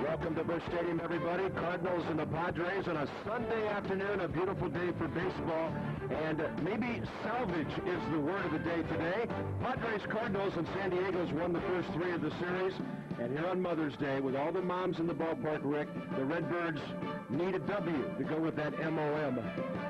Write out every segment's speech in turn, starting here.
Welcome to Busch Stadium, everybody. Cardinals and the Padres on a Sunday afternoon, a beautiful day for baseball. And maybe salvage is the word of the day today. Padres, Cardinals, and San Diego's won the first three of the series. And here on Mother's Day, with all the moms in the ballpark, Rick, the Redbirds need a W to go with that MOM.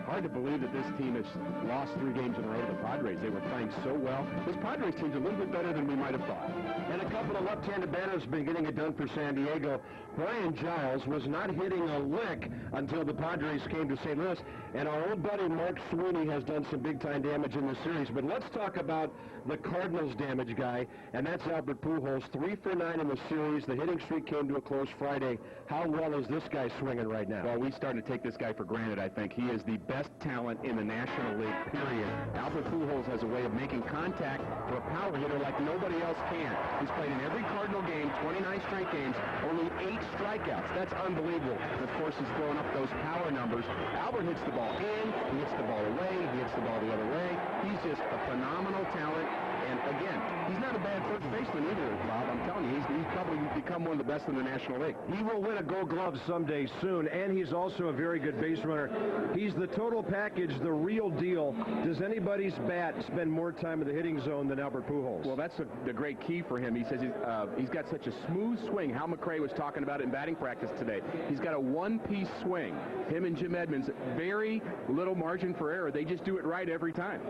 Hard to believe that this team has lost 3 games in a row to the Padres. They were playing so well. This Padres team's a little bit better than we might have thought. And a couple of left-handed batters have been getting it done for San Diego. Brian Giles was not hitting a lick until the Padres came to St. Louis. And our old buddy Mark Sweeney has done some big-time damage in the series. But let's talk about the Cardinals damage guy, and that's Albert Pujols. 3 for 9 in the series. The hitting streak came to a close Friday. How well is this guy swinging right now? Well, we started to take this guy for granted, I think. He is the best talent in the National League, period. Albert Pujols has a way of making contact for a power hitter like nobody else can. He's played in every Cardinal game, 29 straight games, only 8 strikeouts. That's unbelievable. And of course, he's throwing up those power numbers. Albert hits the ball in, he hits the ball away, he hits the ball the other way. He's just a phenomenal talent. And again, he's not a bad first baseman either, Bob. I'm telling you, he's probably become one of the best in the National League. He will win a Gold Glove someday soon, and he's also a very good base runner. He's the total package, the real deal. Does anybody's bat spend more time in the hitting zone than Albert Pujols? Well, that's the great key for him. He says he's got such a smooth swing. Hal McRae was talking about it in batting practice today. He's got a one-piece swing. Him and Jim Edmonds, very little margin for error. They just do it right every time.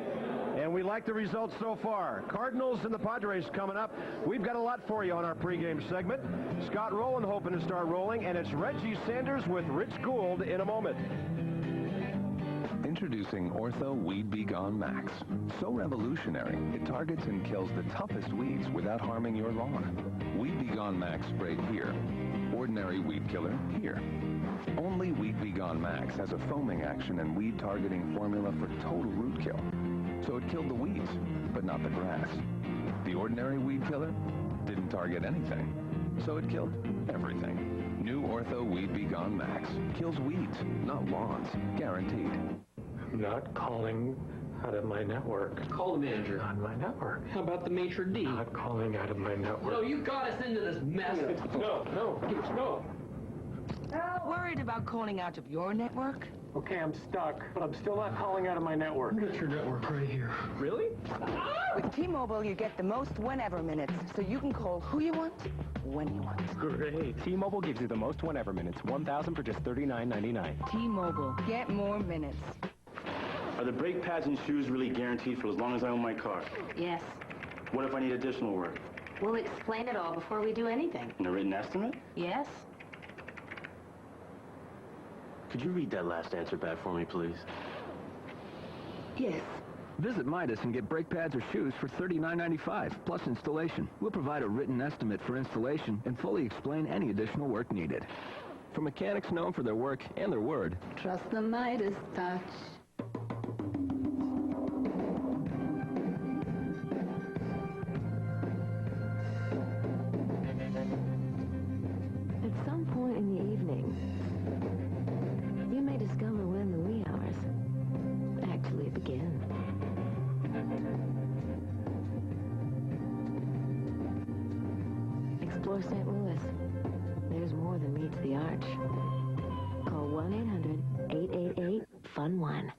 And we like the results so far. Cardinals and the Padres coming up. We've got a lot for you on our pregame segment. Scott Rolen hoping to start rolling, and it's Reggie Sanders with Rich Gould in a moment. Introducing Ortho Weed Be Gone Max. So revolutionary, it targets and kills the toughest weeds without harming your lawn. Weed Be Gone Max sprayed here. Ordinary weed killer here. Only Weed Be Gone Max has a foaming action and weed targeting formula for total root kill. So it killed the weeds, but not the grass. The ordinary weed killer didn't target anything, so it killed everything. New Ortho Weed Be Gone Max kills weeds, not lawns, guaranteed. I'm not calling out of my network. Call the manager. On my network. How about the maitre d'? Not calling out of my network. No, you got us into this mess. No. Worried about calling out of your network? Okay, I'm stuck, but I'm still not calling out of my network. Get your network right here. Really? With T-Mobile, you get the most whenever minutes, so you can call who you want, when you want. Great. T-Mobile gives you the most whenever minutes, 1,000 for just $39.99. T-Mobile, get more minutes. Are the brake pads and shoes really guaranteed for as long as I own my car? Yes. What if I need additional work? We'll explain it all before we do anything. And a written estimate? Yes. Could you read that last answer back for me, please? Yes. Visit Midas and get brake pads or shoes for $39.95, plus installation. We'll provide a written estimate for installation and fully explain any additional work needed. For mechanics known for their work and their word. Trust the Midas touch. At some point in the evening, you may discover when the wee hours actually begin. Explore St. Louis. There's more than meets the arch. Call 1-800-888-FUN-1.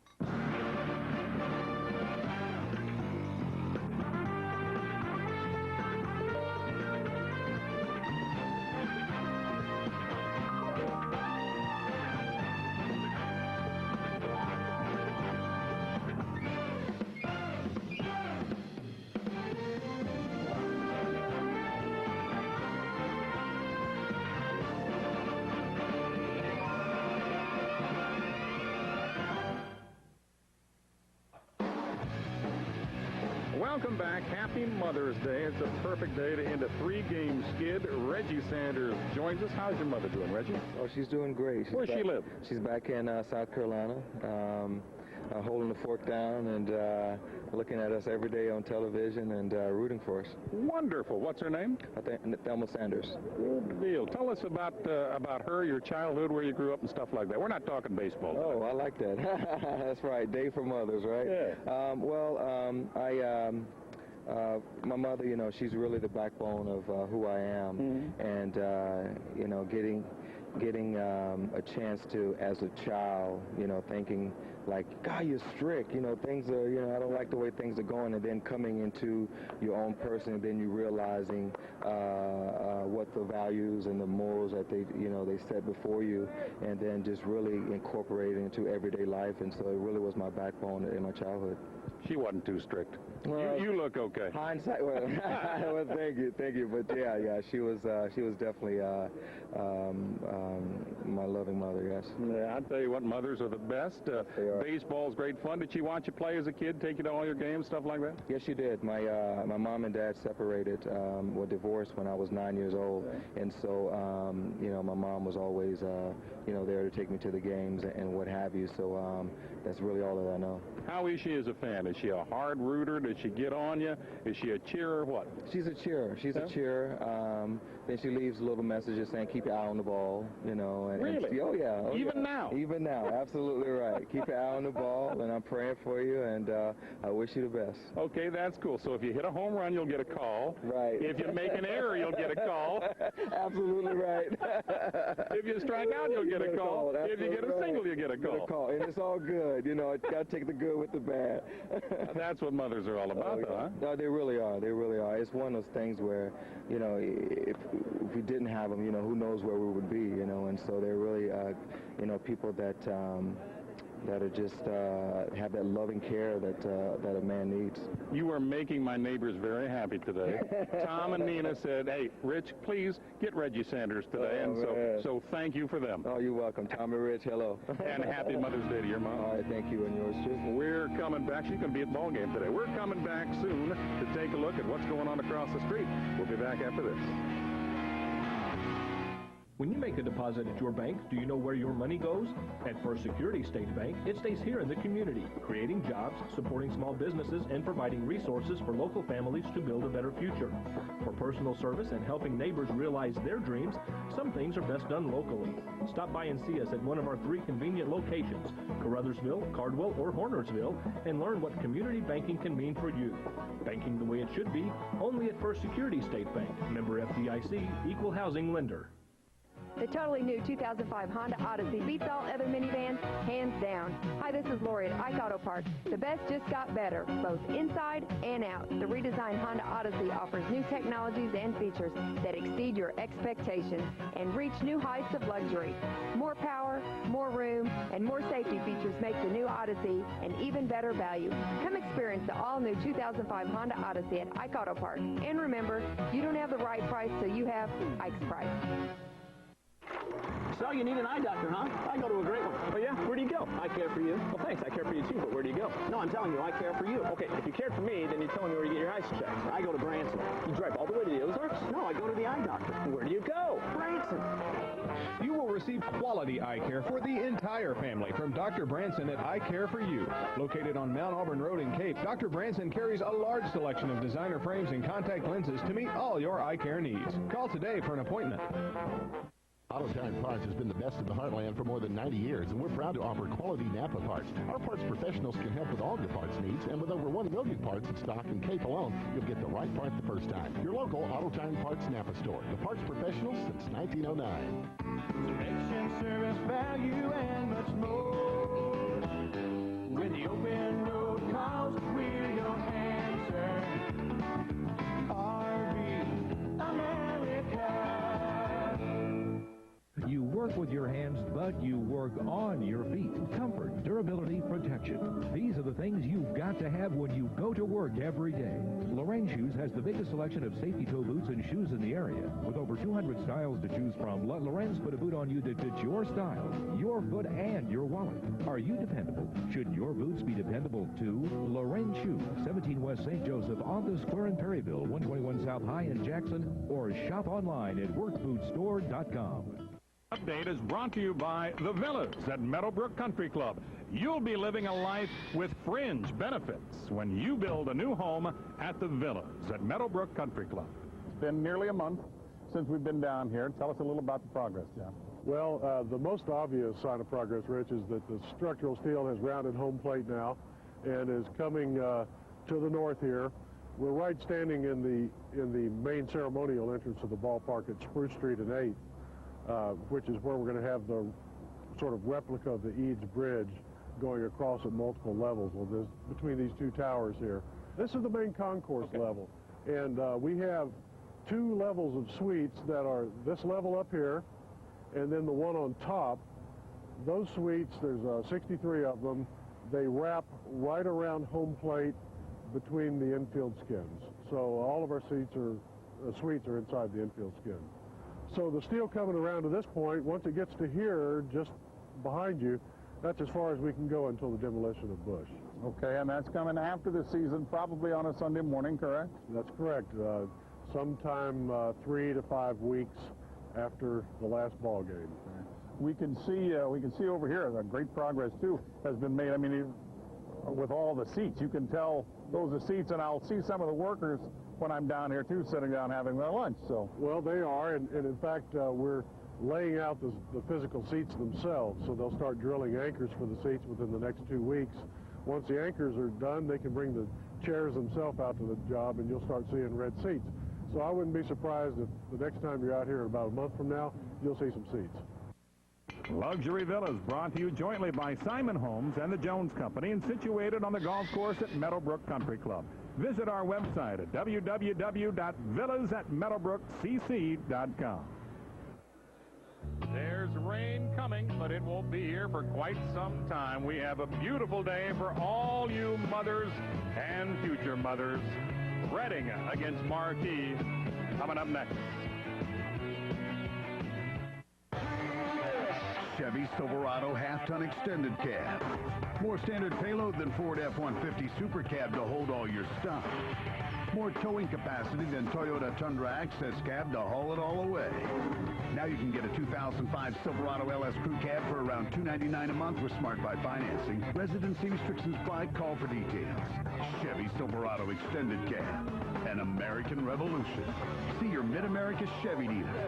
Welcome back. Happy Mother's Day. It's a perfect day to end a 3-game skid. Reggie Sanders joins us. How's your mother doing, Reggie? Oh, she's doing great. Where does she live? She's back in South Carolina, holding the fork down and looking at us every day on television and rooting for us. Wonderful. What's her name? Thelma Sanders. Good deal. Tell us about her, your childhood, where you grew up and stuff like that. We're not talking baseball today. Oh, I like that. That's right. Day for mothers, right? Yeah. My mother, you know, she's really the backbone of who I am. And, you know, getting a chance to, as a child, you know, thinking like, God, you're strict, you know, things are, you know, I don't like the way things are going, and then coming into your own person, and then you realizing what the values and the morals that they, you know, they set before you, and then just really incorporating into everyday life. And so it really was my backbone in my childhood. She wasn't too strict. Well, you look okay. Hindsight, well, well, thank you. But yeah, she was definitely my loving mother. Yes. Yeah, I tell you what, mothers are the best. Baseball's great fun. Did she watch you play as a kid? Take you to all your games, stuff like that? Yes, she did. My mom and dad separated, were divorced when I was 9 years old, and so you know, my mom was always you know, there to take me to the games and what have you. So that's really all that I know. How is she as a fan? Is she a hard rooter? Does she get on you? Is she a cheerer? What? She's a cheerer. She's a cheerer. Then she leaves little messages saying, keep your eye on the ball, you know. And, really? Oh, yeah. Even now? Even now. Absolutely right. Keep your eye on the ball, and I'm praying for you, and I wish you the best. Okay, that's cool. So if you hit a home run, you'll get a call. Right. If you make an error, you'll get a call. Absolutely right. If you strike out, you'll get a call. If you get a single, you get a call. And it's all good. You know, you got to take the good with the bad. That's what mothers are all about, though, huh? No, they really are. They really are. It's one of those things where, you know, if we didn't have them, you know, who knows where we would be, you know. And so they're really, you know, people that are just have that loving care that a man needs. You are making my neighbors very happy today. Tom and Nina said, hey, Rich, please get Reggie Sanders today. And so thank you for them. Oh, you're welcome. Tom and Rich, hello. And happy Mother's Day to your mom. All right, thank you, and yours too. We're coming back. She's going to be at the ball game today. We're coming back soon to take a look at what's going on across the street. We'll be back after this. When you make a deposit at your bank, do you know where your money goes? At First Security State Bank, it stays here in the community, creating jobs, supporting small businesses, and providing resources for local families to build a better future. For personal service and helping neighbors realize their dreams, some things are best done locally. Stop by and see us at one of our 3 convenient locations, Caruthersville, Cardwell, or Hornersville, and learn what community banking can mean for you. Banking the way it should be, only at First Security State Bank, member FDIC, equal housing lender. The totally new 2005 Honda Odyssey beats all other minivans, hands down. Hi, this is Lori at Ike Auto Parts. The best just got better, both inside and out. The redesigned Honda Odyssey offers new technologies and features that exceed your expectations and reach new heights of luxury. More power, more room, and more safety features make the new Odyssey an even better value. Come experience the all-new 2005 Honda Odyssey at Ike Auto Parts. And remember, you don't have the right price till you have Ike's price. So you need an eye doctor, huh? I go to a great one. Oh, yeah? Where do you go? I care for you. Well, thanks. I care for you, too, but where do you go? No, I'm telling you, I care for you. Okay, if you cared for me, then you're telling me where you get your eyes checked. I go to Branson. You drive all the way to the Ozarks? No, I go to the eye doctor. Where do you go? Branson. You will receive quality eye care for the entire family from Dr. Branson at Eye Care for You. Located on Mount Auburn Road in Cape, Dr. Branson carries a large selection of designer frames and contact lenses to meet all your eye care needs. Call today for an appointment. Autotime Parts has been the best in the heartland for more than 90 years, and we're proud to offer quality Napa parts. Our parts professionals can help with all your parts needs, and with over 1 million parts in stock in Cape alone, you'll get the right part the first time. Your local Autotime Parts Napa store. The parts professionals since 1909. Selection, service, value, and much more. When the open road calls, we're your answer. RV America. You work work with your hands, but you work on your feet. Comfort, durability, protection. These are the things you've got to have when you go to work every day. Lorraine Shoes has the biggest selection of safety toe boots and shoes in the area. With over 200 styles to choose from, let Lorenz put a boot on you that fits your style, your foot, and your wallet. Are you dependable? Should your boots be dependable too? Lorraine Shoes, 17 West St. Joseph, on the Square in Perryville, 121 South High in Jackson, or shop online at workbootstore.com. Update is brought to you by the Villas at Meadowbrook Country Club. You'll be living a life with fringe benefits when you build a new home at the Villas at Meadowbrook Country Club. It's been nearly a month since we've been down here. Tell us a little about the progress, John. Well, the most obvious sign of progress, Rich, is that the structural steel has rounded home plate now and is coming to the north here. We're right standing in the main ceremonial entrance of the ballpark at Spruce Street and 8th, which is where we're going to have the sort of replica of the Eads Bridge going across at multiple levels between these two towers here. This is the main concourse level, and we have 2 levels of suites that are this level up here, and then the one on top. Those suites, there's 63 of them. They wrap right around home plate between the infield skins. So all of our suites are inside the infield skin. So the steel coming around to this point, once it gets to here, just behind you, that's as far as we can go until the demolition of Bush. Okay, and that's coming after the season, probably on a Sunday morning, correct? That's correct. Sometime 3 to 5 weeks after the last ball game. We can see over here that great progress too has been made. I mean, with all the seats, you can tell those are seats, and I'll see some of the workers when I'm down here too, sitting down having their lunch. So well, they are, and in fact, we're laying out the physical seats themselves. So they'll start drilling anchors for the seats within the next 2 weeks. Once the anchors are done, they can bring the chairs themselves out to the job, and you'll start seeing red seats. So I wouldn't be surprised if the next time you're out here in about a month from now, you'll see some seats. Luxury Villas brought to you jointly by Simon Homes and the Jones Company and situated on the golf course at Meadowbrook Country Club. Visit our website at www.villasatmeadowbrookcc.com. There's rain coming, but it won't be here for quite some time. We have a beautiful day for all you mothers and future mothers. Reading against Marquee coming up next. Chevy Silverado half-ton extended cab. More standard payload than Ford F-150 Super Cab to hold all your stuff. More towing capacity than Toyota Tundra Access Cab to haul it all away. Now you can get a 2005 Silverado LS Crew Cab for around $299 a month with Smart Buy financing. Residency restrictions apply. Call for details. Chevy Silverado Extended Cab. An American revolution. See your Mid-America Chevy dealer.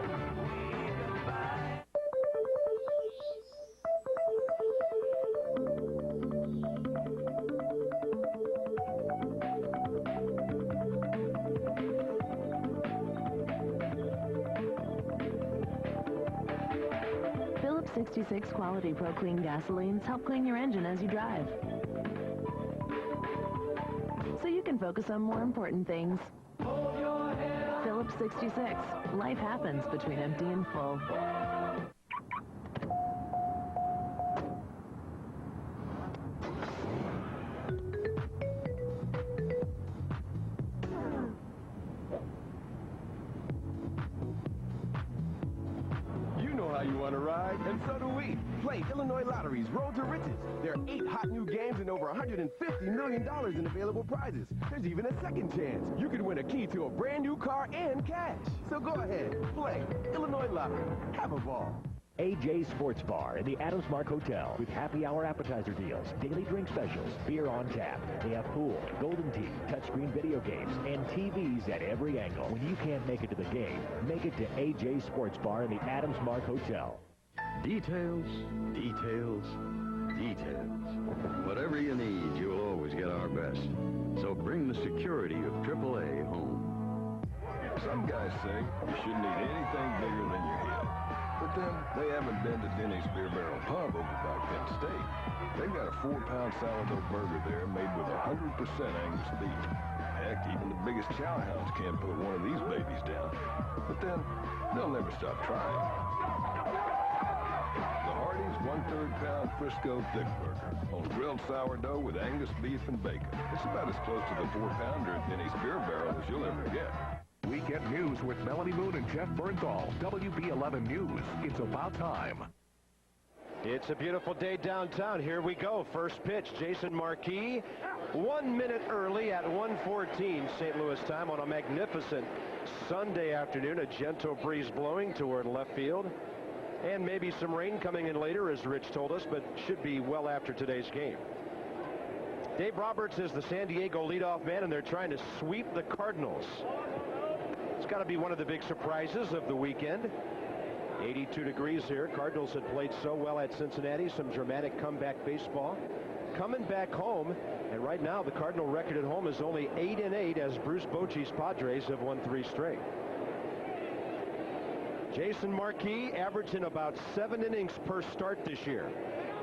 Phillips 66 quality Pro Clean gasolines help clean your engine as you drive, so you can focus on more important things. Phillips 66. Life happens between empty and full. You want to ride? And so do we. Play Illinois Lottery's Road to Riches. There are 8 hot new games and over $150 million in available prizes. There's even a second chance. You could win a key to a brand new car and cash. So go ahead, play Illinois Lottery. Have a ball. AJ Sports Bar in the Adams Mark Hotel with happy hour appetizer deals, daily drink specials, beer on tap. They have pool, golden tee, touchscreen video games, and TVs at every angle. When you can't make it to the game, make it to AJ Sports Bar in the Adams Mark Hotel. Details, details, details. Whatever you need, you'll always get our best. So bring the security of AAA home. Some guys say you shouldn't eat anything bigger than your head. But then they haven't been to Denny's Beer Barrel Pub over by Penn State. They've got a 4-pound sourdough burger there made with 100% Angus beef. Heck, even the biggest chowhounds can't put one of these babies down. But then they'll never stop trying. The Hardee's 1/3 pound Frisco Thick Burger on grilled sourdough with Angus beef and bacon. It's about as close to the 4-pounder at Denny's Beer Barrel as you'll ever get. Weekend News with Melanie Moon and Jeff Bernthal. WB11 News. It's about time. It's a beautiful day downtown. Here we go. First pitch, Jason Marquis. 1 minute early at 1:14 St. Louis time on a magnificent Sunday afternoon. A gentle breeze blowing toward left field. And maybe some rain coming in later, as Rich told us, but should be well after today's game. Dave Roberts is the San Diego leadoff man, and they're trying to sweep the Cardinals. It's got to be one of the big surprises of the weekend. 82 degrees here. Cardinals had played so well at Cincinnati. Some dramatic comeback baseball. Coming back home, and right now the Cardinal record at home is only 8-8 as Bruce Bochy's Padres have won 3 straight. Jason Marquis averaging about 7 innings per start this year.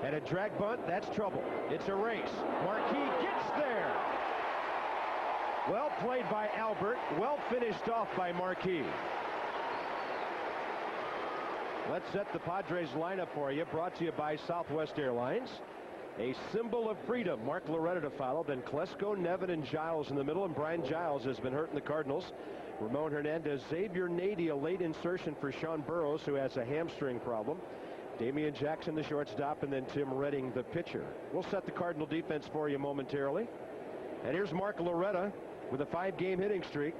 And a drag bunt, that's trouble. It's a race. Marquis gets there. Well played by Albert. Well finished off by Marquis. Let's set the Padres lineup for you. Brought to you by Southwest Airlines. A symbol of freedom. Mark Loretta to follow. Then Klesko, Nevin, and Giles in the middle. And Brian Giles has been hurting the Cardinals. Ramon Hernandez, Xavier Nady, a late insertion for Sean Burroughs, who has a hamstring problem. Damian Jackson, the shortstop, and then Tim Redding, the pitcher. We'll set the Cardinal defense for you momentarily. And here's Mark Loretta with a 5-game hitting streak.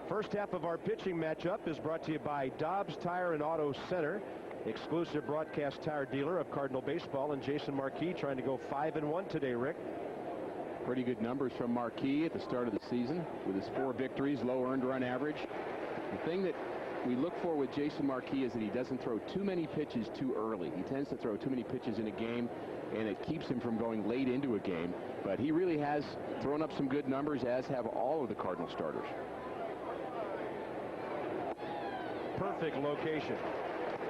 First half of our pitching matchup is brought to you by Dobbs Tire and Auto Center, exclusive broadcast tire dealer of Cardinal baseball. And Jason Marquis trying to go 5-1 today, Rick. Pretty good numbers from Marquis at the start of the season with his 4 victories, low earned run average. The thing that we look for with Jason Marquis is that he doesn't throw too many pitches too early. He tends to throw too many pitches in a game, and it keeps him from going late into a game. But he really has thrown up some good numbers, as have all of the Cardinal starters. Perfect location.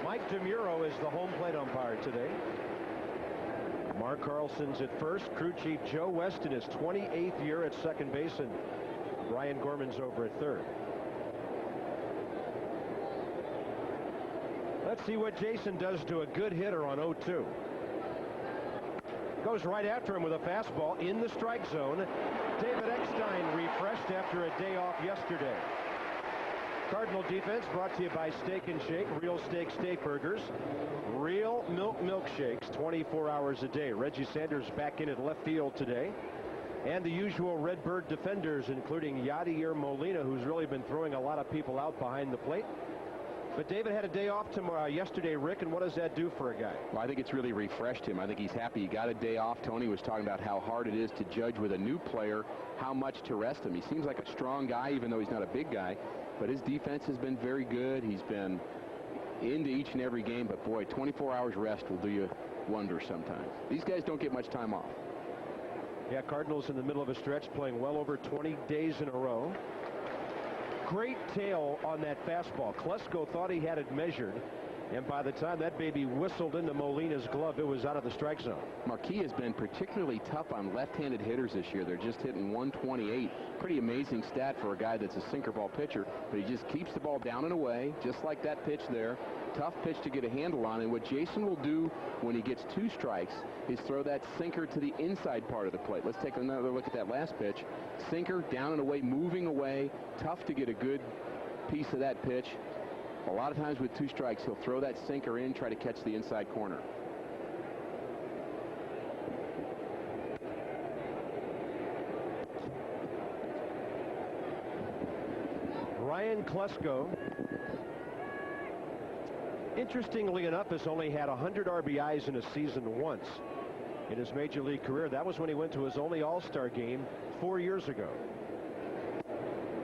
Mike DeMuro is the home plate umpire today. Mark Carlson's at first. Crew chief Joe West in his 28th year at second base, and Brian Gorman's over at third. Let's see what Jason does to a good hitter on 0-2. Goes right after him with a fastball in the strike zone. David Eckstein refreshed after a day off yesterday. Cardinal defense brought to you by Steak and Shake, real steak burgers, real milk milkshakes 24 hours a day. Reggie Sanders back in at left field today. And the usual Redbird defenders, including Yadier Molina, who's really been throwing a lot of people out behind the plate. But David had a day off yesterday, Rick, and what does that do for a guy? Well, I think it's really refreshed him. I think he's happy he got a day off. Tony was talking about how hard it is to judge with a new player how much to rest him. He seems like a strong guy, even though he's not a big guy. But his defense has been very good. He's been into each and every game. But, boy, 24 hours rest will do you wonders sometimes. These guys don't get much time off. Yeah, Cardinals in the middle of a stretch playing well over 20 days in a row. Great tail on that fastball. Klesko thought he had it measured. And by the time that baby whistled into Molina's glove, it was out of the strike zone. Marquis has been particularly tough on left-handed hitters this year. They're just hitting 128. Pretty amazing stat for a guy that's a sinker ball pitcher. But he just keeps the ball down and away, just like that pitch there. Tough pitch to get a handle on. And what Jason will do when he gets 2 strikes is throw that sinker to the inside part of the plate. Let's take another look at that last pitch. Sinker down and away, moving away. Tough to get a good piece of that pitch. A lot of times with 2 strikes, he'll throw that sinker in, try to catch the inside corner. Ryan Klesko, interestingly enough, has only had 100 RBIs in a season once in his major league career. That was when he went to his only All-Star game 4 years ago.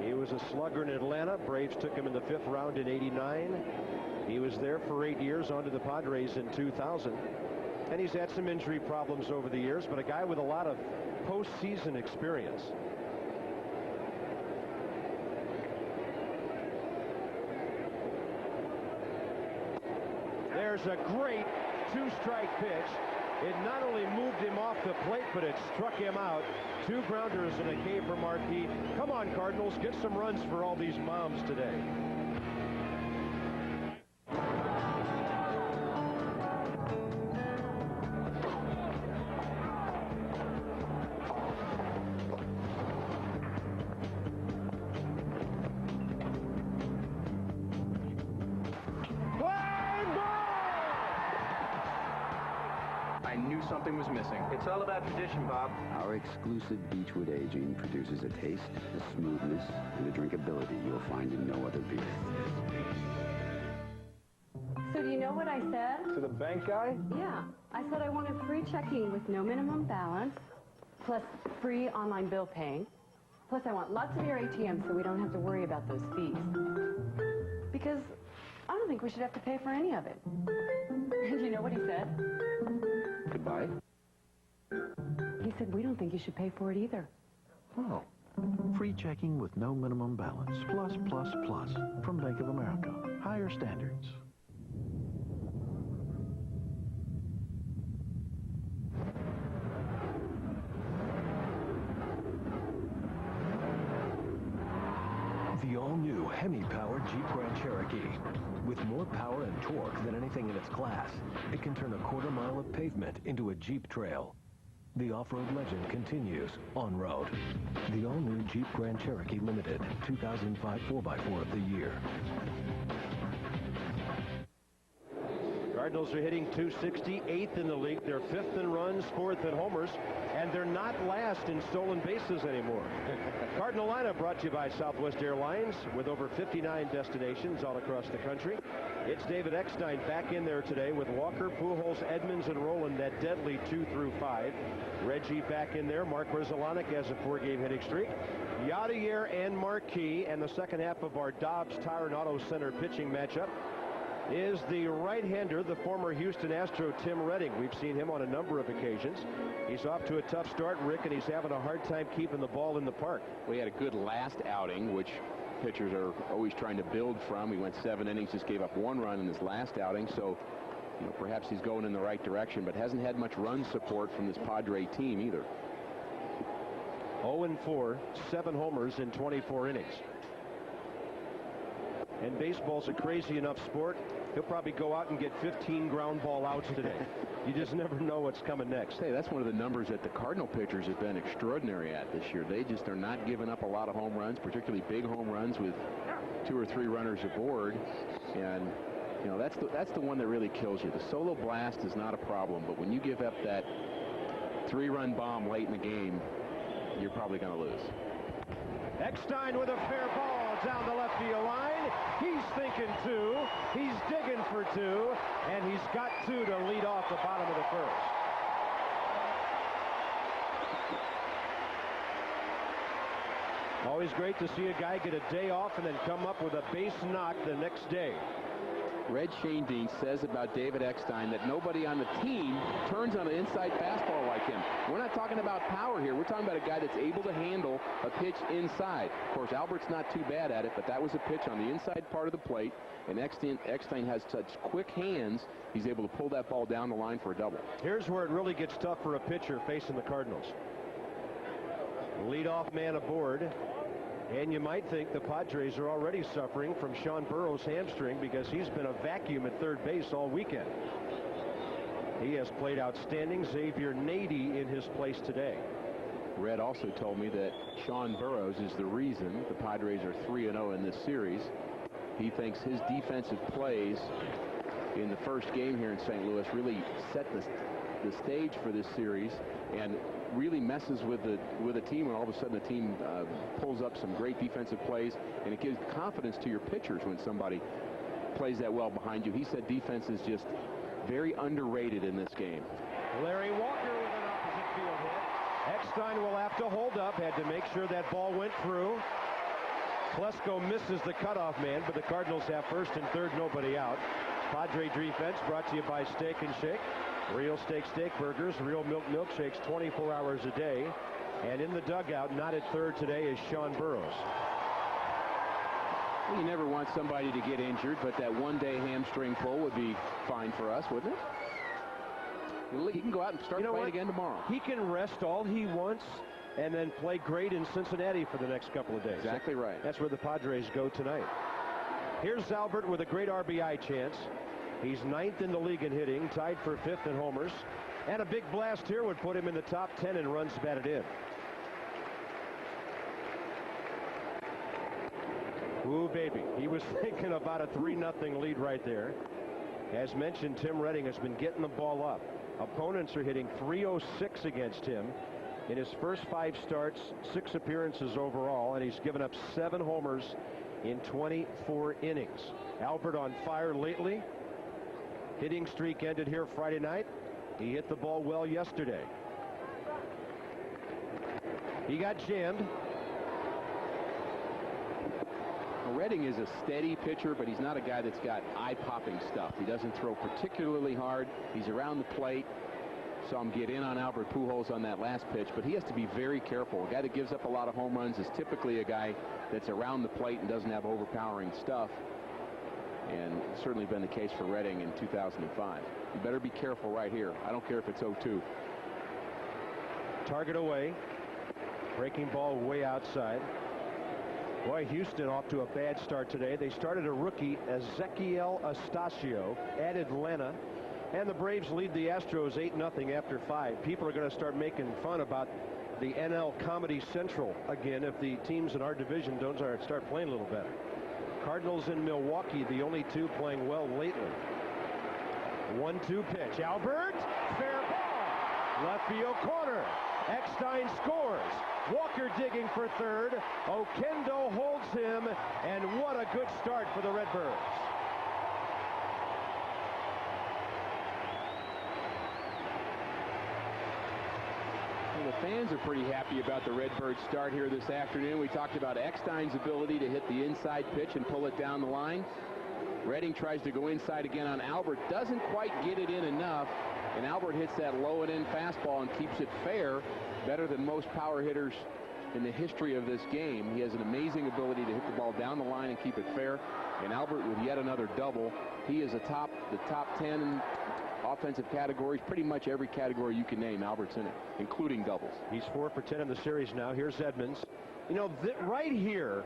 He was a slugger in Atlanta. Braves took him in the 5th round in '89. He was there for 8 years, on to the Padres in 2000. And he's had some injury problems over the years, but a guy with a lot of postseason experience. There's a great 2-strike pitch. It not only moved him off the plate, but it struck him out. 2 grounders and a K for Marquis. Come on, Cardinals, get some runs for all these moms today. something was missing. It's all about tradition, Bob. Our exclusive Beechwood aging produces a taste, a smoothness, and a drinkability you'll find in no other beer. So do you know what I said? To the bank guy? Yeah. I said I wanted free checking with no minimum balance, plus free online bill paying. Plus I want lots of your ATMs so we don't have to worry about those fees. Because I don't think we should have to pay for any of it. And you know what he said? Goodbye. He said, we don't think you should pay for it either. Oh. Free checking with no minimum balance. Plus, plus, plus. From Bank of America. Higher standards. The all-new Hemi-powered Jeep Grand Cherokee. With more power and torque than anything in its class, it can turn a quarter-mile of pavement into a Jeep trail. The off-road legend continues on-road. The all-new Jeep Grand Cherokee Limited, 2005 4x4 of the year. Cardinals are hitting .260, 8th in the league. They're 5th in runs, 4th in homers, and they're not last in stolen bases anymore. Cardinal lineup brought to you by Southwest Airlines with over 59 destinations all across the country. It's David Eckstein back in there today with Walker, Pujols, Edmonds, and Rolen, that deadly 2 through 5. Reggie back in there. Mark Rizalonic has a 4-game hitting streak. Yadier and Marquis, and the second half of our Dobbs Tire and Auto Center pitching matchup is the right-hander, the former Houston Astro Tim Redding. We've seen him on a number of occasions. He's off to a tough start, Rick, and he's having a hard time keeping the ball in the park. We had a good last outing, which pitchers are always trying to build from. He went 7 innings, just gave up 1 run in his last outing, so perhaps he's going in the right direction, but hasn't had much run support from this Padre team either. 0-4, 7 homers in 24 innings. And baseball's a crazy enough sport. He'll probably go out and get 15 ground ball outs today. You just never know what's coming next. Hey, that's one of the numbers that the Cardinal pitchers have been extraordinary at this year. They just are not giving up a lot of home runs, particularly big home runs with 2 or 3 runners aboard. And that's the one that really kills you. The solo blast is not a problem, but when you give up that 3-run bomb late in the game, you're probably going to lose. Eckstein with a fair ball down the left field line. He's thinking 2. He's digging for 2. And he's got 2 to lead off the bottom of the first. Always great to see a guy get a day off and then come up with a base knock the next day. Red Schoendienst says about David Eckstein that nobody on the team turns on an inside fastball like him. We're not talking about power here. We're talking about a guy that's able to handle a pitch inside. Of course, Albert's not too bad at it, but that was a pitch on the inside part of the plate, and Eckstein has such quick hands, he's able to pull that ball down the line for a double. Here's where it really gets tough for a pitcher facing the Cardinals. Leadoff man aboard. And you might think the Padres are already suffering from Sean Burroughs' hamstring because he's been a vacuum at third base all weekend. He has played outstanding. Xavier Nady in his place today. Red also told me that Sean Burroughs is the reason the Padres are 3-0 in this series. He thinks his defensive plays in the first game here in St. Louis really set the stage for this series and really messes with the team, and all of a sudden the team pulls up some great defensive plays, and it gives confidence to your pitchers when somebody plays that well behind you. He said defense is just very underrated in this game. Larry Walker with an opposite field hit. Eckstein will have to hold up, had to make sure that ball went through. Plesko misses the cutoff man, but the Cardinals have first and third, nobody out. Padre defense brought to you by Steak and Shake. Real steak burgers, real milk milkshakes 24 hours a day. And in the dugout, not at third today, is Sean Burroughs. Well, you never want somebody to get injured, but that one-day hamstring pull would be fine for us, wouldn't it? He can go out and start playing again tomorrow. He can rest all he wants and then play great in Cincinnati for the next couple of days. Exactly right. That's where the Padres go tonight. Here's Albert with a great RBI chance. He's 9th in the league in hitting, tied for 5th in homers. And a big blast here would put him in the top 10 in runs batted in. Ooh, baby. He was thinking about a 3-0 lead right there. As mentioned, Tim Redding has been getting the ball up. Opponents are hitting .306 against him in his first 5 starts, 6 appearances overall, and he's given up 7 homers in 24 innings. Albert on fire lately. Hitting streak ended here Friday night. He hit the ball well yesterday. He got jammed. Redding is a steady pitcher, but he's not a guy that's got eye-popping stuff. He doesn't throw particularly hard. He's around the plate. Saw him get in on Albert Pujols on that last pitch, but he has to be very careful. A guy that gives up a lot of home runs is typically a guy that's around the plate and doesn't have overpowering stuff. And it's certainly been the case for Redding in 2005. You better be careful right here. I don't care if it's 0-2. Target away. Breaking ball way outside. Boy, Houston off to a bad start today. They started a rookie, Ezequiel Astacio, at Atlanta. And the Braves lead the Astros 8-0 after 5. People are going to start making fun about the NL Comedy Central again if the teams in our division don't start playing a little better. Cardinals in Milwaukee, the only 2 playing well lately. 1-2 pitch. Albert, fair ball. Left field corner. Eckstein scores. Walker digging for third. Oquendo holds him, and what a good start for the Redbirds. The fans are pretty happy about the Redbirds start here this afternoon. We talked about Eckstein's ability to hit the inside pitch and pull it down the line. Redding tries to go inside again on Albert. Doesn't quite get it in enough. And Albert hits that low and in fastball and keeps it fair, better than most power hitters in the history of this game. He has an amazing ability to hit the ball down the line and keep it fair. And Albert with yet another double. He is the top 10 in offensive categories. Pretty much every category you can name, Albert's in it, including doubles. He's 4 for 10 in the series now. Here's Edmonds. You know, right here,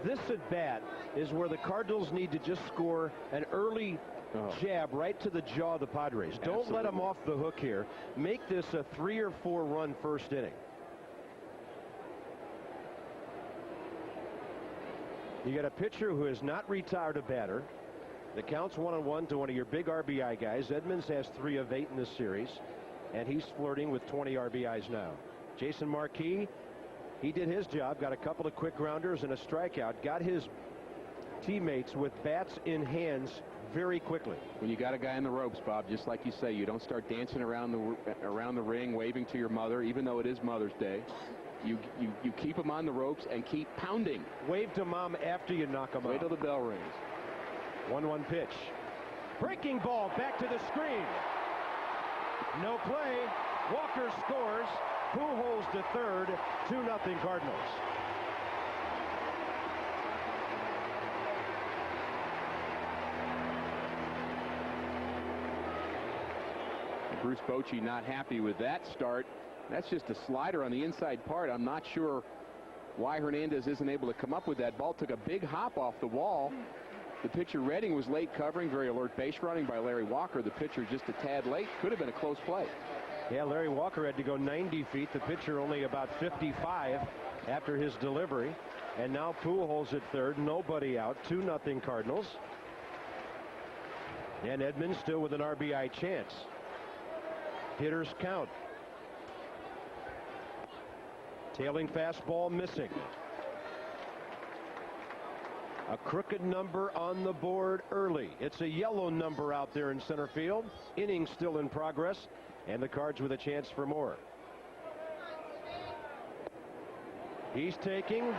this at bat is where the Cardinals need to just score an early jab right to the jaw of the Padres. Don't let them off the hook here. Make this a 3 or 4 run first inning. You got a pitcher who has not retired a batter. The count's 1-1 to one of your big RBI guys. Edmonds has 3 of 8 in this series, and he's flirting with 20 RBIs now. Jason Marquis, he did his job, got a couple of quick grounders and a strikeout, got his teammates with bats in hands very quickly. When you got a guy in the ropes, Bob, just like you say, you don't start dancing around the ring, waving to your mother, even though it is Mother's Day. You keep him on the ropes and keep pounding. Wave to mom after you knock him out. Wait till the bell rings. 1-1 pitch. Breaking ball back to the screen. No play. Walker scores. Pujols to third. 2-0 Cardinals. Bruce Bochy not happy with that start. That's just a slider on the inside part. I'm not sure why Hernandez isn't able to come up with that ball. Took a big hop off the wall. The pitcher Redding was late covering. Very alert base running by Larry Walker. The pitcher just a tad late. Could have been a close play. Yeah, Larry Walker had to go 90 feet. The pitcher only about 55 after his delivery. And now Pujols at third. Nobody out. 2-0 Cardinals. And Edmonds still with an RBI chance. Hitters count. Tailing fastball missing. A crooked number on the board early. It's a yellow number out there in center field. Inning still in progress, and the Cards with a chance for more. He's taking.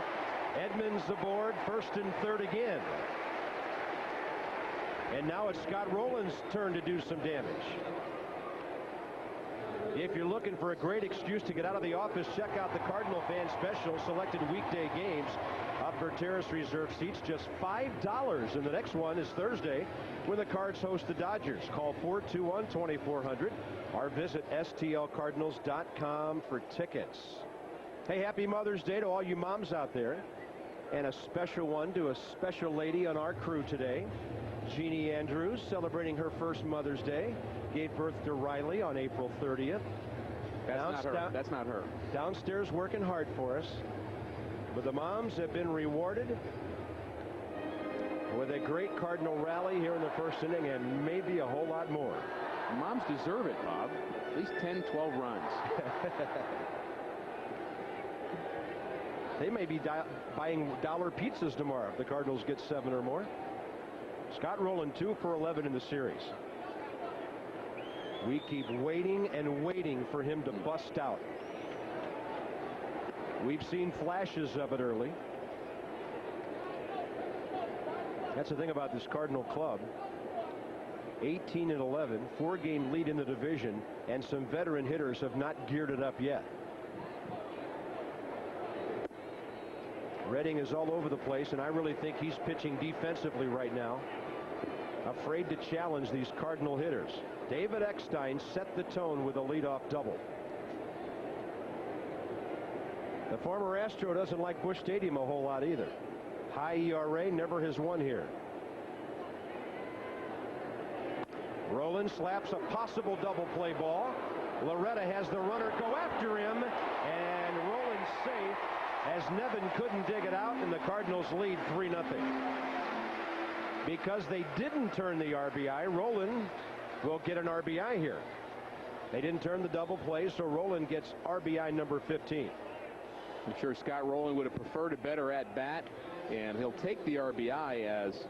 Edmonds aboard, first and third again. And now it's Scott Rolen's turn to do some damage. If you're looking for a great excuse to get out of the office, check out the Cardinal Fan Special. Selected weekday games up for terrace reserve seats, just $5. And the next one is Thursday when the Cards host the Dodgers. Call 421-2400 or visit stlcardinals.com for tickets. Hey, happy Mother's Day to all you moms out there. And a special one to a special lady on our crew today. Jeannie Andrews, celebrating her first Mother's Day, gave birth to Riley on April 30th. That's not her. Downstairs working hard for us. But the moms have been rewarded. with a great Cardinal rally here in the first inning and maybe a whole lot more. Moms deserve it, Bob. At least 10, 12 runs. They may be buying dollar pizzas tomorrow if the Cardinals get 7 or more. Scott Rolen 2 for 11 in the series. We keep waiting and waiting for him to bust out. We've seen flashes of it early. That's the thing about this Cardinal club. 18 and 11, 4-game lead in the division, and some veteran hitters have not geared it up yet. Redding is all over the place, and I really think he's pitching defensively right now. Afraid to challenge these Cardinal hitters. David Eckstein set the tone with a leadoff double. The former Astro doesn't like Busch Stadium a whole lot either. High ERA, never has won here. Rolen slaps a possible double play ball. Loretta has the runner go after him, and Rolen's safe as Nevin couldn't dig it out, and the Cardinals lead 3-0. Because they didn't turn the RBI, Rolen will get an RBI here. They didn't turn the double play, so Rolen gets RBI number 15. I'm sure Scott Rolen would have preferred a better at-bat, and he'll take the RBI as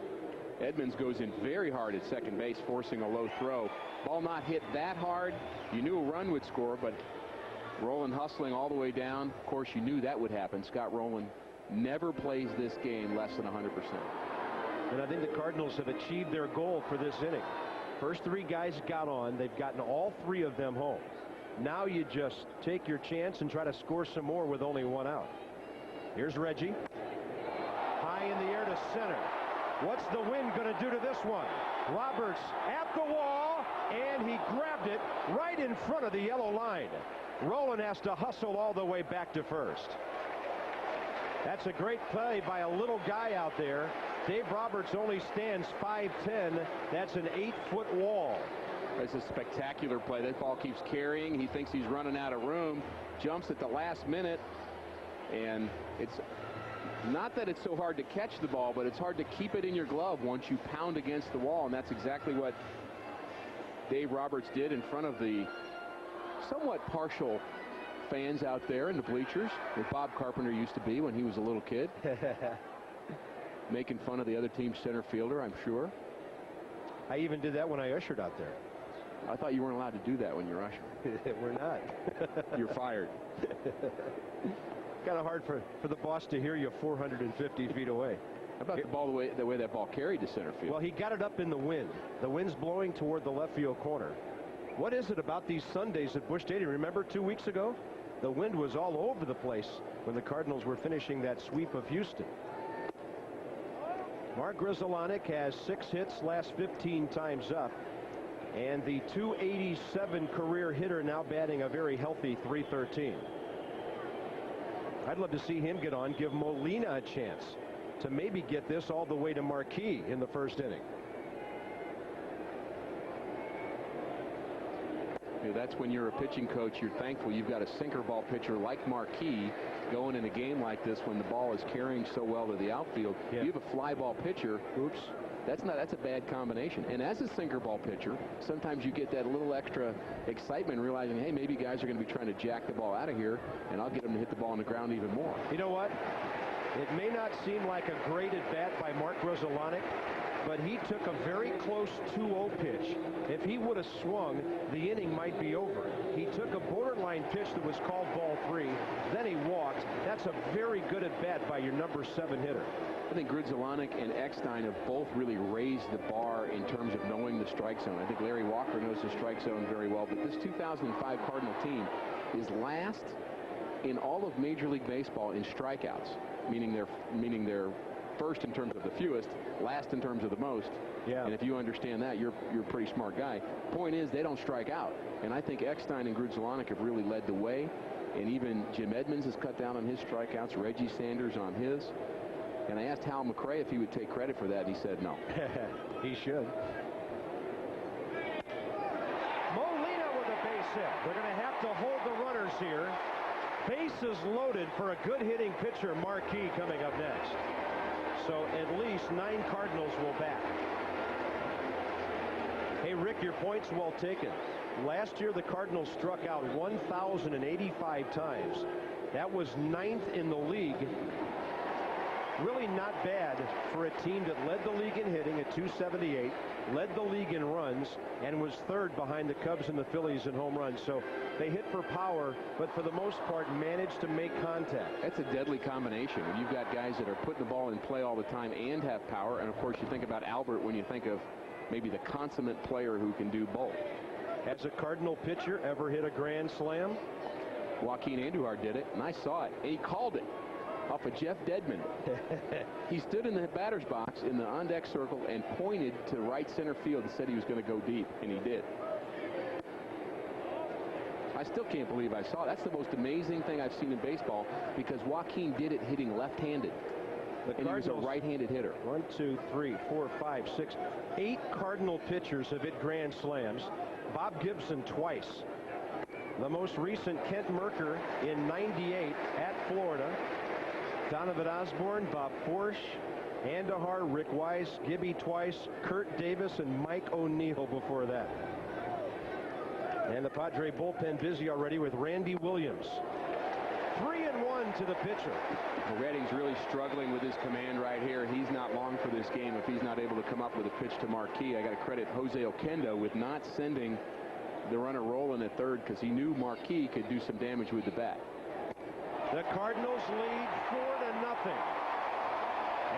Edmonds goes in very hard at second base, forcing a low throw. Ball not hit that hard. You knew a run would score, but Rolen hustling all the way down. Of course, you knew that would happen. Scott Rolen never plays this game less than 100%. And I think the Cardinals have achieved their goal for this inning. First 3 guys got on. They've gotten all 3 of them home. Now you just take your chance and try to score some more with only 1 out. Here's Reggie. High in the air to center. What's the wind going to do to this one? Roberts at the wall, and he grabbed it right in front of the yellow line. Rolen has to hustle all the way back to first. That's a great play by a little guy out there. Dave Roberts only stands 5'10". That's an 8-foot wall. It's a spectacular play. That ball keeps carrying. He thinks he's running out of room. Jumps at the last minute. And it's not that it's so hard to catch the ball, but it's hard to keep it in your glove once you pound against the wall. And that's exactly what Dave Roberts did in front of the somewhat partial fans out there in the bleachers, where Bob Carpenter used to be when he was a little kid. Making fun of the other team's center fielder, I'm sure. I even did that when I ushered out there. I thought you weren't allowed to do that when you're ushering. We're not. You're fired. Kind of hard for the boss to hear you 450 feet away. How about the way that ball carried to center field? Well, he got it up in the wind. The wind's blowing toward the left field corner. What is it about these Sundays at Busch Stadium? Remember 2 weeks ago? The wind was all over the place when the Cardinals were finishing that sweep of Houston. Mark Grudzielanek has 6 hits last 15 times up. And the .287 career hitter now batting a very healthy .313. I'd love to see him get on, give Molina a chance to maybe get this all the way to Marquis in the first inning. That's when you're a pitching coach, you're thankful you've got a sinker ball pitcher like Marquis going in a game like this when the ball is carrying so well to the outfield. Yeah. You have a fly ball pitcher. Oops. That's a bad combination. And as a sinker ball pitcher, sometimes you get that little extra excitement realizing, hey, maybe guys are going to be trying to jack the ball out of here, and I'll get them to hit the ball on the ground even more. You know what? It may not seem like a great at bat by Mark Grudzielanek, but he took a very close 2-0 pitch. If he would have swung, the inning might be over. He took a borderline pitch that was called ball 3, then he walked. That's a very good at bat by your number 7 hitter. I think Grudzielanek and Eckstein have both really raised the bar in terms of knowing the strike zone. I think Larry Walker knows the strike zone very well, but this 2005 Cardinal team is last in all of Major League Baseball in strikeouts, meaning they're first in terms of the fewest, last in terms of the most. Yeah. And if you understand that, you're a pretty smart guy. Point is, they don't strike out. And I think Eckstein and Grudzielanek have really led the way. And even Jim Edmonds has cut down on his strikeouts, Reggie Sanders on his. And I asked Hal McRae if he would take credit for that, and he said no. He should. Molina with a base hit. They're going to have to hold the runners here. Bases loaded for a good hitting pitcher, Marquis, coming up next. So at least 9 Cardinals will bat. Hey, Rick, your point's well taken. Last year, the Cardinals struck out 1,085 times. That was 9th in the league. Really not bad for a team that led the league in hitting at 278, led the league in runs, and was 3rd behind the Cubs and the Phillies in home runs. So they hit for power, but for the most part managed to make contact. That's a deadly combination when you've got guys that are putting the ball in play all the time and have power. And of course, you think about Albert when you think of maybe the consummate player who can do both. Has a Cardinal pitcher ever hit a grand slam? Joaquin Andujar did it, and I saw it, and he called it off of Jeff Dedman. He stood in the batter's box in the on-deck circle and pointed to right center field and said he was going to go deep, and he did. I still can't believe I saw it. That's the most amazing thing I've seen in baseball, because Joaquin did it hitting left-handed. And he was a right-handed hitter. 1, 2, 3, 4, 5, 6, 8 Cardinal pitchers have hit grand slams. Bob Gibson twice. The most recent, Kent Merker in '98 at Florida. Donovan Osborne, Bob Forsch, Andujar, Rick Weiss, Gibby twice, Kurt Davis, and Mike O'Neill before that. And the Padre bullpen busy already with Randy Williams. 3-1 to the pitcher. Well, Redding's really struggling with his command right here. He's not long for this game if he's not able to come up with a pitch to Marquis. I got to credit Jose Oquendo with not sending the runner Rolen at 3rd, because he knew Marquis could do some damage with the bat. The Cardinals lead 4-0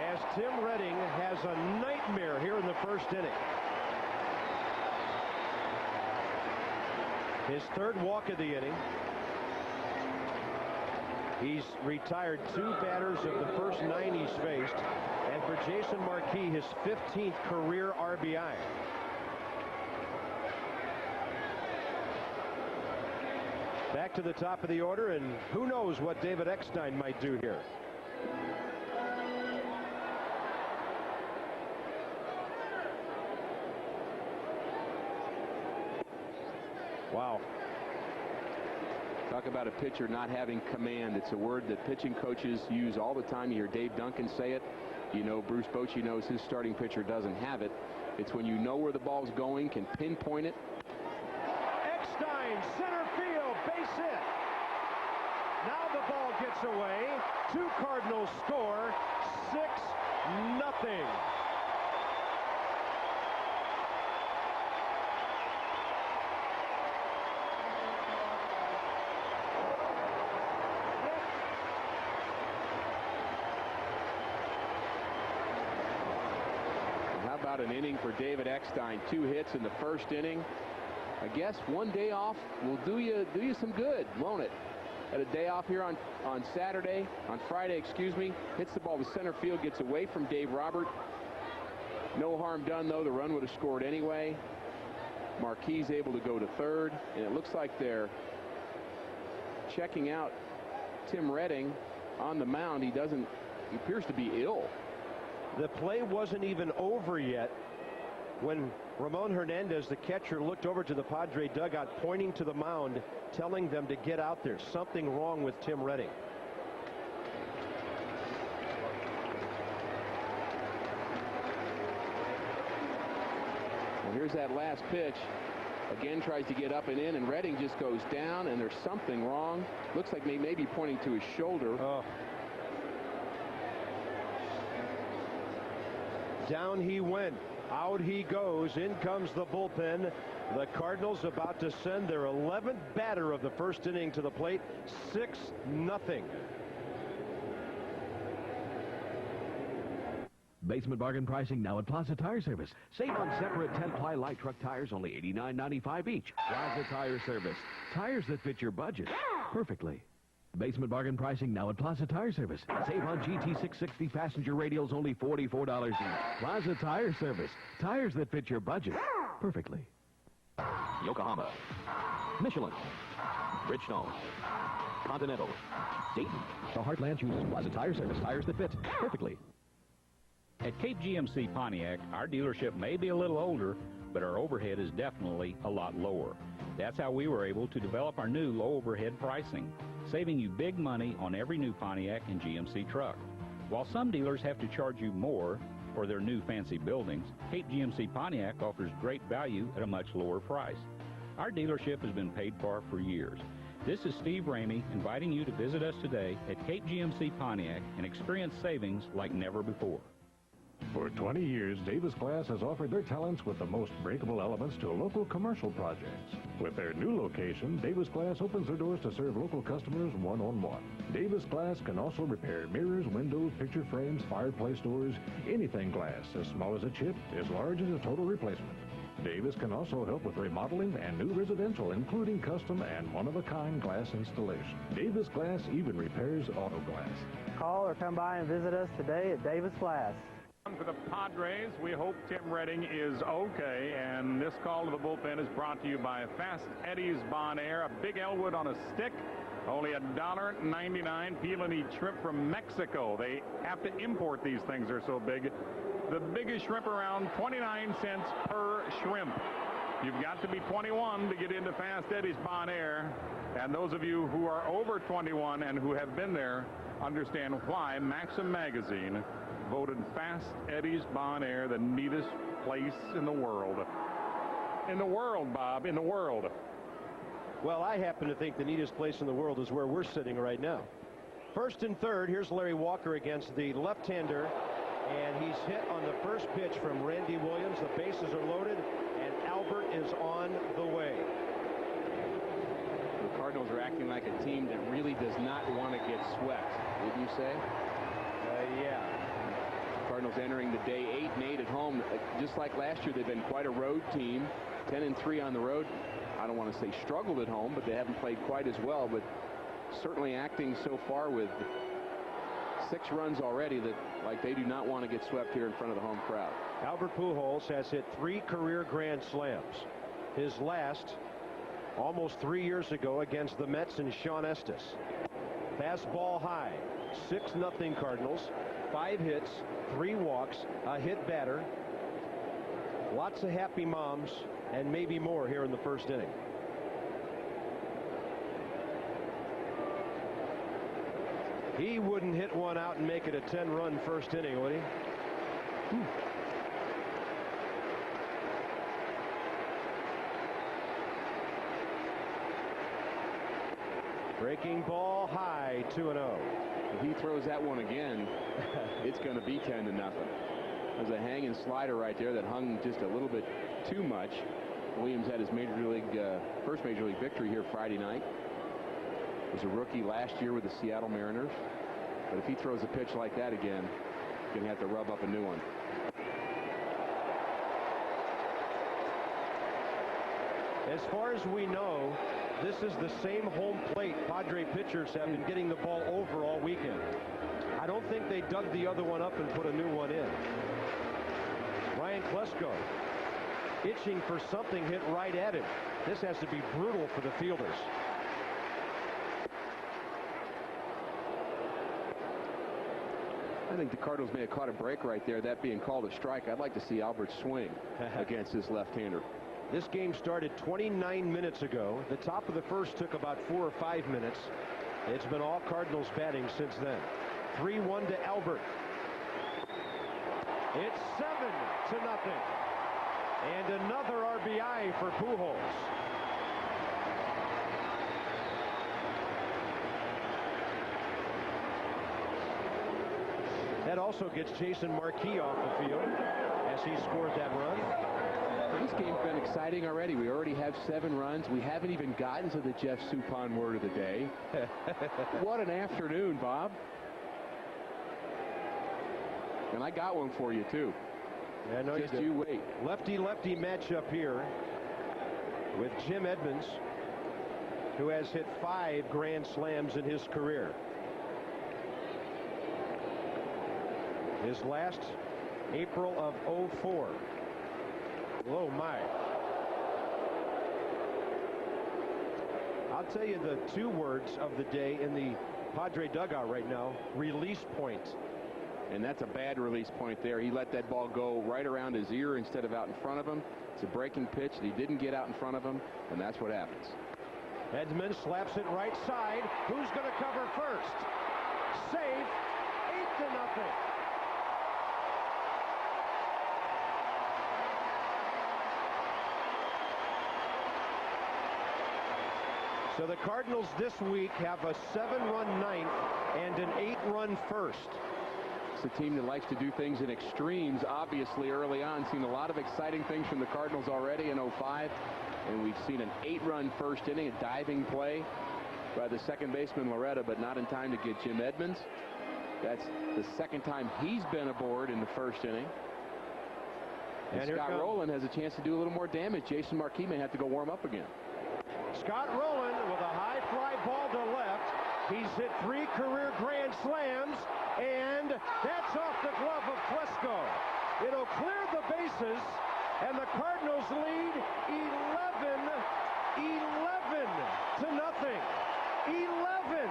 as Tim Redding has a nightmare here in the 1st inning. His 3rd walk of the inning. He's retired 2 batters of the first 9 he's faced, and for Jason Marquis, his 15th career RBI. Back to the top of the order, and who knows what David Eckstein might do here. Wow. Talk about a pitcher not having command. It's a word that pitching coaches use all the time. You hear Dave Duncan say it. You know Bruce Bochy knows his starting pitcher doesn't have it. It's when you know where the ball's going, can pinpoint it. Eckstein, center field, base hit. Now the ball gets away. 2 Cardinals score, 6-0. How about an inning for David Eckstein? 2 hits in the 1st inning. I guess one day off will do you some good, won't it? At a day off here on Saturday, on Friday, excuse me, hits the ball to center field, gets away from Dave Robert. No harm done, though. The run would have scored anyway. Marquis able to go to 3rd, and it looks like they're checking out Tim Redding on the mound. He appears to be ill. The play wasn't even over yet when Ramon Hernandez, the catcher, looked over to the Padre dugout, pointing to the mound, telling them to get out there. Something wrong with Tim Redding. Well, here's that last pitch. Again, tries to get up and in, and Redding just goes down, and there's something wrong. Looks like they may be pointing to his shoulder. Oh. Down he went. Out he goes. In comes the bullpen. The Cardinals about to send their 11th batter of the 1st inning to the plate. 6-0. Basement bargain pricing now at Plaza Tire Service. Save on separate 10-ply light truck tires, only $89.95 each. Plaza Tire Service. Tires that fit your budget perfectly. Basement bargain pricing now at Plaza Tire Service. Save on GT660 passenger radials, only $44 each. Plaza Tire Service. Tires that fit your budget perfectly. Yokohama, Michelin, Bridgestone, Continental, Dayton. The Heartland chooses Plaza Tire Service. Tires that fit perfectly. At Cape GMC Pontiac, our dealership may be a little older, but our overhead is definitely a lot lower. That's how we were able to develop our new low overhead pricing, saving you big money on every new Pontiac and GMC truck. While some dealers have to charge you more for their new fancy buildings, Cape GMC Pontiac offers great value at a much lower price. Our dealership has been paid for years. This is Steve Ramey inviting you to visit us today at Cape GMC Pontiac and experience savings like never before. For 20 years, Davis Glass has offered their talents with the most breakable elements to local commercial projects. With their new location, Davis Glass opens their doors to serve local customers one-on-one. Davis Glass can also repair mirrors, windows, picture frames, fireplace doors, anything glass, as small as a chip, as large as a total replacement. Davis can also help with remodeling and new residential, including custom and one-of-a-kind glass installation. Davis Glass even repairs auto glass. Call or come by and visit us today at Davis Glass. For the Padres, we hope Tim Redding is okay, and this call to the bullpen is brought to you by Fast Eddie's Bon Air, a big Elwood on a stick, only $1.99, peel and eat shrimp from Mexico. They have to import these things, they're so big. The biggest shrimp around 29 cents per shrimp. You've got to be 21 to get into Fast Eddie's Bon Air, and those of you who are over 21 and who have been there understand why Maxim Magazine voted Fast Eddie's Bon Air the neatest place in the world. In the world, Bob, in the world. Well, I happen to think the neatest place in the world is where we're sitting right now. First and third, here's Larry Walker against the left-hander, and he's hit on the first pitch from Randy Williams. The bases are loaded, and Albert is on the way. The Cardinals are acting like a team that really does not want to get swept, wouldn't you say? Yeah. Cardinals entering the day 8-8 at home. Just like last year, they've been quite a road team. 10-3 on the road. I don't want to say struggled at home, but they haven't played quite as well. But certainly acting so far with 6 runs already that like they do not want to get swept here in front of the home crowd. Albert Pujols has hit 3 career grand slams. His last almost 3 years ago against the Mets and Sean Estes. Fastball high. 6-0 Cardinals. 5 hits, 3 walks, a hit batter. Lots of happy moms and maybe more here in the first inning. He wouldn't hit one out and make it a 10-run first inning, would he? Breaking ball high, 2-0. If he throws that one again, it's going to be 10-0. There's a hanging slider right there that hung just a little bit too much. Williams had his first major league victory here Friday night. Was a rookie last year with the Seattle Mariners. But if he throws a pitch like that again, he's going to have to rub up a new one. As far as we know, this is the same home plate Padre pitchers have been getting the ball over all weekend. I don't think they dug the other one up and put a new one in. Ryan Klesko itching for something hit right at him. This has to be brutal for the fielders. I think the Cardinals may have caught a break right there, that being called a strike. I'd like to see Albert swing against this left-hander. This game started 29 minutes ago. The top of the first took about 4 or 5 minutes. It's been all Cardinals batting since then. 3-1 to Albert. It's 7-0. And another RBI for Pujols. That also gets Jason Marquis off the field as he scored that run. This game's been exciting already. We already have 7 runs. We haven't even gotten to the Jeff Suppan word of the day. What an afternoon, Bob. And I got one for you, too. Yeah, no, just you wait. Lefty-lefty matchup here with Jim Edmonds, who has hit 5 grand slams in his career. His last, April of '04. Oh, my. I'll tell you the 2 words of the day in the Padre dugout right now: release point. And that's a bad release point there. He let that ball go right around his ear instead of out in front of him. It's a breaking pitch that he didn't get out in front of him, and that's what happens. Edmonds slaps it right side. Who's going to cover first? Safe. 6-0. So the Cardinals this week have a 7-run ninth and an 8-run first. It's a team that likes to do things in extremes, obviously, early on. Seen a lot of exciting things from the Cardinals already in 05. And we've seen an 8-run first inning, a diving play by the second baseman Loretta, but not in time to get Jim Edmonds. That's the second time he's been aboard in the first inning. And Scott Rolen has a chance to do a little more damage. Jason Marquis may have to go warm up again. Scott Rolen with a high fly ball to left. He's hit 3 career grand slams, and that's off the glove of Klesko. It'll clear the bases, and the Cardinals lead 11-0. 11.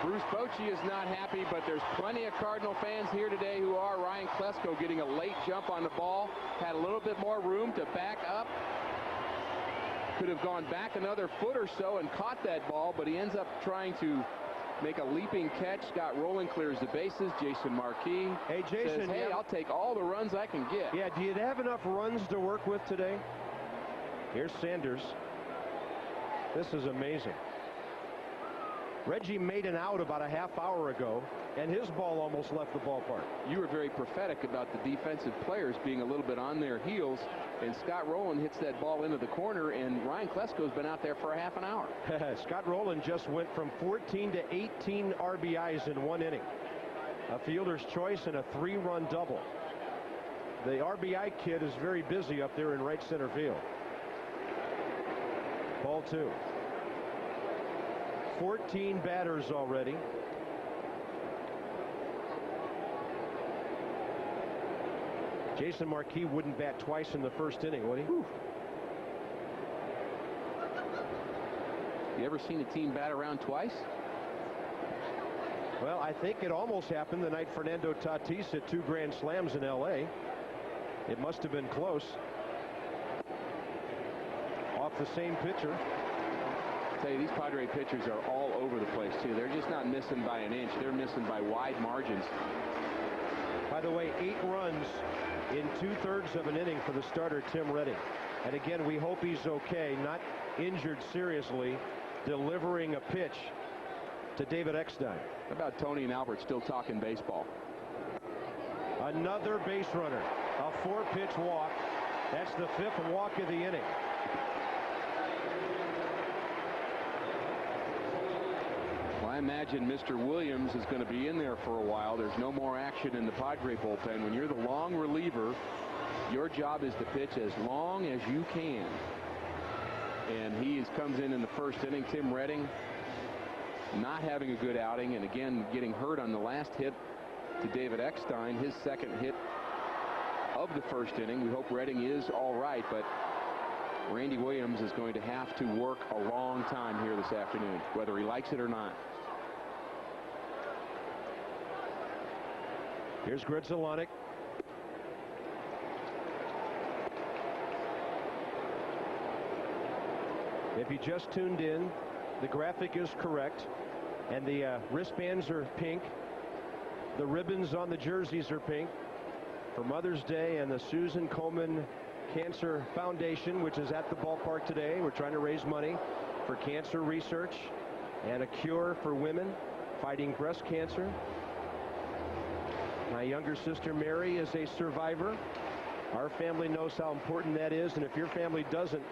Bruce Bochy is not happy, but there's plenty of Cardinal fans here today who are. Ryan Klesko getting a late jump on the ball, had a little bit more room to back up. Could have gone back another foot or so and caught that ball, but he ends up trying to make a leaping catch. Scott Rolen clears the bases. Jason Marquis says, hey, I'll take all the runs I can get. Yeah, do you have enough runs to work with today? Here's Sanders. This is amazing. Reggie made an out about a half hour ago, and his ball almost left the ballpark. You were very prophetic about the defensive players being a little bit on their heels, and Scott Rolen hits that ball into the corner, and Ryan Klesko's been out there for a half an hour. Scott Rolen just went from 14 to 18 RBIs in 1 inning. A fielder's choice and a 3-run double. The RBI kid is very busy up there in right center field. Ball 2. 14 batters already. Jason Marquis wouldn't bat twice in the first inning, would he? Whew. You ever seen a team bat around twice? Well, I think it almost happened the night Fernando Tatis hit 2 grand slams in L.A. It must have been close. Off the same pitcher. I tell you, these Padre pitchers are all over the place, too. They're just not missing by an inch. They're missing by wide margins. By the way, 8 runs in 2/3 of an inning for the starter, Tim Redding. And again, we hope he's okay, not injured seriously, delivering a pitch to David Eckstein. How about Tony and Albert still talking baseball? Another base runner. A 4-pitch walk. That's the 5th walk of the inning. Well, I imagine Mr. Williams is going to be in there for a while. There's no more action in the Padre bullpen. When you're the long reliever, your job is to pitch as long as you can. And he comes in the first inning. Tim Redding not having a good outing, and again getting hurt on the last hit to David Eckstein, his second hit of the first inning. We hope Redding is all right, but Randy Williams is going to have to work a long time here this afternoon, whether he likes it or not. Here's Grzelcyk. If you just tuned in, the graphic is correct, and the wristbands are pink. The ribbons on the jerseys are pink for Mother's Day and the Susan Komen Cancer Foundation, which is at the ballpark today. We're trying to raise money for cancer research and a cure for women fighting breast cancer. My younger sister Mary is a survivor. Our family knows how important that is, and if your family doesn't,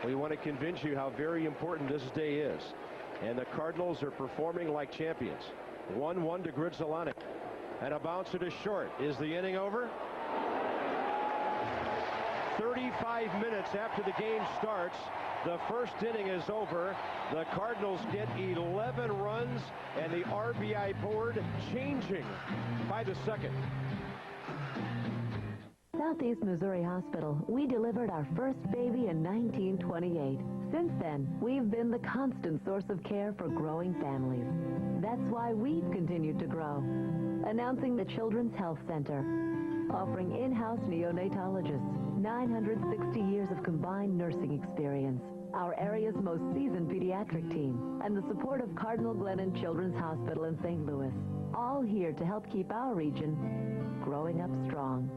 we want to convince you how very important this day is. And the Cardinals are performing like champions. 1-1 to Grzelcyk. And a bouncer to short. Is the inning over? 35 minutes after the game starts, the first inning is over. The Cardinals get 11 runs, and the RBI board changing by the second. Southeast Missouri Hospital, we delivered our first baby in 1928. Since then, we've been the constant source of care for growing families. That's why we've continued to grow. Announcing the Children's Health Center, offering in-house neonatologists, 960 years of combined nursing experience, our area's most seasoned pediatric team, and the support of Cardinal Glennon Children's Hospital in St. Louis, all here to help keep our region growing up strong.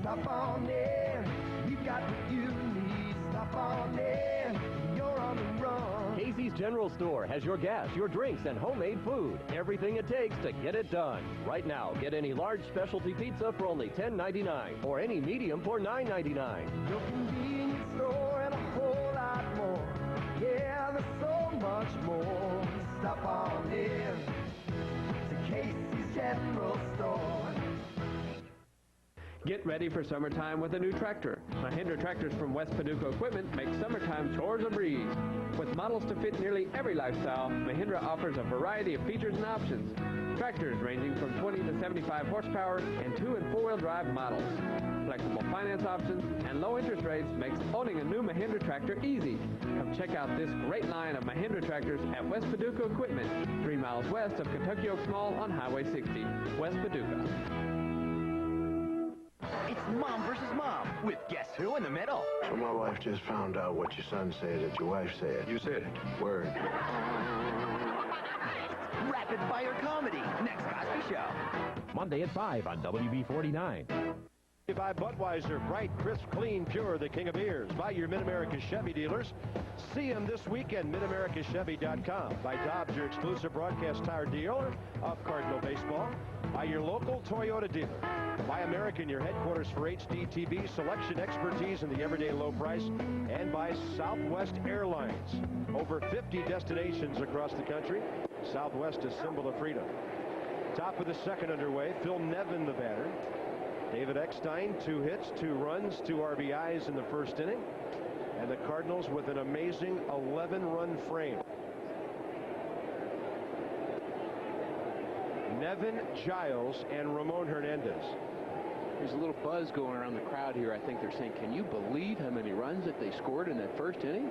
Stop on in, we got what you need. Stop on in, you're on the run. Casey's General Store has your gas, your drinks, and homemade food. Everything it takes to get it done. Right now, get any large specialty pizza for only $10.99 or any medium for $9.99. Your convenience store and a whole lot more. Yeah, there's so much more. Stop on in to Casey's General Store. Get ready for summertime with a new tractor. Mahindra tractors from West Paducah Equipment make summertime chores a breeze. With models to fit nearly every lifestyle, Mahindra offers a variety of features and options. Tractors ranging from 20 to 75 horsepower and 2- and 4-wheel drive models. Flexible finance options and low interest rates makes owning a new Mahindra tractor easy. Come check out this great line of Mahindra tractors at West Paducah Equipment, 3 miles west of Kentucky Oaks Mall on Highway 60, West Paducah. It's Mom versus Mom with Guess Who in the middle. So my wife just found out what your son said that your wife said. You said it. Word. Rapid Fire Comedy, next Cosby Show. Monday at 5 on WB49. By Budweiser, bright, crisp, clean, pure, the king of beers. By your Mid-America Chevy dealers. See them this weekend, MidAmericaChevy.com. By Dobbs, your exclusive broadcast tire dealer of Cardinal Baseball. By your local Toyota dealer. By American, your headquarters for HDTV, selection, expertise, and the everyday low price. And by Southwest Airlines. Over 50 destinations across the country. Southwest, a symbol of freedom. Top of the second underway. Phil Nevin, the batter. David Eckstein, 2 hits, 2 runs, 2 RBIs in the first inning. And the Cardinals with an amazing 11-run frame. Nevin, Giles, and Ramon Hernandez. There's a little buzz going around the crowd here. I think they're saying, can you believe how many runs that they scored in that first inning?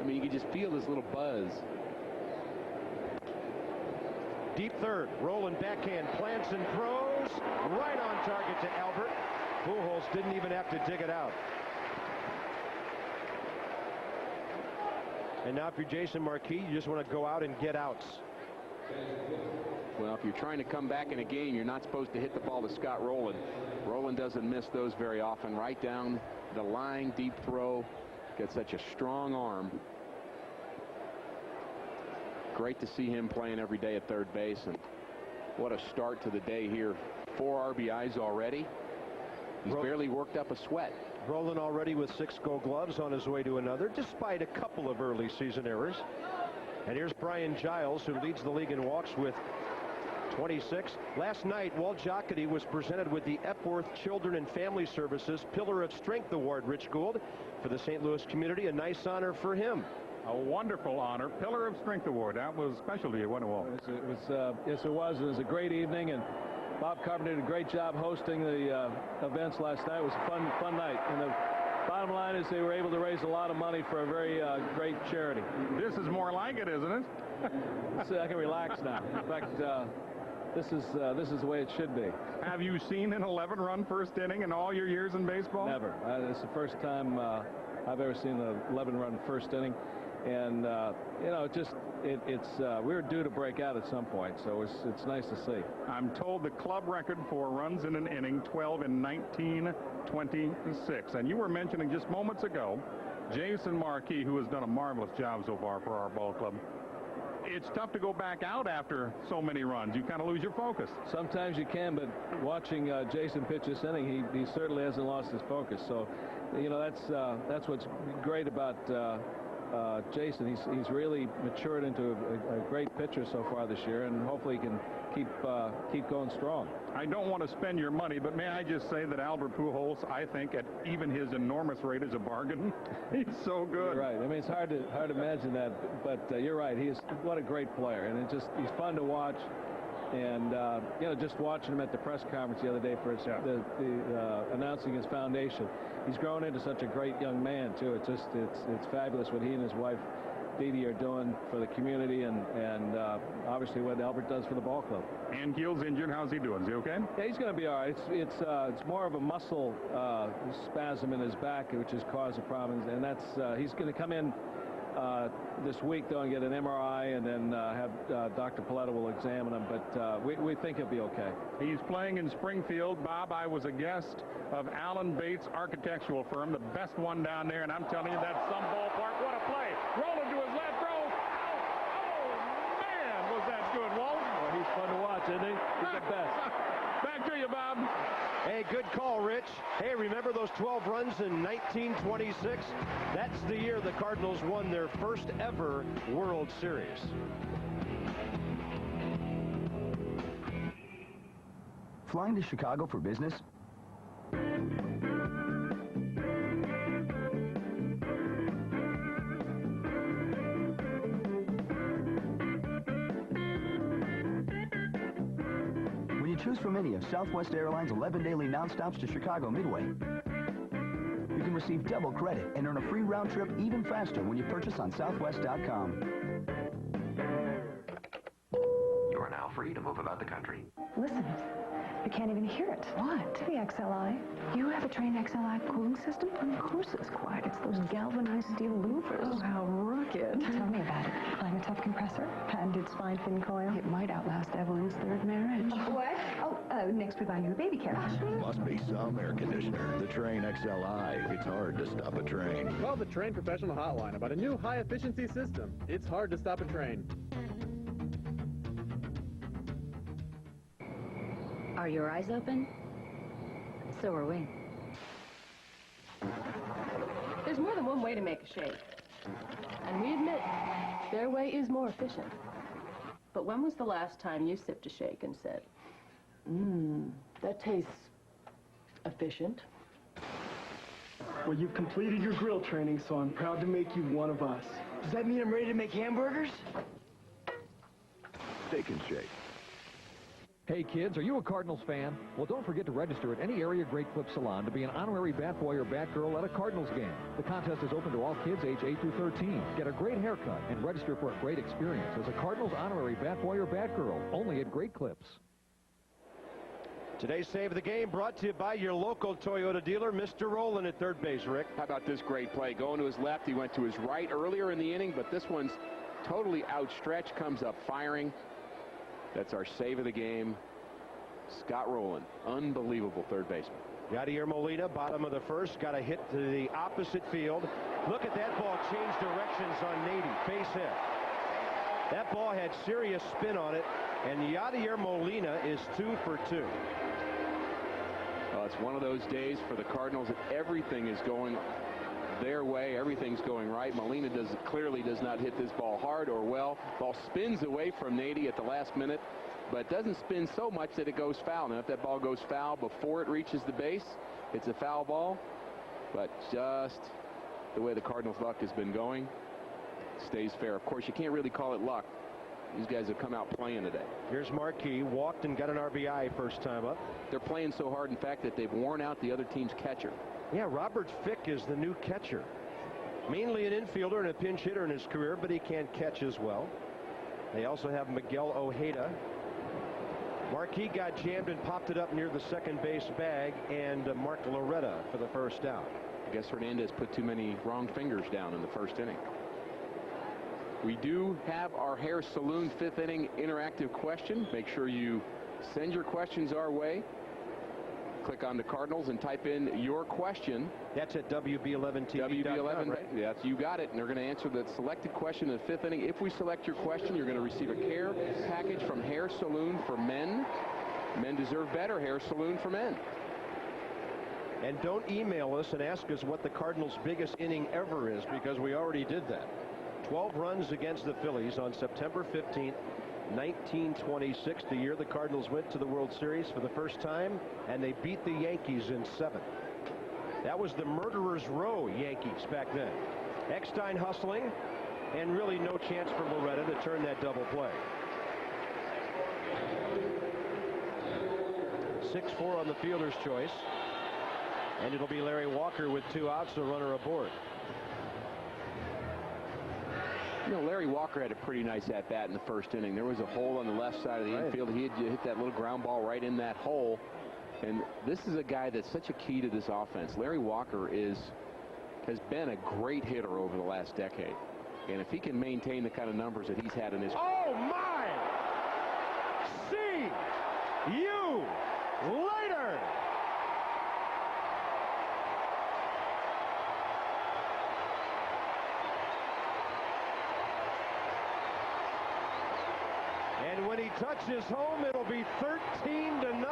I mean, you can just feel this little buzz. Deep third, Rolen backhand, plants and throws. Right on target to Albert. Pujols didn't even have to dig it out. And now if you're Jason Marquis, you just want to go out and get outs. Well, if you're trying to come back in a game, you're not supposed to hit the ball to Scott Rolen. Rolen doesn't miss those very often. Right down the line, deep throw. Got such a strong arm. Great to see him playing every day at third base, and what a start to the day here. 4 RBIs already. He's barely worked up a sweat. Rolen already with 6 Gold Gloves on his way to another, despite a couple of early season errors. And here's Brian Giles, who leads the league in walks with 26. Last night, Walt Jocketty was presented with the Epworth Children and Family Services Pillar of Strength Award, Rich Gould, for the St. Louis community. A nice honor for him. A wonderful honor. Pillar of Strength Award. That was special to you, wasn't it, Walt? Yes, it was. It was a great evening, and Bob Carpenter did a great job hosting the events last night. It was a fun night. And the bottom line is they were able to raise a lot of money for a very great charity. This is more like it, isn't it? So I can relax now. In fact, this is the way it should be. Have you seen an 11-run first inning in all your years in baseball? Never. It's the first time I've ever seen an 11-run first inning. And, you know, we were due to break out at some point, so it's nice to see. I'm told the club record for runs in an inning, 12 in 1926. And you were mentioning just moments ago, Jason Marquis, who has done a marvelous job so far for our ball club. It's tough to go back out after so many runs. You kind of lose your focus. Sometimes you can, but watching Jason pitch this inning, he certainly hasn't lost his focus. So, you know, that's what's great about Jason. He's really matured into a great pitcher so far this year, and hopefully he can keep going strong. I don't want to spend your money, but may I just say that Albert Pujols, I think, at even his enormous rate, is a bargain. He's so good. You're right. I mean, it's hard to imagine that, but you're right. What a great player, and he's fun to watch. And you know, just watching him at the press conference the other day for announcing his foundation, he's grown into such a great young man too. It's fabulous what he and his wife Didi are doing for the community and obviously what Albert does for the ball club. And Keel's injured. How's he doing? Is he okay? Yeah, he's going to be all right. It's more of a muscle spasm in his back, which has caused the problems, and that's he's going to come in this week, though, and get an MRI, and then have Dr. Paletta will examine him, but we think he'll be okay. He's playing in Springfield. Bob, I was a guest of Alan Bates Architectural Firm, the best one down there, and I'm telling you, that's some ballpark. What a play. Rolling to his left, throws. Oh, man, was that good, Walt? Well, he's fun to watch, isn't he? He's the best. Back to you, Bob. Hey, good call, Rich. Hey, remember those 12 runs in 1926? That's the year the Cardinals won their first ever World Series. Flying to Chicago for business? Choose from any of Southwest Airlines' 11 daily nonstops to Chicago Midway. You can receive double credit and earn a free round trip even faster when you purchase on Southwest.com. You are now free to move about the country. Listen, you can't even hear it. What? The XLI. You have a Train XLI cooling system? Of course it's quiet. It's those galvanized steel louvers. Oh, how rugged. Tell me about it. Climate-tough compressor and its fine thin coil. It might outlast Evelyn's third marriage. What? Oh, next we buy you a baby carriage. Must be some air conditioner. The Train XLI. It's hard to stop a train. Call the Train Professional Hotline about a new high-efficiency system. It's hard to stop a train. Are your eyes open? So are we. There's more than one way to make a shake. And we admit, their way is more efficient. But when was the last time you sipped a shake and said, that tastes efficient? Well, you've completed your grill training, so I'm proud to make you one of us. Does that mean I'm ready to make hamburgers? Steak and Shake. Hey kids, are you a Cardinals fan? Well, don't forget to register at any area Great Clip Salon to be an honorary bat boy or bat girl at a Cardinals game. The contest is open to all kids age 8 through 13. Get a great haircut and register for a great experience as a Cardinals honorary bat boy or bat girl, only at Great Clips. Today's Save the Game brought to you by your local Toyota dealer, Mr. Rolen at third base, Rick. How about this great play? Going to his left, he went to his right earlier in the inning, but this one's totally outstretched, comes up firing. That's our save of the game. Scott Rolen, unbelievable third baseman. Yadier Molina, bottom of the first, got a hit to the opposite field. Look at that ball change directions on Nady, base hit. That ball had serious spin on it, and Yadier Molina is 2 for 2. Well, it's one of those days for the Cardinals that everything is going their way. Everything's going right. Molina clearly does not hit this ball hard or well. Ball spins away from Nady at the last minute, but doesn't spin so much that it goes foul. Now, if that ball goes foul before it reaches the base, it's a foul ball. But just the way the Cardinals' luck has been going, stays fair. Of course, you can't really call it luck. These guys have come out playing today. Here's Marquis, walked and got an RBI first time up. They're playing so hard, in fact, that they've worn out the other team's catcher. Yeah, Robert Fick is the new catcher. Mainly an infielder and a pinch hitter in his career, but he can catch as well. They also have Miguel Ojeda. Marquis got jammed and popped it up near the second base bag, and Mark Loretta for the first out. I guess Hernandez put too many wrong fingers down in the first inning. We do have our Hair Saloon fifth inning interactive question. Make sure you send your questions our way. Click on the Cardinals and type in your question. That's at WB11TV.com, WB11, right? Yes, you got it. And they're going to answer the selected question in the fifth inning. If we select your question, you're going to receive a care package from Hair Saloon for Men. Men deserve better. Hair Saloon for Men. And don't email us and ask us what the Cardinals' biggest inning ever is, because we already did that. 12 runs against the Phillies on September 15th. 1926, the year the Cardinals went to the World Series for the first time, and they beat the Yankees in 7. That was the Murderers Row Yankees back then. Eckstein hustling, and really no chance for Loretta to turn that double play. 6-4 on the fielder's choice, and it'll be Larry Walker with 2 outs, a runner aboard. You know, Larry Walker had a pretty nice at-bat in the first inning. There was a hole on the left side of the infield. He had hit that little ground ball right in that hole. And this is a guy that's such a key to this offense. Larry Walker has been a great hitter over the last decade. And if he can maintain the kind of numbers that he's had in his... Oh, my! See you later! And when he touches home, it'll be 13-0.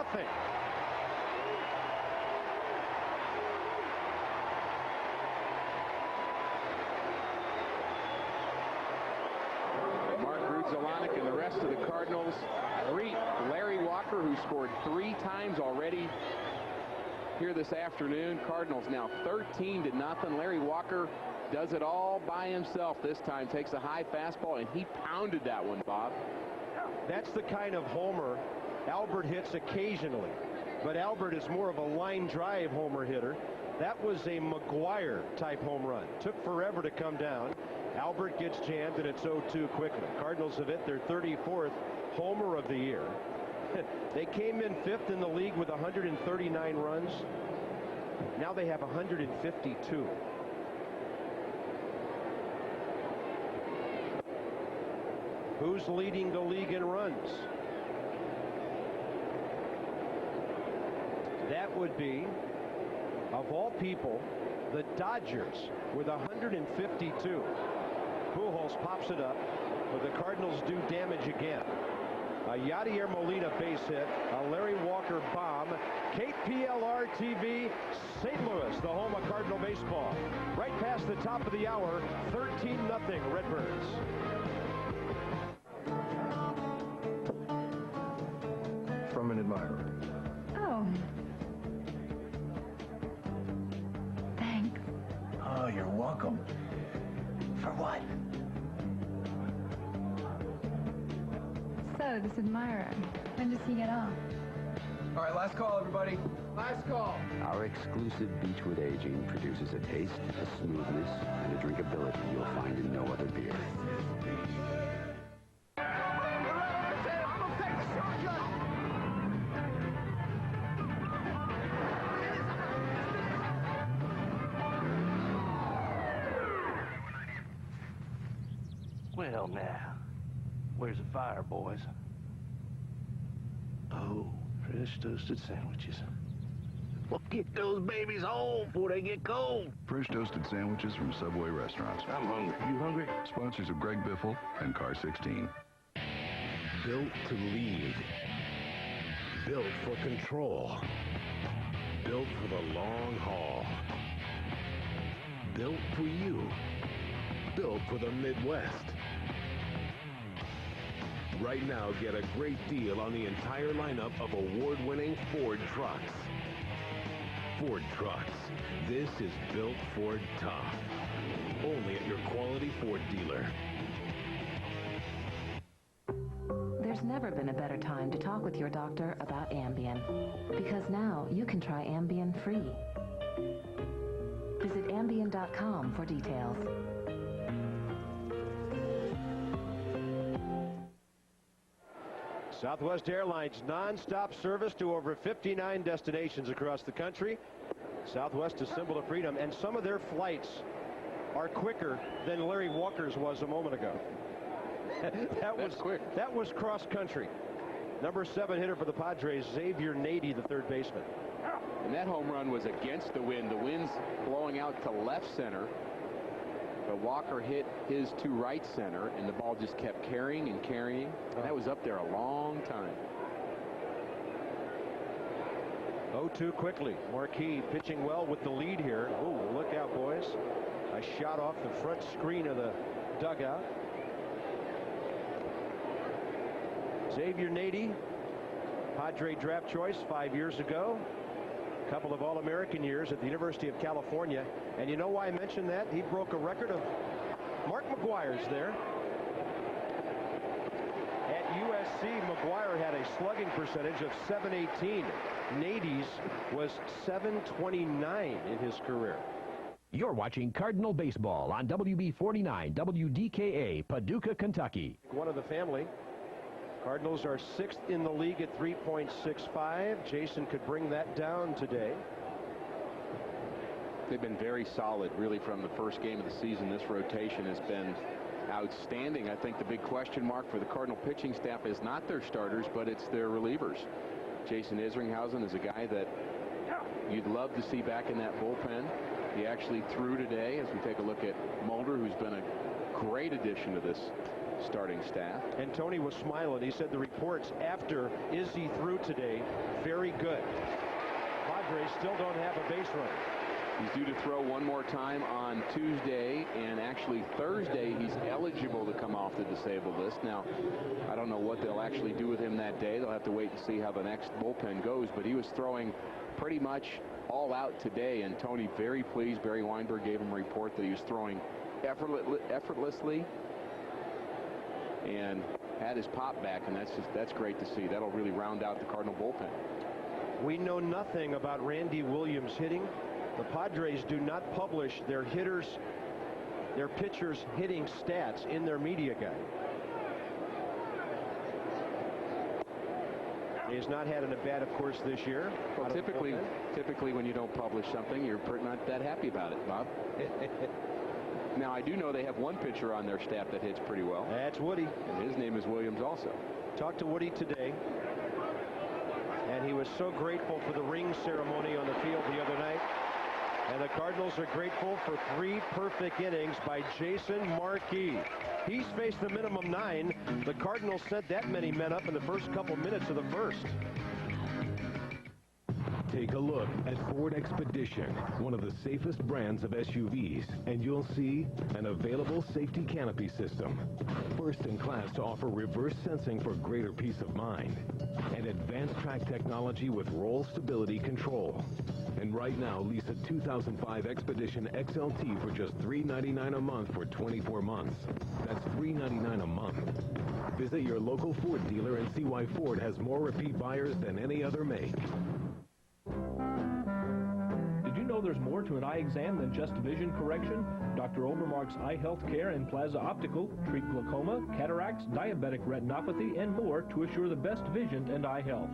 And the rest of the Cardinals greet Larry Walker, who scored 3 times already here this afternoon. Cardinals now 13-0. Larry Walker does it all by himself this time. Takes a high fastball, and he pounded that one, Bob. That's the kind of homer Albert hits occasionally. But Albert is more of a line drive homer hitter. That was a McGuire-type home run. Took forever to come down. Albert gets jammed, and it's 0-2 quickly. Cardinals have hit their 34th homer of the year. They came in 5th in the league with 139 runs. Now they have 152. Who's leading the league in runs? That would be, of all people, the Dodgers with 152. Pujols pops it up, but the Cardinals do damage again. A Yadier Molina base hit, a Larry Walker bomb. KPLR TV, St. Louis, the home of Cardinal baseball. Right past the top of the hour, 13-0 Redbirds. From an admirer. Oh. Thanks. Oh, you're welcome. For what? So, this admirer, when does he get off? All right, last call, everybody. Last call. Our exclusive Beechwood aging produces a taste, a smoothness, and a drinkability you'll find in no other beer. Well, now, where's the fire, boys? Oh, fresh toasted sandwiches. Well, get those babies home before they get cold. Fresh toasted sandwiches from Subway restaurants. I'm hungry. You hungry? Sponsors of Greg Biffle and Car 16. Built to lead. Built for control. Built for the long haul. Built for you. Built for the Midwest. Right now, get a great deal on the entire lineup of award-winning Ford trucks. Ford trucks. This is Built Ford Tough. Only at your quality Ford dealer. There's never been a better time to talk with your doctor about Ambien. Because now you can try Ambien free. Visit Ambien.com for details. Southwest Airlines non-stop service to over 59 destinations across the country. Southwest is symbol of freedom, and some of their flights are quicker than Larry Walker's was a moment ago. That was quick. That was cross country. Number 7 hitter for the Padres, Xavier Nady, the third baseman. And that home run was against the wind. The wind's blowing out to left center. But Walker hit his to right center, and the ball just kept carrying and carrying. And that was up there a long time. 0-2 quickly. Marquis pitching well with the lead here. Ooh, look out, boys. A shot off the front screen of the dugout. Xavier Nady, Padre draft choice 5 years ago. A couple of All-American years at the University of California. And you know why I mentioned that? He broke a record of Mark McGuire's there. At USC, McGuire had a slugging percentage of .718. Nady's was .729 in his career. You're watching Cardinal Baseball on WB49 WDKA, Paducah, Kentucky. One of the family. Cardinals are 6th in the league at 3.65. Jason could bring that down today. They've been very solid, really, from the first game of the season. This rotation has been outstanding. I think the big question mark for the Cardinal pitching staff is not their starters, but it's their relievers. Jason Isringhausen is a guy that you'd love to see back in that bullpen. He actually threw today, as we take a look at Mulder, who's been a great addition to this starting staff. And Tony was smiling. He said the reports after Izzy threw today, very good. Padres still don't have a base runner. He's due to throw one more time on Tuesday, and actually Thursday he's eligible to come off the disabled list. Now, I don't know what they'll actually do with him that day. They'll have to wait and see how the next bullpen goes, but he was throwing pretty much all out today, and Tony very pleased. Barry Weinberg gave him a report that he was throwing effortlessly and had his pop back, and that's great to see. That'll really round out the Cardinal bullpen. We know nothing about Randy Williams hitting. The Padres do not publish their pitchers' hitting stats in their media guide. He has not had an at-bat, of course, this year. Well, typically when you don't publish something, you're not that happy about it, Bob. Now, I do know they have one pitcher on their staff that hits pretty well. That's Woody. And his name is Williams also. Talked to Woody today, and he was so grateful for the ring ceremony on the field the other night. And the Cardinals are grateful for 3 perfect innings by Jason Markey. He's faced the minimum 9. The Cardinals sent that many men up in the first couple minutes of the first. Take a look at Ford Expedition, one of the safest brands of SUVs, and you'll see an available safety canopy system. First in class to offer reverse sensing for greater peace of mind, and advanced track technology with roll stability control. And right now, lease a 2005 Expedition XLT for just $399 a month for 24 months. That's $399 a month. Visit your local Ford dealer and see why Ford has more repeat buyers than any other make. Did you know there's more to an eye exam than just vision correction? Dr. Obermark's Eye Health Care and Plaza Optical treat glaucoma, cataracts, diabetic retinopathy, and more to assure the best vision and eye health.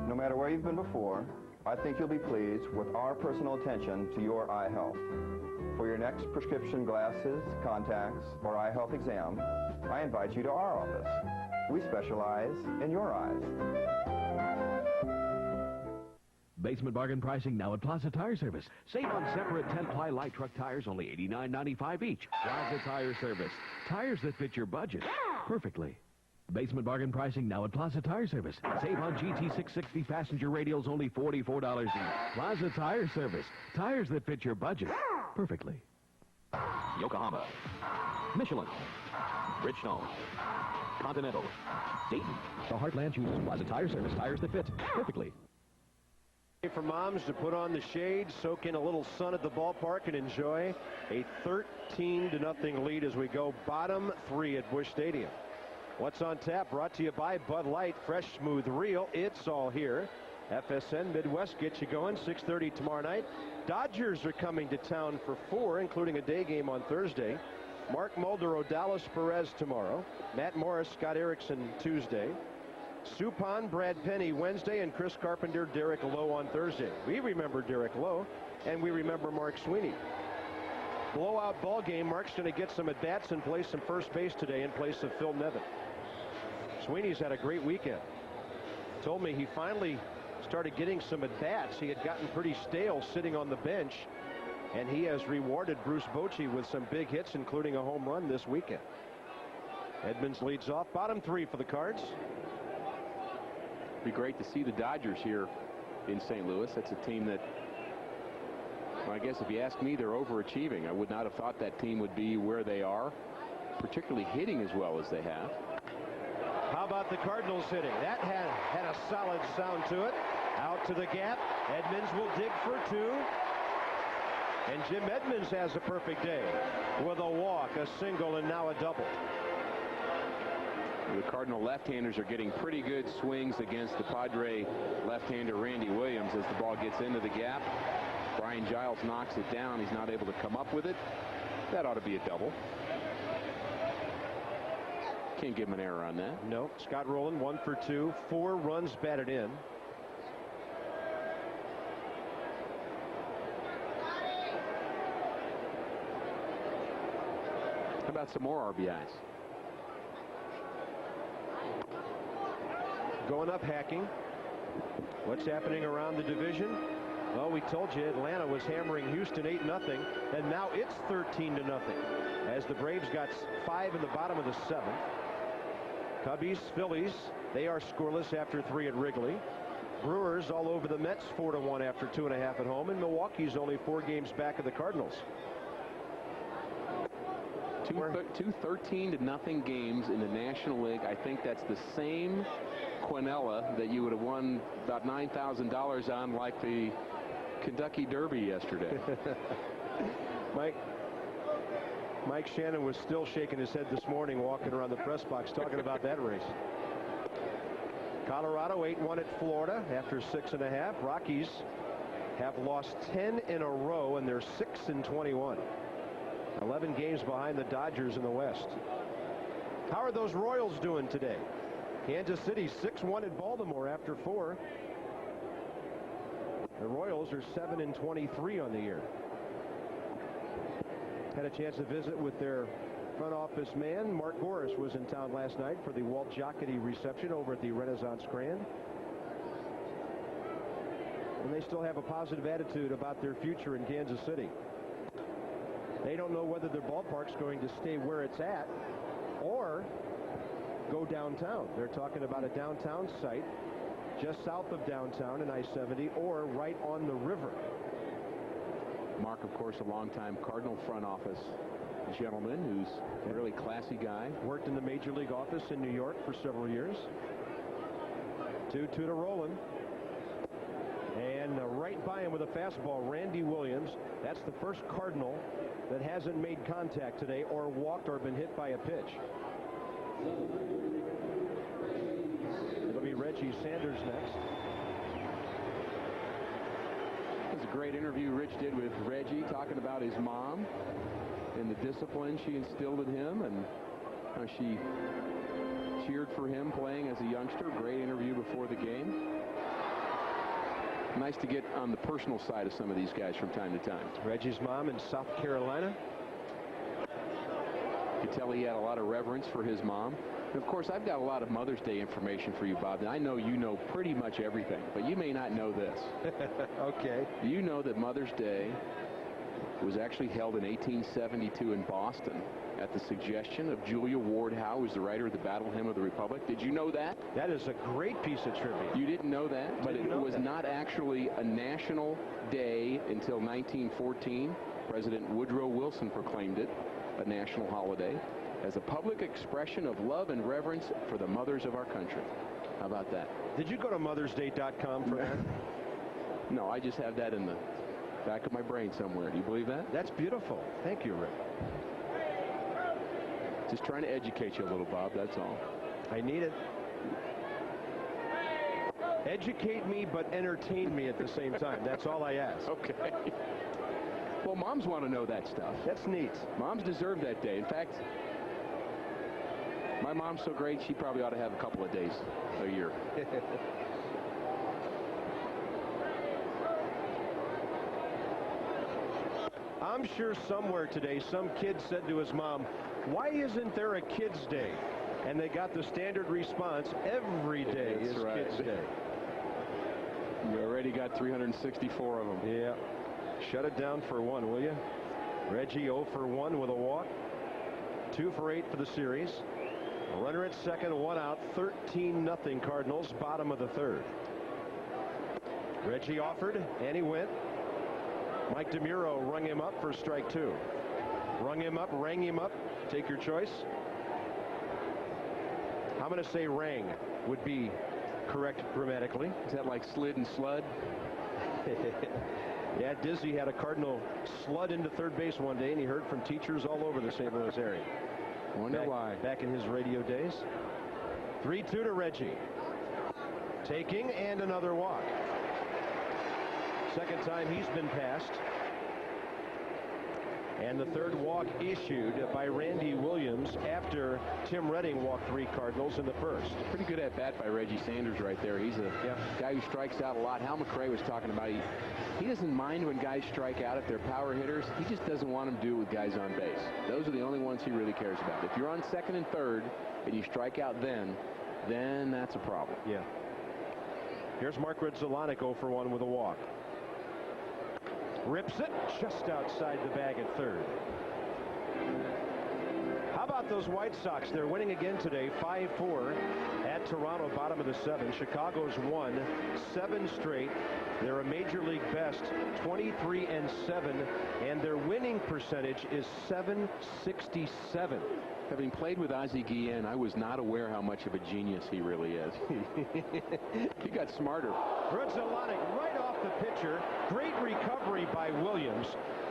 No matter where you've been before, I think you'll be pleased with our personal attention to your eye health. For your next prescription glasses, contacts, or eye health exam, I invite you to our office. We specialize in your eyes. Basement bargain pricing now at Plaza Tire Service. Save on separate 10-ply light truck tires, only $89.95 each. Plaza Tire Service. Tires that fit your budget perfectly. Basement bargain pricing now at Plaza Tire Service. Save on GT660 passenger radials, only $44 each. Plaza Tire Service. Tires that fit your budget perfectly. Yokohama, Michelin, Bridgestone, Continental, Dayton. The Heartland chooses Plaza Tire Service. Tires that fit perfectly. For moms to put on the shades, soak in a little sun at the ballpark, and enjoy a 13-0 lead as we go bottom 3 at Busch Stadium. What's on tap? Brought to you by Bud Light, fresh, smooth, real. It's all here. FSN Midwest gets you going. 6:30 tomorrow night. Dodgers are coming to town for 4, including a day game on Thursday. Mark Mulder, Odalis Perez tomorrow. Matt Morris, Scott Erickson Tuesday. Suppan, Brad Penny Wednesday, and Chris Carpenter, Derek Lowe on Thursday. We remember Derek Lowe, and we remember Mark Sweeney. Blowout ball game. Mark's going to get some at-bats and play some first base today in place of Phil Nevin. Sweeney's had a great weekend. Told me he finally started getting some at-bats. He had gotten pretty stale sitting on the bench, and he has rewarded Bruce Bochy with some big hits, including a home run this weekend. Edmonds leads off. Bottom 3 for the Cards. Be great to see the Dodgers here in St. Louis. That's a team that, well, I guess if you ask me, they're overachieving. I would not have thought that team would be where they are, particularly hitting as well as they have. How about the Cardinals hitting? That had a solid sound to it. Out to the gap. Edmonds will dig for 2. And Jim Edmonds has a perfect day with a walk, a single, and now a double. The Cardinal left-handers are getting pretty good swings against the Padre left-hander Randy Williams as the ball gets into the gap. Ryan Giles knocks it down. He's not able to come up with it. That ought to be a double. Can't give him an error on that. No. Scott Rolen 1 for 2. 4 runs batted in. How about some more RBIs? Going up hacking. What's happening around the division? Well, we told you Atlanta was hammering Houston 8-0, and now it's 13-0 as the Braves got 5 in the bottom of the 7th. Cubbies, Phillies, they are scoreless after 3 at Wrigley. Brewers all over the Mets 4-1 after 2.5 at home, and Milwaukee's only 4 games back of the Cardinals. Two 13-0 games in the National League. I think that's the same Quinella that you would have won about $9,000 on, like the Kentucky Derby yesterday. Mike Shannon was still shaking his head this morning walking around the press box talking about that race. Colorado 8-1 at Florida after 6.5. Rockies have lost 10 in a row, and they're 6-21. 11 games behind the Dodgers in the West. How are those Royals doing today? Kansas City 6-1 at Baltimore after 4. The Royals are 7-23 on the year. Had a chance to visit with their front office man. Mark Goris was in town last night for the Walt Jocketty reception over at the Renaissance Grand. And they still have a positive attitude about their future in Kansas City. They don't know whether their ballpark's going to stay where it's at or go downtown. They're talking about a downtown site just south of downtown in I-70 or right on the river. Mark, of course, a longtime Cardinal front office gentleman who's a really classy guy. Worked in the Major League office in New York for several years. 2-2 to Rolen. And right by him with a fastball, Randy Williams. That's the first Cardinal that hasn't made contact today or walked or been hit by a pitch. It'll be Reggie Sanders next. It was a great interview Rich did with Reggie, talking about his mom and the discipline she instilled in him and how she cheered for him playing as a youngster. Great interview before the game. Nice to get on the personal side of some of these guys from time to time. Reggie's mom in South Carolina. You could tell he had a lot of reverence for his mom. And of course, I've got a lot of Mother's Day information for you, Bob. And I know you know pretty much everything, but you may not know this. Okay. You know that Mother's Day was actually held in 1872 in Boston at the suggestion of Julia Ward Howe, who's the writer of the Battle Hymn of the Republic. Did you know that? That is a great piece of trivia. You didn't know that? But it was not actually a national day until 1914. President Woodrow Wilson proclaimed it a national holiday as a public expression of love and reverence for the mothers of our country. How about that? Did you go to mothersday.com for that? No, I just have that in the back of my brain somewhere. Do you believe that? That's beautiful. Thank you, Rick. Just trying to educate you a little, Bob, that's all. I need it. Educate me, but entertain me at the same time. That's all I ask. Okay. Well, moms want to know that stuff. That's neat. Moms deserve that day. In fact, my mom's so great, she probably ought to have a couple of days a year. I'm sure somewhere today some kid said to his mom, "Why isn't there a Kids Day?" And they got the standard response, every day is Kids Day. You already got 364 of them. Yeah. Shut it down for one, will you? Reggie 0 for 1 with a walk. 2 for 8 for the series. A runner at second, 1 out, 13-0 Cardinals, bottom of the 3rd. Reggie offered, and he went. Mike DeMuro rung him up for strike 2. Rung him up, rang him up. Take your choice. I'm going to say rang would be correct grammatically. Is that like slid and slud? Yeah, Dizzy had a Cardinal slud into third base one day, and he heard from teachers all over the St. Louis area. Wonder why. Back in his radio days. 3-2 to Reggie. Taking and another walk. Second time he's been passed. And the third walk issued by Randy Williams after Tim Redding walked 3 Cardinals in the first. Pretty good at bat by Reggie Sanders right there. He's a guy who strikes out a lot. Hal McRae was talking about he doesn't mind when guys strike out if they're power hitters. He just doesn't want them to do it with guys on base. Those are the only ones he really cares about. If you're on second and third and you strike out then that's a problem. Yeah. Here's Mark Rudzelanek 0 for 1 with a walk. Rips it just outside the bag at third. How about those White Sox? They're winning again today, 5-4 at Toronto, bottom of the 7. Chicago's won 7 straight. They're a major league best 23-7, and their winning percentage is .767. Having played with Ozzie Guillen, I was not aware how much of a genius he really is. He got smarter. Rudzelanek right off the pitcher. Great recovery by Williams.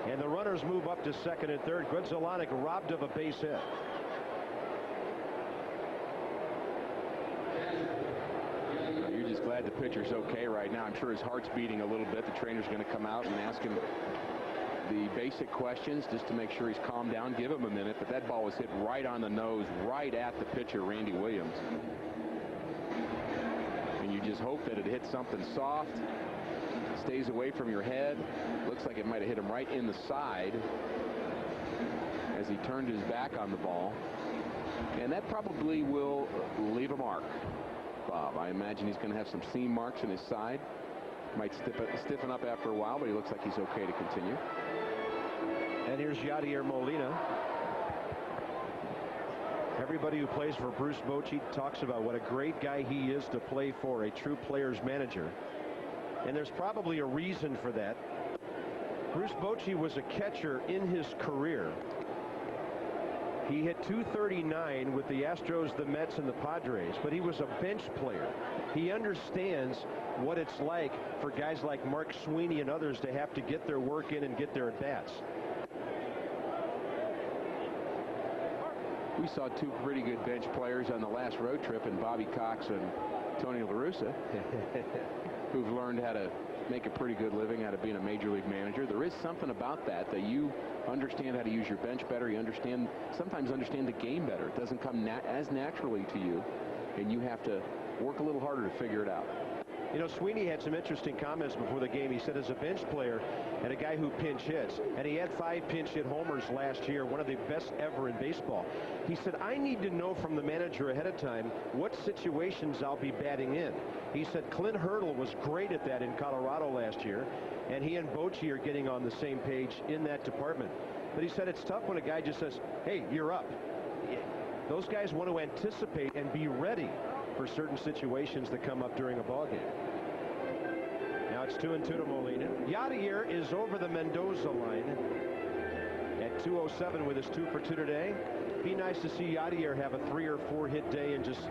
And the runners move up to second and third. Rudzelanek robbed of a base hit. You're just glad the pitcher's okay right now. I'm sure his heart's beating a little bit. The trainer's going to come out and ask him the basic questions just to make sure he's calmed down. Give him a minute. But that ball was hit right on the nose, right at the pitcher, Randy Williams. And you just hope that it hits something soft, stays away from your head. Looks like it might have hit him right in the side as he turned his back on the ball. And that probably will leave a mark, Bob. I imagine he's going to have some seam marks in his side. Might stiffen up after a while, but he looks like he's okay to continue. And here's Yadier Molina. Everybody who plays for Bruce Bochy talks about what a great guy he is to play for, a true player's manager. And there's probably a reason for that. Bruce Bochy was a catcher in his career. He hit .239 with the Astros, the Mets, and the Padres, but he was a bench player. He understands what it's like for guys like Mark Sweeney and others to have to get their work in and get their at-bats. We saw 2 pretty good bench players on the last road trip in Bobby Cox and Tony La Russa, who've learned how to make a pretty good living out of being a major league manager. There is something about that you understand how to use your bench better. You sometimes understand the game better. It doesn't come as naturally to you, and you have to work a little harder to figure it out. You know, Sweeney had some interesting comments before the game. He said as a bench player and a guy who pinch hits, and he had 5 pinch hit homers last year, one of the best ever in baseball. He said, I need to know from the manager ahead of time what situations I'll be batting in. He said Clint Hurdle was great at that in Colorado last year, and he and Bochy are getting on the same page in that department. But he said it's tough when a guy just says, hey, you're up. Those guys want to anticipate and be ready for certain situations that come up during a ball game. Now it's 2-2 to Molina. Yadier is over the Mendoza line at 207 with his 2 for 2 today. Be nice to see Yadier have a 3 or 4 hit day and just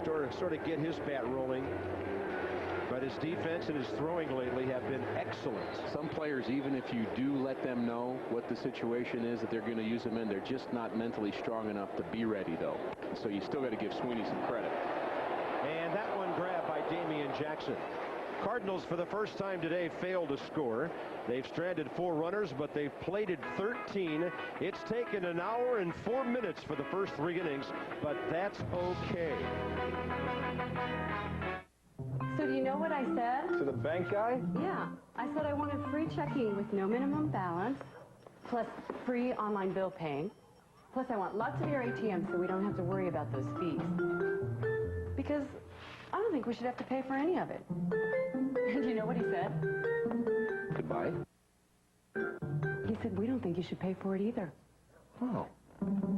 sort of get his bat rolling. But his defense and his throwing lately have been excellent. Some players, even if you do let them know what the situation is that they're going to use them in, they're just not mentally strong enough to be ready, though. So you still got to give Sweeney some credit. And that one grabbed by Damian Jackson. Cardinals for the first time today failed to score. They've stranded 4 runners, but they've plated 13. It's taken an hour and 4 minutes for the first 3 innings, but that's okay. So do you know what I said? To the bank guy? Yeah. I said I wanted free checking with no minimum balance, plus free online bill paying. Plus I want lots of your ATMs so we don't have to worry about those fees. Because I don't think we should have to pay for any of it. And you know what he said? Goodbye. He said, we don't think you should pay for it either. Oh.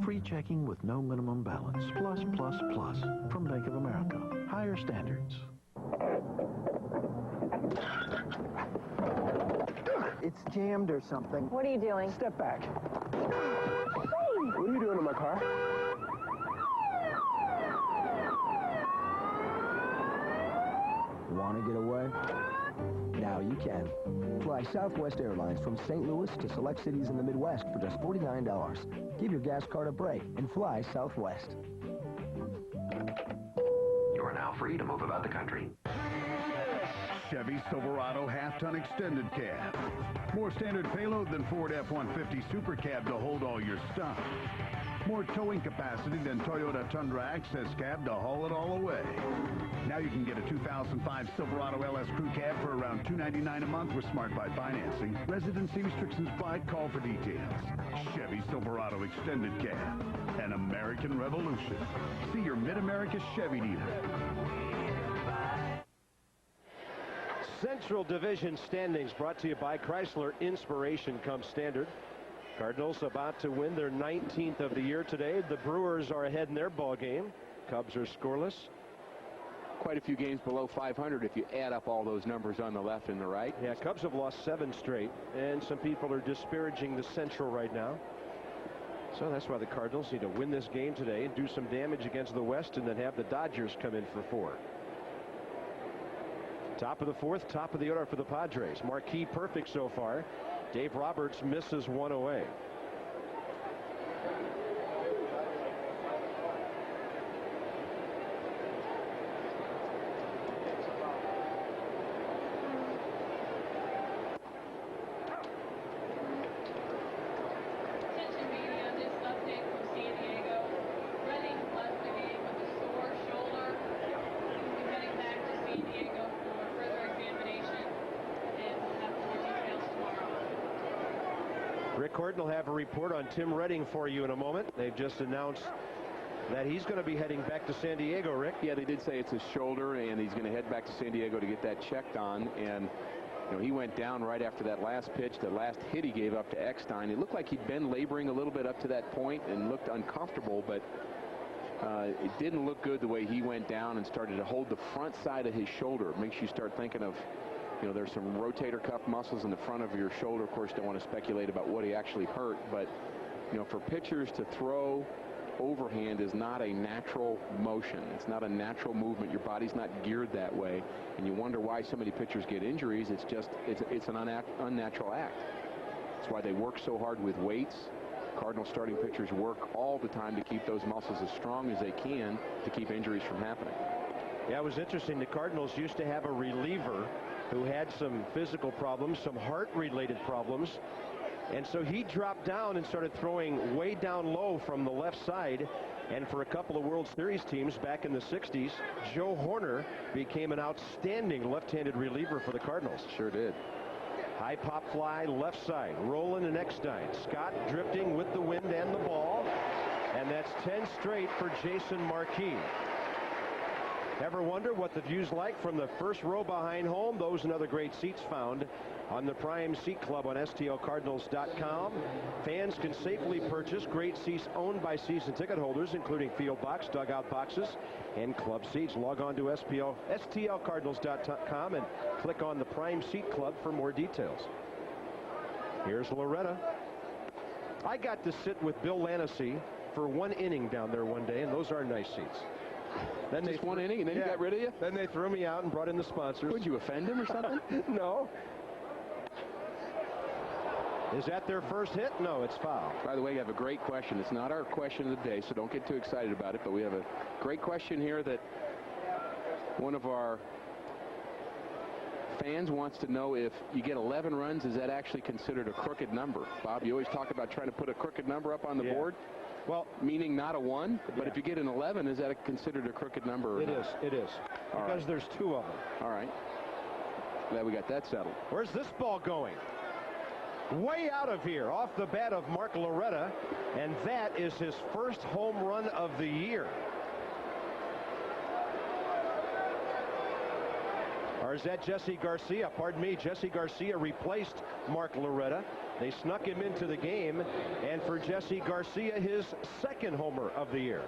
Free checking with no minimum balance. Plus, plus, plus. From Bank of America. Higher standards. It's jammed or something. What are you doing? Step back. What are you doing in my car? Want to get away? Now you can. Fly Southwest Airlines from St. Louis to select cities in the Midwest for just $49. Give your gas card a break and fly Southwest. You are now free to move about the country. Chevy Silverado half-ton extended cab. More standard payload than Ford F-150 Super Cab to hold all your stuff. More towing capacity than Toyota Tundra Access Cab to haul it all away. Now you can get a 2005 Silverado LS Crew Cab for around $299 a month with Smart Buy financing. Residency restrictions apply. Call for details. Chevy Silverado Extended Cab. An American revolution. See your Mid-America Chevy dealer. Central Division standings brought to you by Chrysler. Inspiration comes standard. Cardinals about to win their 19th of the year today. The Brewers are ahead in their ball game. Cubs are scoreless. Quite a few games below 500 if you add up all those numbers on the left and the right. Yeah, Cubs have lost 7 straight, and some people are disparaging the Central right now. So that's why the Cardinals need to win this game today and do some damage against the West, and then have the Dodgers come in for 4. Top of the 4th, top of the order for the Padres. Marquee perfect so far. Dave Roberts misses one away. Will have a report on Tim Redding for you in a moment. They've just announced that he's going to be heading back to San Diego, Rick. Yeah, they did say it's his shoulder, and he's going to head back to San Diego to get that checked on. And you know, he went down right after that last pitch, the last hit he gave up to Eckstein. It looked like he'd been laboring a little bit up to that point and looked uncomfortable, but it didn't look good the way he went down and started to hold the front side of his shoulder. It makes you start thinking of, you know, there's some rotator cuff muscles in the front of your shoulder. Of course, don't want to speculate about what he actually hurt, but, you know, for pitchers to throw overhand is not a natural motion. It's not a natural movement. Your body's not geared that way, and you wonder why so many pitchers get injuries. It's just, it's an unnatural act. That's why they work so hard with weights. Cardinal starting pitchers work all the time to keep those muscles as strong as they can to keep injuries from happening. Yeah, it was interesting. The Cardinals used to have a reliever who had some physical problems, some heart-related problems. And so he dropped down and started throwing way down low from the left side. And for a couple of World Series teams back in the 60s, Joe Horner became an outstanding left-handed reliever for the Cardinals. Sure did. High pop fly, left side. Rolen and Eckstein. Scott drifting with the wind and the ball. And that's 10 straight for Jason Marquis. Ever wonder what the view's like from the first row behind home? Those and other great seats found on the Prime Seat Club on STLCardinals.com. Fans can safely purchase great seats owned by season ticket holders, including field box, dugout boxes, and club seats. Log on to STLCardinals.com and click on the Prime Seat Club for more details. Here's Loretta. I got to sit with Bill Lanessie for 1 inning down there one day, and those are nice seats. Then just 1 inning, and then he got rid of you? Then they threw me out and brought in the sponsors. Would you offend him or something? No. Is that their first hit? No, it's foul. By the way, you have a great question. It's not our question of the day, so don't get too excited about it, but we have a great question here that one of our fans wants to know. If you get 11 runs, is that actually considered a crooked number? Bob, you always talk about trying to put a crooked number up on the board. Well, meaning not a 1, but if you get an 11, is that considered a crooked number? It is. It is. Because there's 2 of them. All right. Glad we got that settled. Where's this ball going? Way out of here, off the bat of Mark Loretta, and that is his first home run of the year. Or is that Jesse Garcia? Pardon me, Jesse Garcia replaced Mark Loretta. They snuck him into the game, and for Jesse Garcia, his second homer of the year.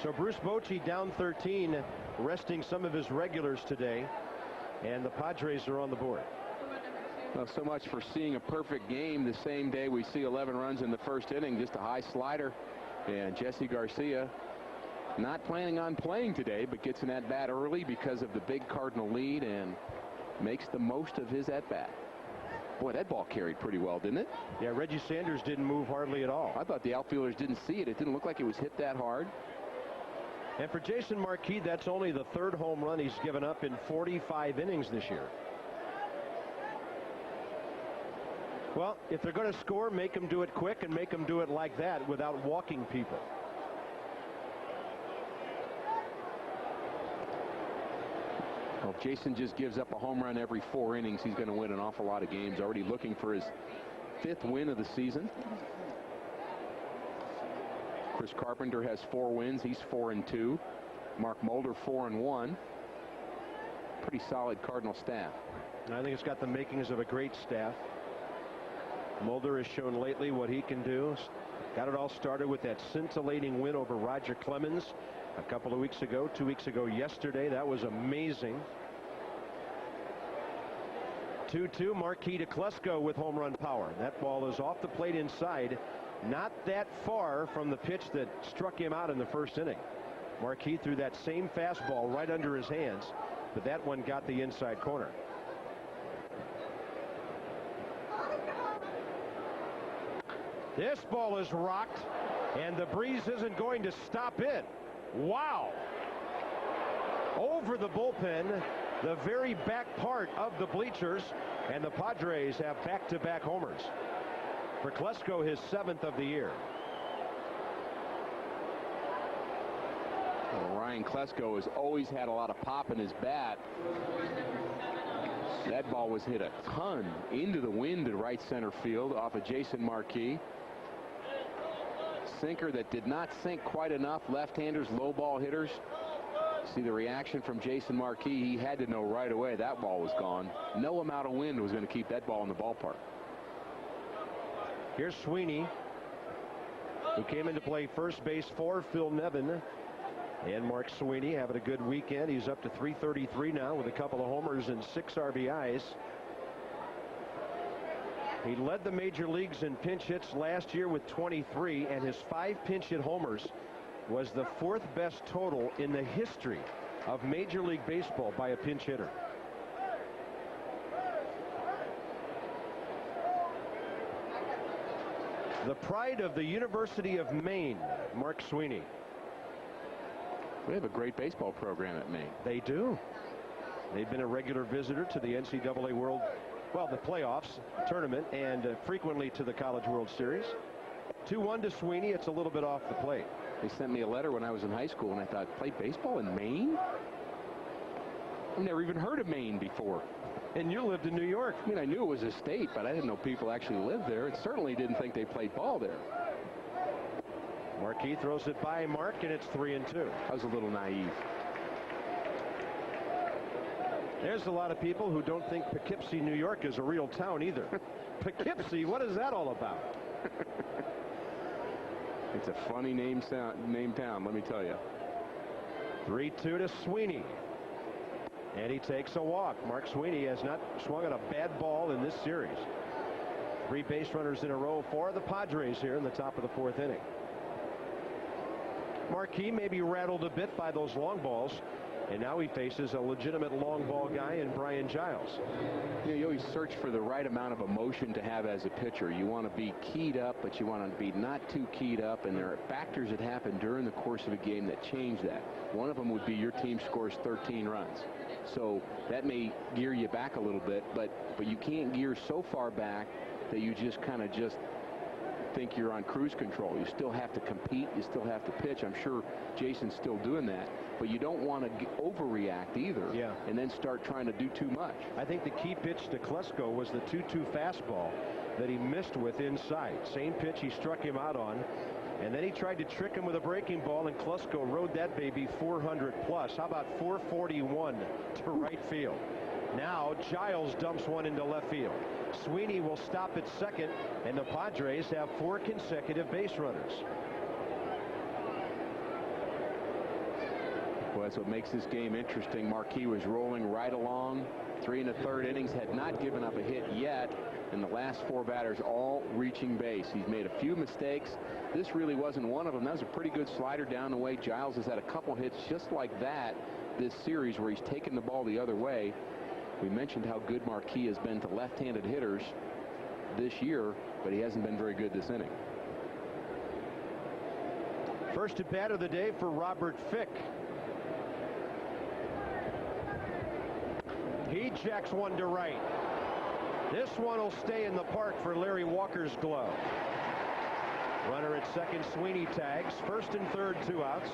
So Bruce Bochy down 13, resting some of his regulars today, and the Padres are on the board. Well, so much for seeing a perfect game the same day we see 11 runs in the first inning, just a high slider. And Jesse Garcia not planning on playing today, but gets an at-bat early because of the big Cardinal lead and makes the most of his at-bat. Boy, that ball carried pretty well, didn't it? Yeah, Reggie Sanders didn't move hardly at all. I thought the outfielders didn't see it. It didn't look like it was hit that hard. And for Jason Marquis, that's only the 3rd home run he's given up in 45 innings this year. Well, if they're going to score, make them do it quick and make them do it like that without walking people. Well, if Jason just gives up a home run every 4 innings, he's going to win an awful lot of games. Already looking for his 5th win of the season. Chris Carpenter has 4 wins. He's 4-2. Mark Mulder 4-1. Pretty solid Cardinal staff. I think it's got the makings of a great staff. Mulder has shown lately what he can do. Got it all started with that scintillating win over Roger Clemens a couple of weeks ago, 2 weeks ago yesterday. That was amazing. 2-2, Marquis to Klesko with home run power. That ball is off the plate inside, not that far from the pitch that struck him out in the 1st inning. Marquis threw that same fastball right under his hands, but that one got the inside corner. This ball is rocked, and the breeze isn't going to stop it. Wow. Over the bullpen, the very back part of the bleachers, and the Padres have back-to-back homers. For Klesko, his 7th of the year. Well, Ryan Klesko has always had a lot of pop in his bat. That ball was hit a ton into the wind to right center field off of Jason Marquis. Sinker that did not sink quite enough. Left-handers, low ball hitters. See the reaction from Jason Marquis. He had to know right away that ball was gone. No amount of wind was going to keep that ball in the ballpark. Here's Sweeney, who came into play first base for Phil Nevin. And Mark Sweeney having a good weekend. He's up to 333 now with a couple of homers and 6 RBIs. He led the major leagues in pinch hits last year with 23, and his 5 pinch hit homers was the 4th best total in the history of Major League Baseball by a pinch hitter. The pride of the University of Maine, Mark Sweeney. We have a great baseball program at Maine. They do. They've been a regular visitor to the NCAA World, well, the playoffs, tournament, and frequently to the College World Series. 2-1 to Sweeney. It's a little bit off the plate. They sent me a letter when I was in high school, and I thought, play baseball in Maine? I've never even heard of Maine before. And you lived in New York. I mean, I knew it was a state, but I didn't know people actually lived there, and certainly didn't think they played ball there. Marquis throws it by Mark, and it's 3-2. I was a little naive. There's a lot of people who don't think Poughkeepsie, New York is a real town either. Poughkeepsie, what is that all about? It's a funny name town, let me tell you. 3-2 to Sweeney. And he takes a walk. Mark Sweeney has not swung at a bad ball in this series. 3 base runners in a row for the Padres here in the top of the 4th inning. Marquis may be rattled a bit by those long balls, and now he faces a legitimate long ball guy in Brian Giles. You always search for the right amount of emotion to have as a pitcher. You want to be keyed up, but you want to be not too keyed up, and there are factors that happen during the course of a game that change that. One of them would be your team scores 13 runs. So that may gear you back a little bit, but you can't gear so far back that you just kind of think you're on cruise control. You still have to compete. You still have to pitch. I'm sure Jason's still doing that, but you don't want to overreact either. Yeah. And then start trying to do too much. I think the key pitch to Klesko was the 2-2 fastball that he missed with inside. Same pitch he struck him out on, and then he tried to trick him with a breaking ball, and Klesko rode that baby 400 plus. How about 441 to right field? Now Giles dumps one into left field. Sweeney will stop at second, and the Padres have 4 consecutive base runners. Well, that's what makes this game interesting. Marquis was rolling right along. 3 1/3 innings, had not given up a hit yet, and the last 4 batters all reaching base. He's made a few mistakes. This really wasn't one of them. That was a pretty good slider down the way. Giles has had a couple hits just like that this series where he's taken the ball the other way. We mentioned how good Marquis has been to left-handed hitters this year, but he hasn't been very good this inning. First at bat of the day for Robert Fick. He checks one to right. This one will stay in the park for Larry Walker's glove. Runner at second, Sweeney tags. First and third, 2 outs.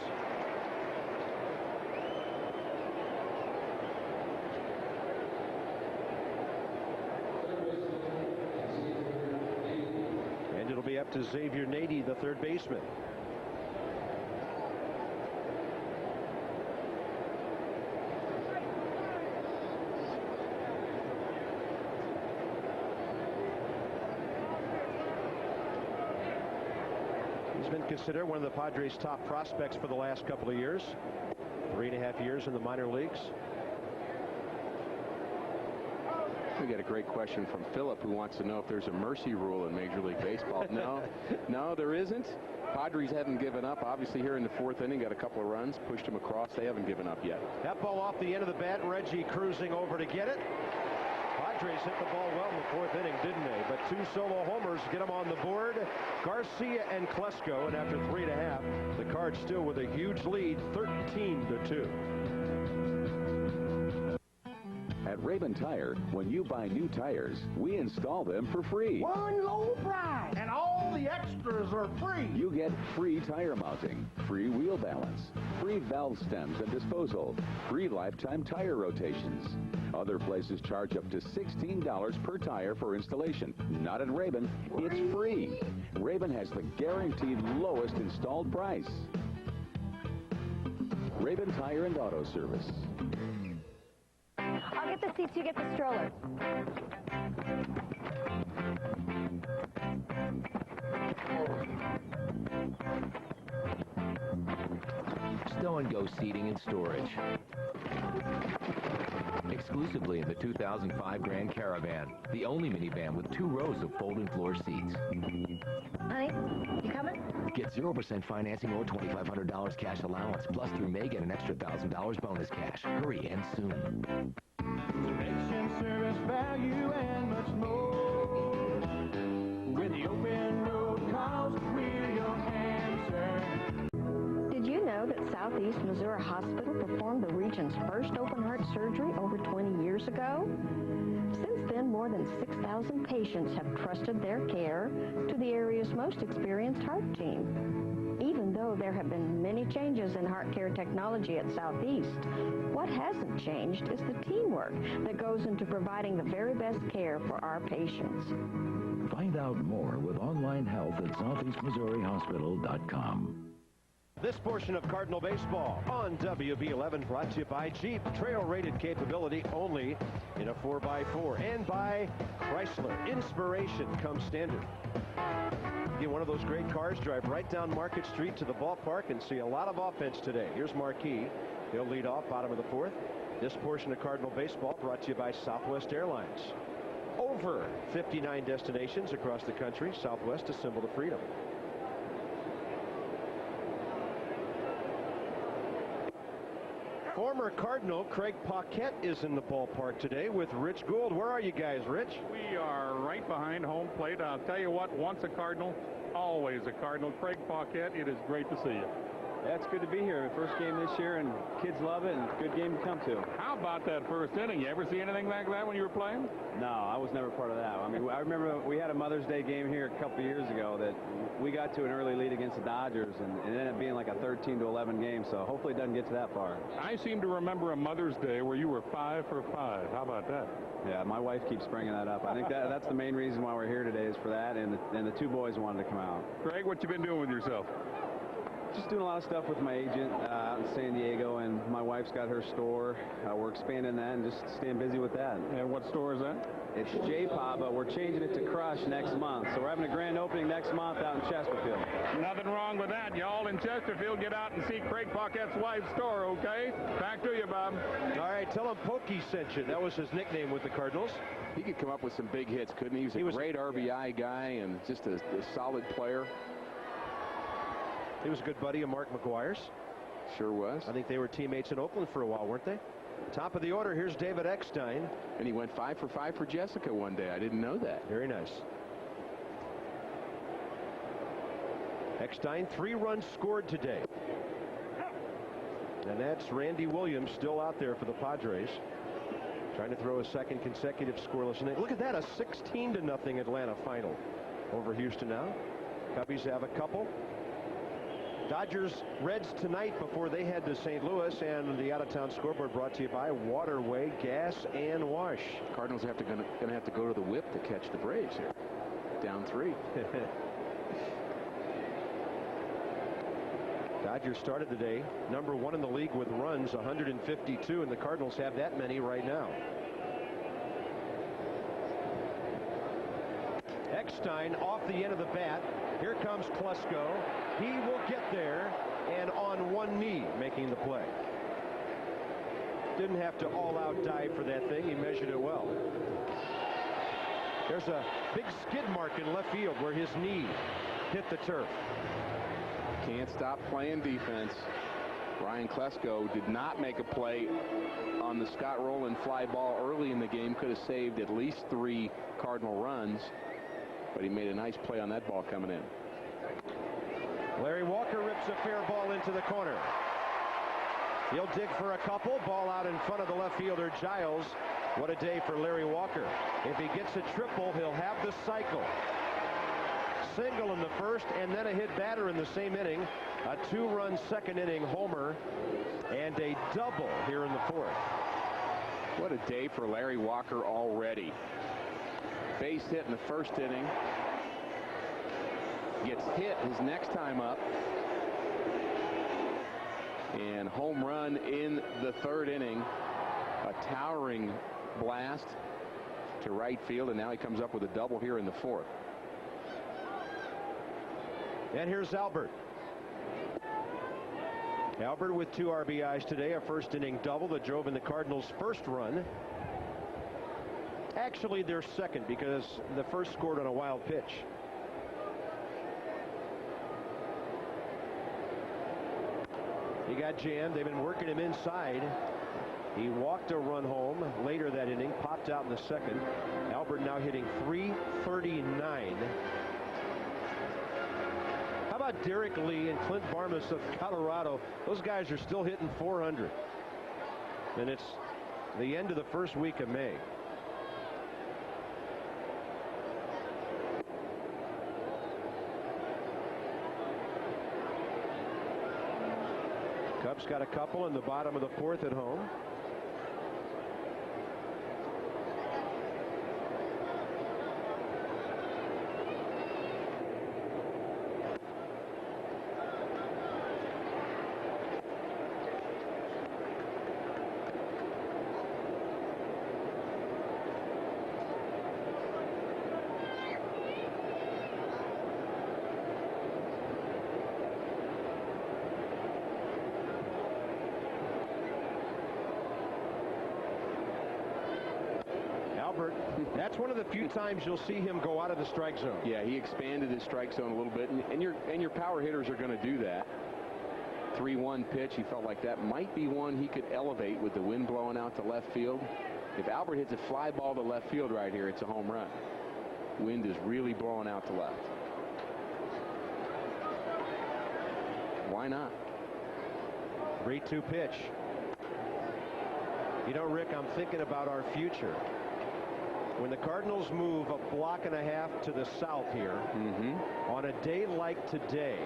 And it'll be up to Xavier Nady, the third baseman. Been considered one of the Padres' top prospects for the last couple of years. 3.5 years in the minor leagues. We got a great question from Philip, who wants to know if there's a mercy rule in Major League Baseball. No, there isn't. Padres haven't given up. Obviously, here in the 4th inning, got a couple of runs, pushed them across. They haven't given up yet. That ball off the end of the bat. Reggie cruising over to get it. Padres hit the ball well in the 4th inning, didn't they? But 2 solo homers get them on the board. Garcia and Klesko, and after 3.5, the Cards still with a huge lead, 13-2. At Raven Tire, when you buy new tires, we install them for free. One low price, and all the extras are free. You get free tire mounting, free wheel balance, free valve stems and disposal, free lifetime tire rotations. Other places charge up to $16 per tire for installation. Not at Raven. It's free. Raven has the guaranteed lowest installed price. Raven Tire and Auto Service. I'll get the seats, you get the stroller. Stow and Go seating and storage. Exclusively in the 2005 Grand Caravan, the only minivan with 2 rows of folding floor seats. Honey, you coming? Get 0% financing or $2,500 cash allowance. Plus, through May, get an extra $1,000 bonus cash. Hurry and soon. Direction, service, value, and much more. With the open road cause, we're your answer. Did you know that Southeast Missouri Hospital performed the region's first open heart surgery over 20 years ago? Since then, more than 6,000 patients have trusted their care to the area's most experienced heart team. Even though there have been many changes in heart care technology at Southeast, what hasn't changed is the teamwork that goes into providing the very best care for our patients. Find out more with online health at southeastmissourihospital.com. This portion of Cardinal Baseball on WB11 brought to you by Jeep. Trail-rated capability only in a 4x4. And by Chrysler. Inspiration comes standard. Get one of those great cars, drive right down Market Street to the ballpark and see a lot of offense today. Here's Marquis. He'll lead off bottom of the 4th. This portion of Cardinal Baseball brought to you by Southwest Airlines. Over 59 destinations across the country. Southwest, a symbol of freedom. Former Cardinal Craig Paquette is in the ballpark today with Rich Gould. Where are you guys, Rich? We are right behind home plate. I'll tell you what, once a Cardinal, always a Cardinal. Craig Paquette, it is great to see you. Yeah, it's good to be here. First game this year, and kids love it, and it's a good game to come to. How about that first inning? You ever see anything like that when you were playing? No, I was never part of that. I mean, I remember we had a Mother's Day game here a couple years ago that we got to an early lead against the Dodgers, and it ended up being like a 13-11 game, so hopefully it doesn't get to that far. I seem to remember a Mother's Day where you were 5 for 5. How about that? Yeah, my wife keeps bringing that up. I think that's the main reason why we're here today is for that, and the 2 boys wanted to come out. Craig, what you been doing with yourself? Just doing a lot of stuff with my agent out in San Diego, and my wife's got her store. We're expanding that and just staying busy with that. And what store is that? It's J-Pop, but we're changing it to Crush next month. So we're having a grand opening next month out in Chesterfield. Nothing wrong with that. Y'all in Chesterfield, get out and see Craig Paquette's wife's store, okay? Back to you, Bob. All right, tell him Pokey sent you. That was his nickname with the Cardinals. He could come up with some big hits, couldn't he? He was a great RBI guy and just a solid player. He was a good buddy of Mark McGuire's. Sure was. I think they were teammates in Oakland for a while, weren't they? Top of the order, here's David Eckstein. And he went 5 for 5 for Jessica one day. I didn't know that. Very nice. Eckstein, 3 runs scored today. And that's Randy Williams still out there for the Padres. Trying to throw a second consecutive scoreless inning. Look at that, a 16-0 Atlanta final over Houston now. Cubbies have a couple. Dodgers, Reds tonight before they head to St. Louis, and the out-of-town scoreboard brought to you by Waterway Gas and Wash. Cardinals going to have to go to the whip to catch the Braves here. Down 3. Dodgers started the day number 1 in the league with runs, 152, and the Cardinals have that many right now. Eckstein off the end of the bat. Here comes Klesko. He will get there, and on one knee making the play. Didn't have to all-out dive for that thing. He measured it well. There's a big skid mark in left field where his knee hit the turf. Can't stop playing defense. Ryan Klesko did not make a play on the Scott Rolen fly ball early in the game. Could have saved at least 3 Cardinal runs, but he made a nice play on that ball coming in. Larry Walker rips a fair ball into the corner. He'll dig for a couple. Ball out in front of the left fielder, Giles. What a day for Larry Walker. If he gets a triple, he'll have the cycle. Single in the first, and then a hit batter in the same inning. A 2-run second inning homer, and a double here in the 4th. What a day for Larry Walker already. Base hit in the first inning. Gets hit his next time up. And home run in the 3rd inning. A towering blast to right field, and now he comes up with a double here in the 4th. And here's Albert. Albert with 2 RBIs today, a first inning double that drove in the Cardinals' first run. Actually, their second, because the first scored on a wild pitch. He got jammed. They've been working him inside. He walked a run home later that inning, popped out in the second. Albert now hitting .339. How about Derek Lee and Clint Barmas of Colorado? Those guys are still hitting .400. And it's the end of the first week of May. Cubs got a couple in the bottom of the 4th at home. That's one of the few times you'll see him go out of the strike zone. Yeah, he expanded his strike zone a little bit, and your power hitters are going to do that. 3-1 pitch. He felt like that might be one he could elevate with the wind blowing out to left field. If Albert hits a fly ball to left field right here, it's a home run. Wind is really blowing out to left. Why not? 3-2 pitch. You know, Rick, I'm thinking about our future. When the Cardinals move a block and a half to the south here, on a day like today,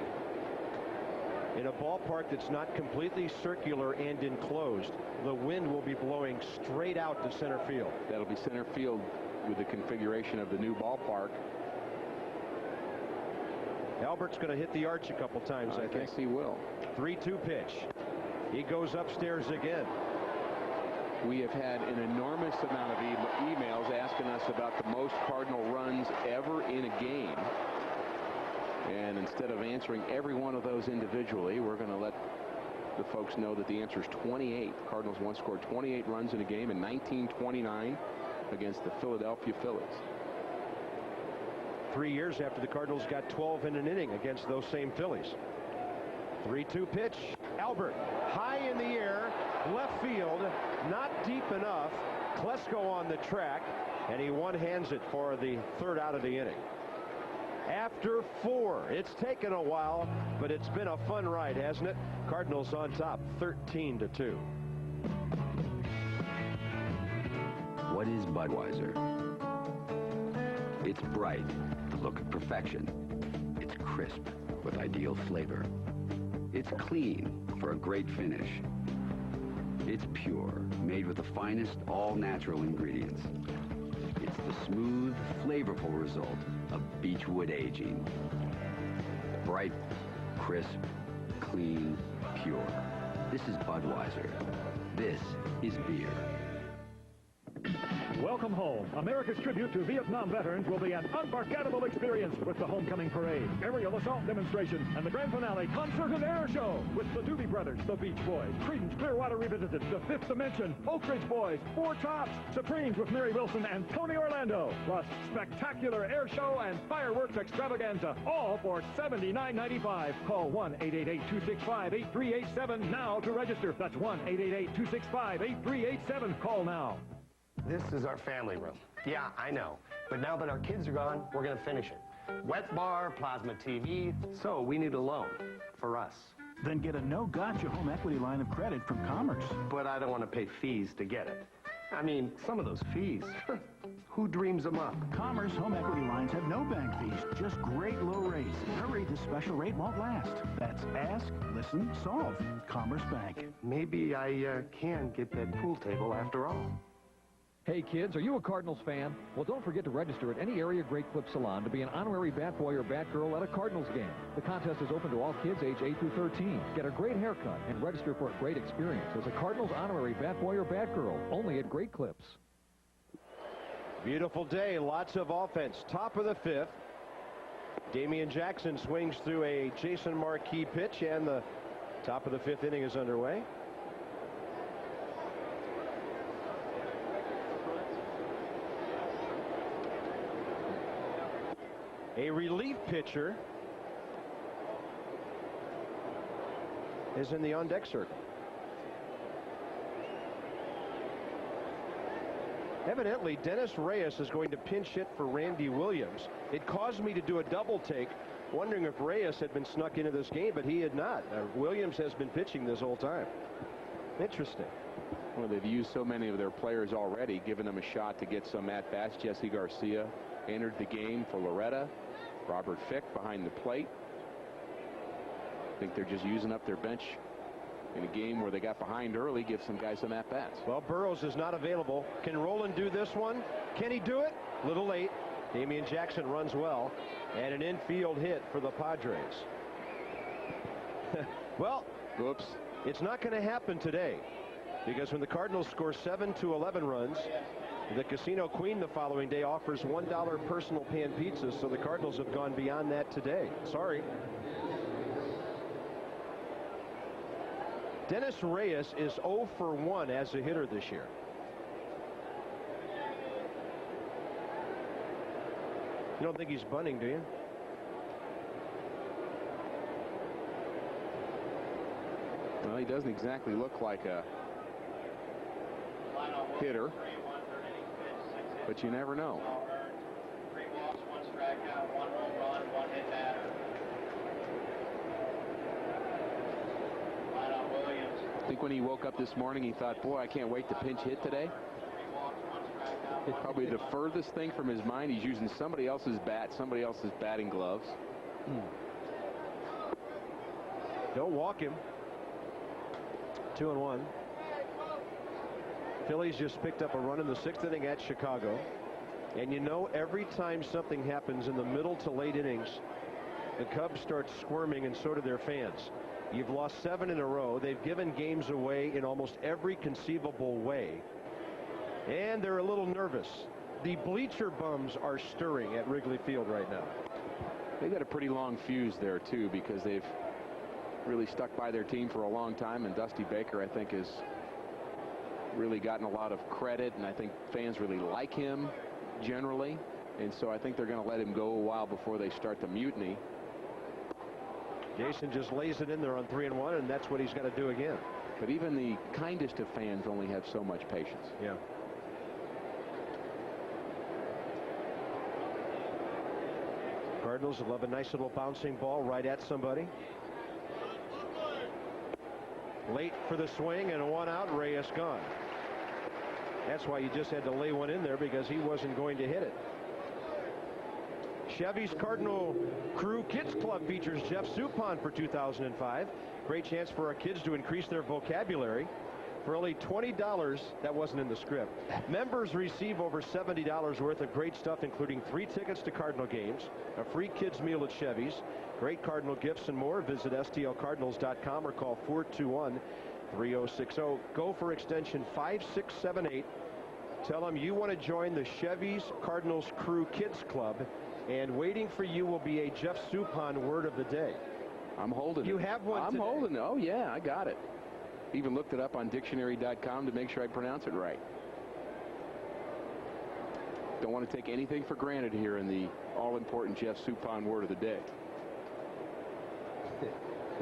in a ballpark that's not completely circular and enclosed, the wind will be blowing straight out to center field. That'll be center field with the configuration of the new ballpark. Albert's going to hit the arch a couple times, I think. Yes, he will. 3-2 pitch. He goes upstairs again. We have had an enormous amount of emails asking us about the most Cardinal runs ever in a game. And instead of answering every one of those individually, we're going to let the folks know that the answer is 28. The Cardinals once scored 28 runs in a game in 1929 against the Philadelphia Phillies. 3 years after the Cardinals got 12 in an inning against those same Phillies. 3-2 pitch. Albert high in the air, left field, not deep enough. Klesko on the track, and he one-hands it for the 3rd out of the inning. after 4. It's taken a while, but it's been a fun ride, hasn't it? Cardinals on top, 13-2. What is Budweiser? It's bright, the look of perfection. It's crisp, with ideal flavor. It's clean, for a great finish. It's pure, made with the finest all-natural ingredients. It's the smooth, flavorful result of beechwood aging. Bright, crisp, clean, pure. This is Budweiser. This is beer. Welcome home. America's tribute to Vietnam veterans will be an unforgettable experience with the homecoming parade, aerial assault demonstration, and the grand finale concert and air show with the Doobie Brothers, the Beach Boys, Creedence Clearwater Revisited, the Fifth Dimension, Oak Ridge Boys, Four Tops, Supremes with Mary Wilson and Tony Orlando, plus spectacular air show and fireworks extravaganza, all for $79.95. Call 1-888-265-8387 now to register. That's 1-888-265-8387. Call now. This is our family room. Yeah, I know. But now that our kids are gone, we're going to finish it. Wet bar, plasma TV. So we need a loan for us. Then get a no-gotcha home equity line of credit from Commerce. But I don't want to pay fees to get it. I mean, some of those fees. Who dreams them up? Commerce home equity lines have no bank fees, just great low rates. Hurry, this special rate won't last. That's ask, listen, solve. Commerce Bank. Maybe I can get that pool table after all. Hey kids, are you a Cardinals fan? Well, don't forget to register at any area Great Clip Salon to be an honorary bat boy or bat girl at a Cardinals game. The contest is open to all kids age 8 through 13. Get a great haircut and register for a great experience as a Cardinals honorary bat boy or bat girl, only at Great Clips. Beautiful day, lots of offense. Top of the 5th. Damian Jackson swings through a Jason Marquis pitch, and the top of the 5th inning is underway. A relief pitcher is in the on-deck circle. Evidently, Dennis Reyes is going to pinch hit for Randy Williams. It caused me to do a double take, wondering if Reyes had been snuck into this game, but he had not. Williams has been pitching this whole time. Interesting. Well, they've used so many of their players already, giving them a shot to get some at-bats. Jesse Garcia entered the game for Loretta. Robert Fick behind the plate. I think they're just using up their bench in a game where they got behind early, give some guys some at-bats. Well, Burrows is not available. Can Rolen do this one? Can he do it? A little late. Damian Jackson runs well. And an infield hit for the Padres. Well, whoops. It's not going to happen today. Because when the Cardinals score 7 to 11 runs, the Casino Queen the following day offers $1 personal pan pizzas, so the Cardinals have gone beyond that today. Sorry. Dennis Reyes is 0 for 1 as a hitter this year. You don't think he's bunting, do you? Well, he doesn't exactly look like a hitter, but you never know. 3 walks, 1 strikeout, 1 home run, 1 hit batter. Lineup Williams. I think when he woke up this morning, he thought, boy, I can't wait to pinch hit today. It's probably the furthest thing from his mind. He's using somebody else's bat, somebody else's batting gloves. Don't walk him. 2-1. Phillies just picked up a run in the 6th inning at Chicago. And you know, every time something happens in the middle to late innings, the Cubs start squirming, and so do their fans. You've lost 7 in a row. They've given games away in almost every conceivable way. And they're a little nervous. The bleacher bums are stirring at Wrigley Field right now. They've got a pretty long fuse there, too, because they've really stuck by their team for a long time. And Dusty Baker, I think, has really gotten a lot of credit, and I think fans really like him generally. And so I think they're going to let him go a while before they start the mutiny. Jason just lays it in there on 3-1, and that's what he's got to do again. But even the kindest of fans only have so much patience. Yeah. Cardinals love a nice little bouncing ball right at somebody. Late for the swing and 1 out. Reyes gone. That's why you just had to lay one in there, because he wasn't going to hit it. Chevy's Cardinal Crew Kids Club features Jeff Suppan for 2005. Great chance for our kids to increase their vocabulary. For only $20, that wasn't in the script, members receive over $70 worth of great stuff, including 3 tickets to Cardinal games, a free kids meal at Chevy's, great Cardinal gifts, and more. Visit stlcardinals.com or call 421-3060. Go for extension 5678. Tell them you want to join the Chevy's Cardinals Crew Kids Club, and waiting for you will be a Jeff Suppan word of the day. I'm holding it. You have one today. I'm holding it. Oh, yeah, I got it. Even looked it up on dictionary.com to make sure I pronounce it right. Don't want to take anything for granted here in the all-important Jeff Suppan word of the day.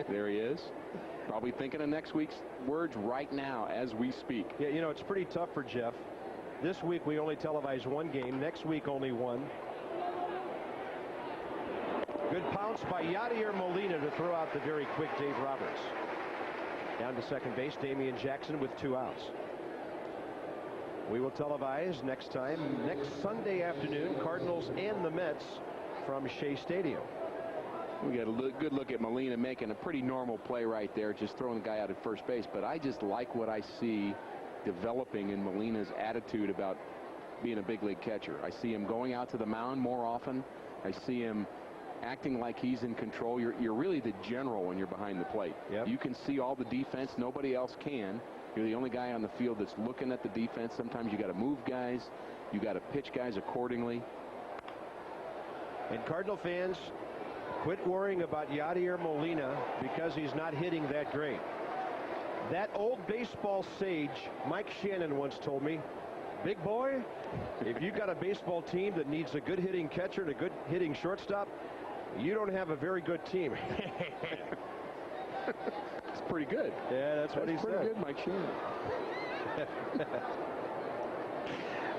There he is. Probably thinking of next week's words right now as we speak. Yeah, you know, it's pretty tough for Jeff. This week we only televise 1 game. Next week only 1. Good pounce by Yadier Molina to throw out the very quick Dave Roberts. Down to second base, Damian Jackson with 2 outs. We will televise next Sunday afternoon, Cardinals and the Mets from Shea Stadium. We got a good look at Molina making a pretty normal play right there, just throwing the guy out at first base. But I just like what I see developing in Molina's attitude about being a big league catcher. I see him going out to the mound more often. I see him acting like he's in control. You're really the general when you're behind the plate. Yep. You can see all the defense. Nobody else can. You're the only guy on the field that's looking at the defense. Sometimes you got to move guys. You got to pitch guys accordingly. And Cardinal fans, quit worrying about Yadier Molina because he's not hitting that great. That old baseball sage, Mike Shannon, once told me, big boy, if you've got a baseball team that needs a good hitting catcher and a good hitting shortstop, you don't have a very good team. It's pretty good. Yeah, that's what he said. Pretty good, Mike Shannon.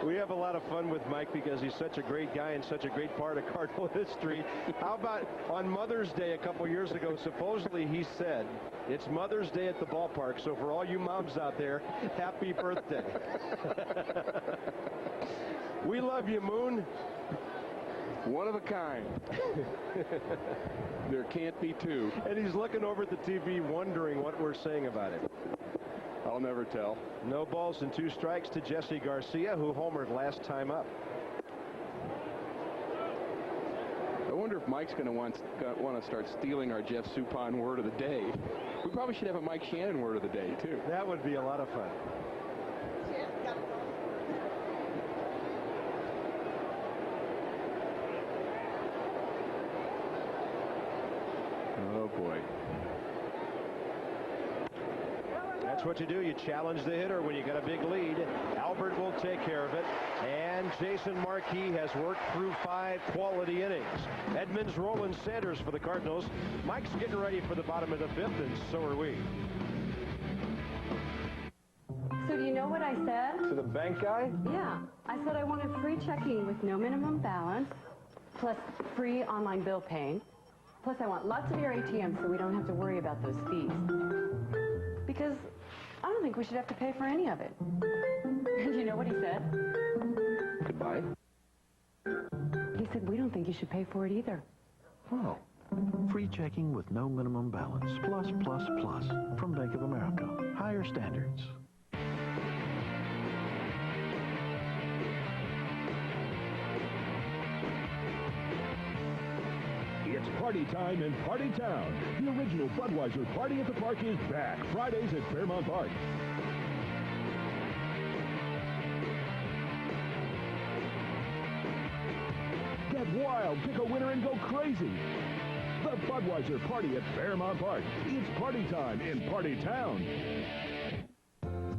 We have a lot of fun with Mike because he's such a great guy and such a great part of Cardinal history. How about on Mother's Day a couple years ago, supposedly he said, it's Mother's Day at the ballpark, so for all you moms out there, happy birthday. We love you, Moon. One of a kind. There can't be 2. And he's looking over at the TV wondering what we're saying about it. I'll never tell. No balls and 2 strikes to Jesse Garcia, who homered last time up. I wonder if Mike's going to want to start stealing our Jeff Suppan word of the day. We probably should have a Mike Shannon word of the day, too. That would be a lot of fun. Oh, boy. That's what you do. You challenge the hitter when you got a big lead. Albert will take care of it. And Jason Marquis has worked through 5 quality innings. Edmonds, Rolen, Sanders for the Cardinals. Mike's getting ready for the bottom of the 5th, and so are we. So do you know what I said? To the bank guy? Yeah. I said I wanted free checking with no minimum balance, plus free online bill paying. Plus I want lots of your ATMs so we don't have to worry about those fees. Because I don't think we should have to pay for any of it. And you know what he said? Goodbye. He said, we don't think you should pay for it either. Oh. Free checking with no minimum balance. Plus, plus, plus. From Bank of America. Higher standards. It's party time in Party Town. The original Budweiser Party at the Park is back Fridays at Fairmount Park. Get wild, pick a winner, and go crazy. The Budweiser Party at Fairmount Park. It's party time in Party Town.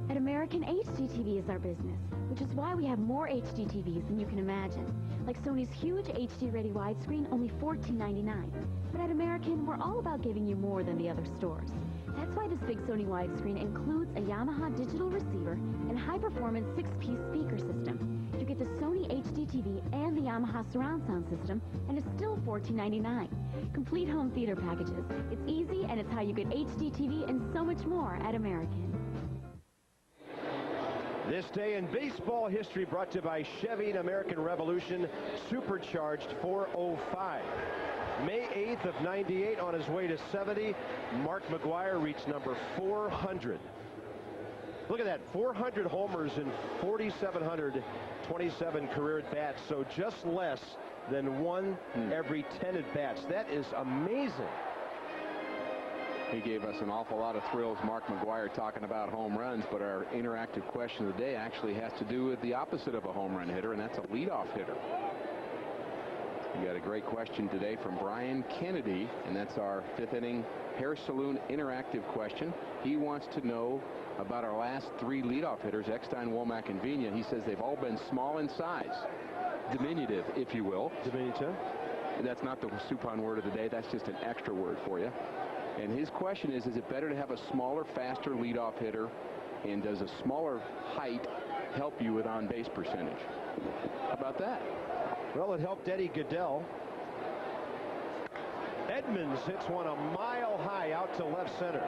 At American, HDTV is our business, which is why we have more HD TVs than you can imagine. Like Sony's huge HD-ready widescreen, only $14.99. But at American, we're all about giving you more than the other stores. That's why this big Sony widescreen includes a Yamaha digital receiver and high-performance 6-piece speaker system. You get the Sony HD TV and the Yamaha surround sound system, and it's still $14.99. Complete home theater packages. It's easy, and it's how you get HD TV and so much more at American. This day in baseball history brought to you by Chevy and American Revolution Supercharged 405. May 8th of 98, on his way to 70, Mark McGwire reached number 400. Look at that, 400 homers and 4,727 career at-bats, so just less than one every 10 at-bats. That is amazing. He gave us an awful lot of thrills, Mark McGwire, talking about home runs, but our interactive question of the day actually has to do with the opposite of a home run hitter, and that's a leadoff hitter. We got a great question today from Brian Kennedy, and that's our fifth inning Hair Saloon interactive question. He wants to know about our last three leadoff hitters, Eckstein, Womack, and Vigna. He says they've all been small in size. Diminutive, if you will. Diminutive. And that's not the Suppan word of the day. That's just an extra word for you. And his question is it better to have a smaller, faster leadoff hitter? And does a smaller height help you with on-base percentage? How about that? Well, it helped Eddie Goodell. Edmonds hits one a mile high out to left center.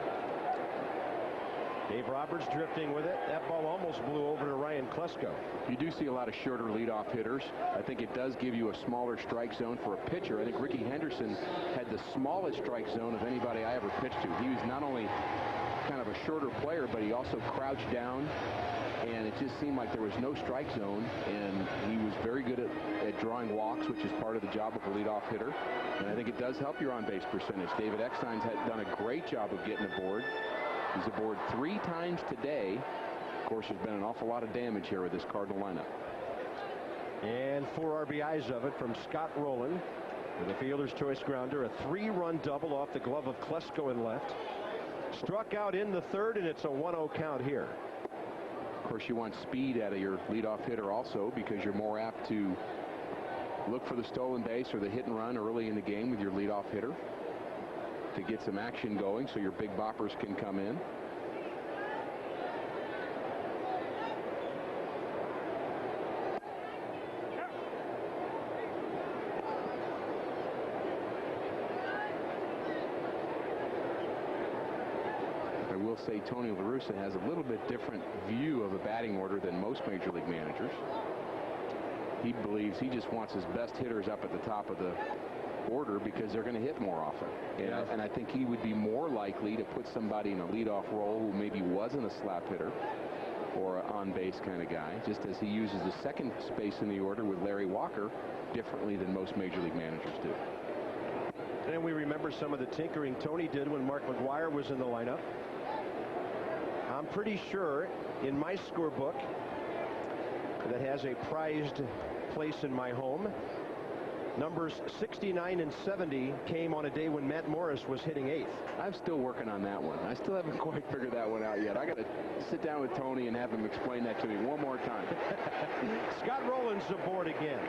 Dave Roberts drifting with it. That ball almost blew over to Ryan Klesko. You do see a lot of shorter leadoff hitters. I think it does give you a smaller strike zone for a pitcher. I think Ricky Henderson had the smallest strike zone of anybody I ever pitched to. He was not only kind of a shorter player, but he also crouched down, and it just seemed like there was no strike zone, and he was very good at drawing walks, which is part of the job of a leadoff hitter. And I think it does help your on-base percentage. David Eckstein's done a great job of getting aboard. He's aboard 3 times today. Of course, there's been an awful lot of damage here with this Cardinal lineup. And 4 RBIs of it from Scott Rolen with a fielder's choice grounder, a 3-run double off the glove of Klesko in left. Struck out in the third, and it's a 1-0 count here. Of course, you want speed out of your leadoff hitter also, because you're more apt to look for the stolen base or the hit and run early in the game with your leadoff hitter to get some action going so your big boppers can come in. I will say Tony La Russa has a little bit different view of a batting order than most major league managers. He believes he just wants his best hitters up at the top of the order because they're going to hit more often. And I think he would be more likely to put somebody in a leadoff role who maybe wasn't a slap hitter or an on-base kind of guy, just as he uses the second space in the order with Larry Walker differently than most major league managers do. And we remember some of the tinkering Tony did when Mark McGwire was in the lineup. I'm pretty sure in my scorebook that has a prized place in my home, numbers 69 and 70 came on a day when Matt Morris was hitting 8th. I'm still working on that one. I still haven't quite figured that one out yet. I got to sit down with Tony and have him explain that to me one more time. Scott Rolen's aboard again.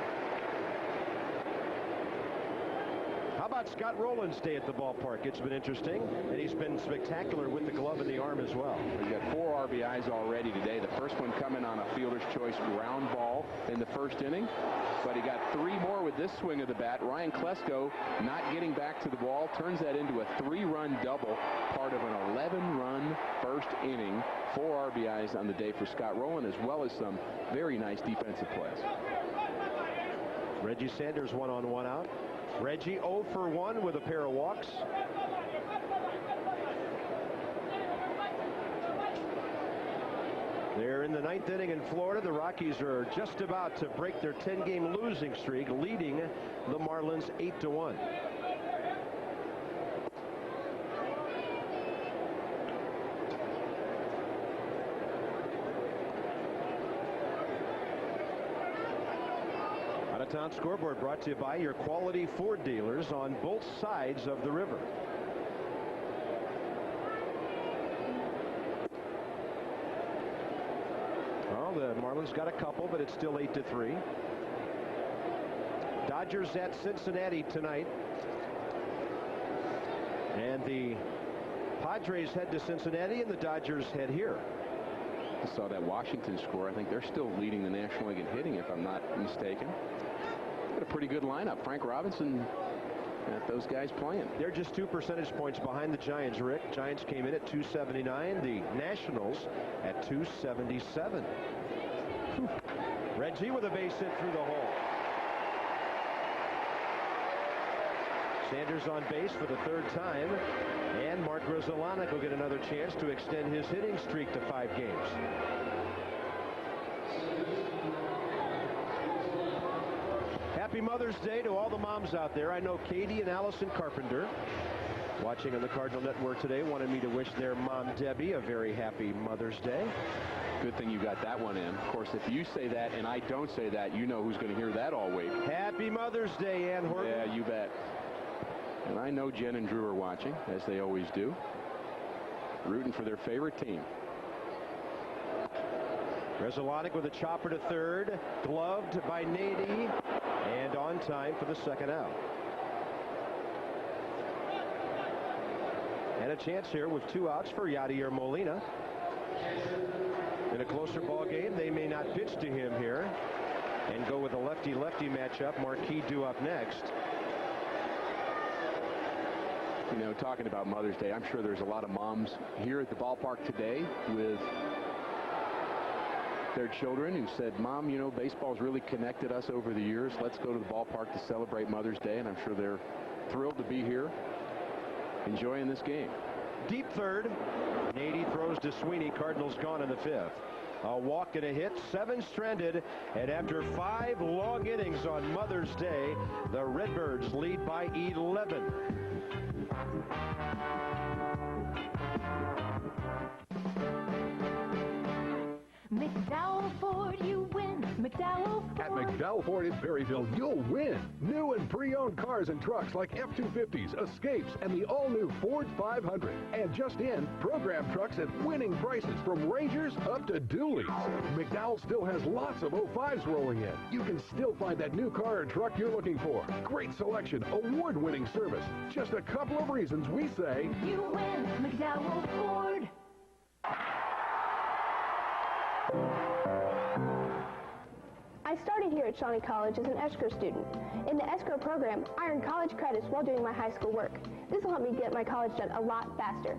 How about Scott Rolen's day at the ballpark? It's been interesting, and he's been spectacular with the glove in the arm as well. He's got 4 RBIs already today. The first one coming on a fielder's choice ground ball in the first inning, but he got 3 more with this swing of the bat. Ryan Klesko not getting back to the ball turns that into a 3-run double, part of an 11-run first inning. 4 RBIs on the day for Scott Rolen, as well as some very nice defensive plays. Reggie Sanders 1-on-1 out. Reggie 0 for 1 with a pair of walks. They're in the 9th inning in Florida. The Rockies are just about to break their 10-game losing streak, leading the Marlins 8-1. Out-of-town scoreboard brought to you by your quality Ford dealers on both sides of the river. Well, the Marlins got a couple, but it's still 8-3. Dodgers at Cincinnati tonight. And the Padres head to Cincinnati, and the Dodgers head here. I saw that Washington score. I think they're still leading the National League in hitting, if I'm not mistaken. Got a pretty good lineup. Frank Robinson, got those guys playing. They're just 2 percentage points behind the Giants, Rick. Giants came in at 279. The Nationals at 277. Reggie with a base hit through the hole. Sanders on base for the 3rd time. And Mark Grudzielanek will get another chance to extend his hitting streak to 5 games. Happy Mother's Day to all the moms out there. I know Katie and Allison Carpenter, watching on the Cardinal Network today, wanted me to wish their mom, Debbie, a very happy Mother's Day. Good thing you got that one in. Of course, if you say that and I don't say that, you know who's going to hear that all week. Happy Mother's Day, Ann Horton. Yeah, you bet. And I know Jen and Drew are watching, as they always do, rooting for their favorite team. Grudzielanek with a chopper to 3rd, gloved by Nady, and on time for the 2nd out. And a chance here with 2 outs for Yadier Molina. In a closer ball game, they may not pitch to him here and go with a lefty-lefty matchup. Marquis due up next. You know, talking about Mother's Day, I'm sure there's a lot of moms here at the ballpark today with their children who said, Mom, you know, baseball's really connected us over the years. Let's go to the ballpark to celebrate Mother's Day. And I'm sure they're thrilled to be here enjoying this game. Deep 3rd. Nady throws to Sweeney. Cardinals gone in the 5th. A walk and a hit, 7 stranded, and after 5 long innings on Mother's Day, the Redbirds lead by 11. McDowell Ford, you win. McDowell Ford. At McDowell Ford in Perryville, you'll win. New and pre-owned cars and trucks like F-250s, Escapes, and the all-new Ford 500. And just in, program trucks at winning prices from Rangers up to dualies. McDowell still has lots of 05s rolling in. You can still find that new car or truck you're looking for. Great selection, award-winning service. Just a couple of reasons we say, You win. McDowell Ford. I started here at Shawnee College as an escrow student. In the escrow program, I earned college credits while doing my high school work. This will help me get my college done a lot faster.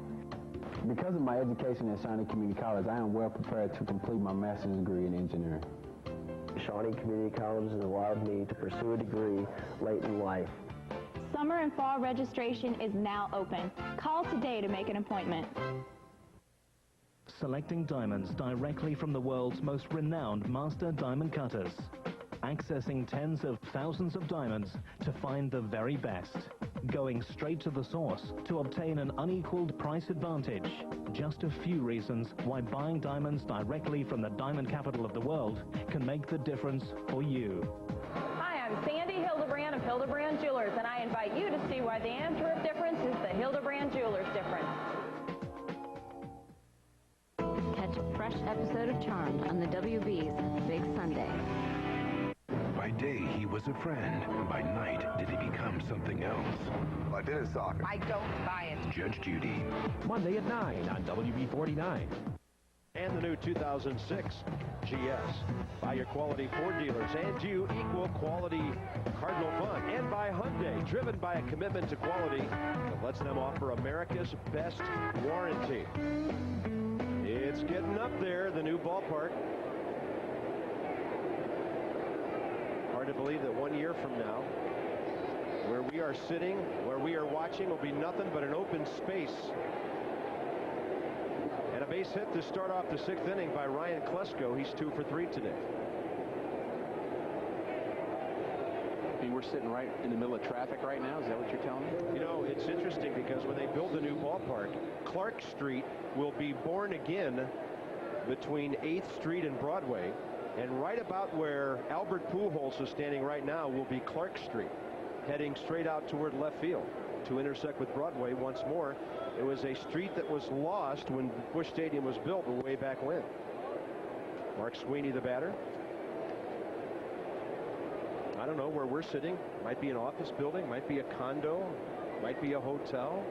Because of my education at Shawnee Community College, I am well prepared to complete my master's degree in engineering. Shawnee Community College has allowed me to pursue a degree late in life. Summer and fall registration is now open. Call today to make an appointment. Selecting diamonds directly from the world's most renowned master diamond cutters. Accessing tens of thousands of diamonds to find the very best. Going straight to the source to obtain an unequaled price advantage. Just a few reasons why buying diamonds directly from the diamond capital of the world can make the difference for you. Hi, I'm Sandy Hildebrand of Hildebrand Jewelers, and I invite you to see why the Antwerp difference is the Hildebrand Jewelers difference. Catch a fresh episode of Charmed on the WB's Big Sunday. By day, he was a friend. By night, did he become something else? I did it soccer. I don't buy it. Judge Judy. Monday at 9 on WB 49. And the new 2006 GS. By your quality Ford dealers and you equal quality Cardinal fun. And by Hyundai, driven by a commitment to quality that lets them offer America's best warranty. It's getting up there, the new ballpark. Hard to believe that 1 year from now, where we are sitting, where we are watching, will be nothing but an open space. And a base hit to start off the 6th inning by Ryan Klesko. He's 2 for 3 today. I mean, we're sitting right in the middle of traffic right now. Is that what you're telling me? You know, it's interesting because when they build the new ballpark, Clark Street will be born again between 8th Street and Broadway. And right about where Albert Pujols is standing right now will be Clark Street, heading straight out toward left field to intersect with Broadway once more. It was a street that was lost when Busch Stadium was built way back when. Mark Sweeney, the batter. I don't know where we're sitting. Might be an office building, might be a condo, might be a hotel.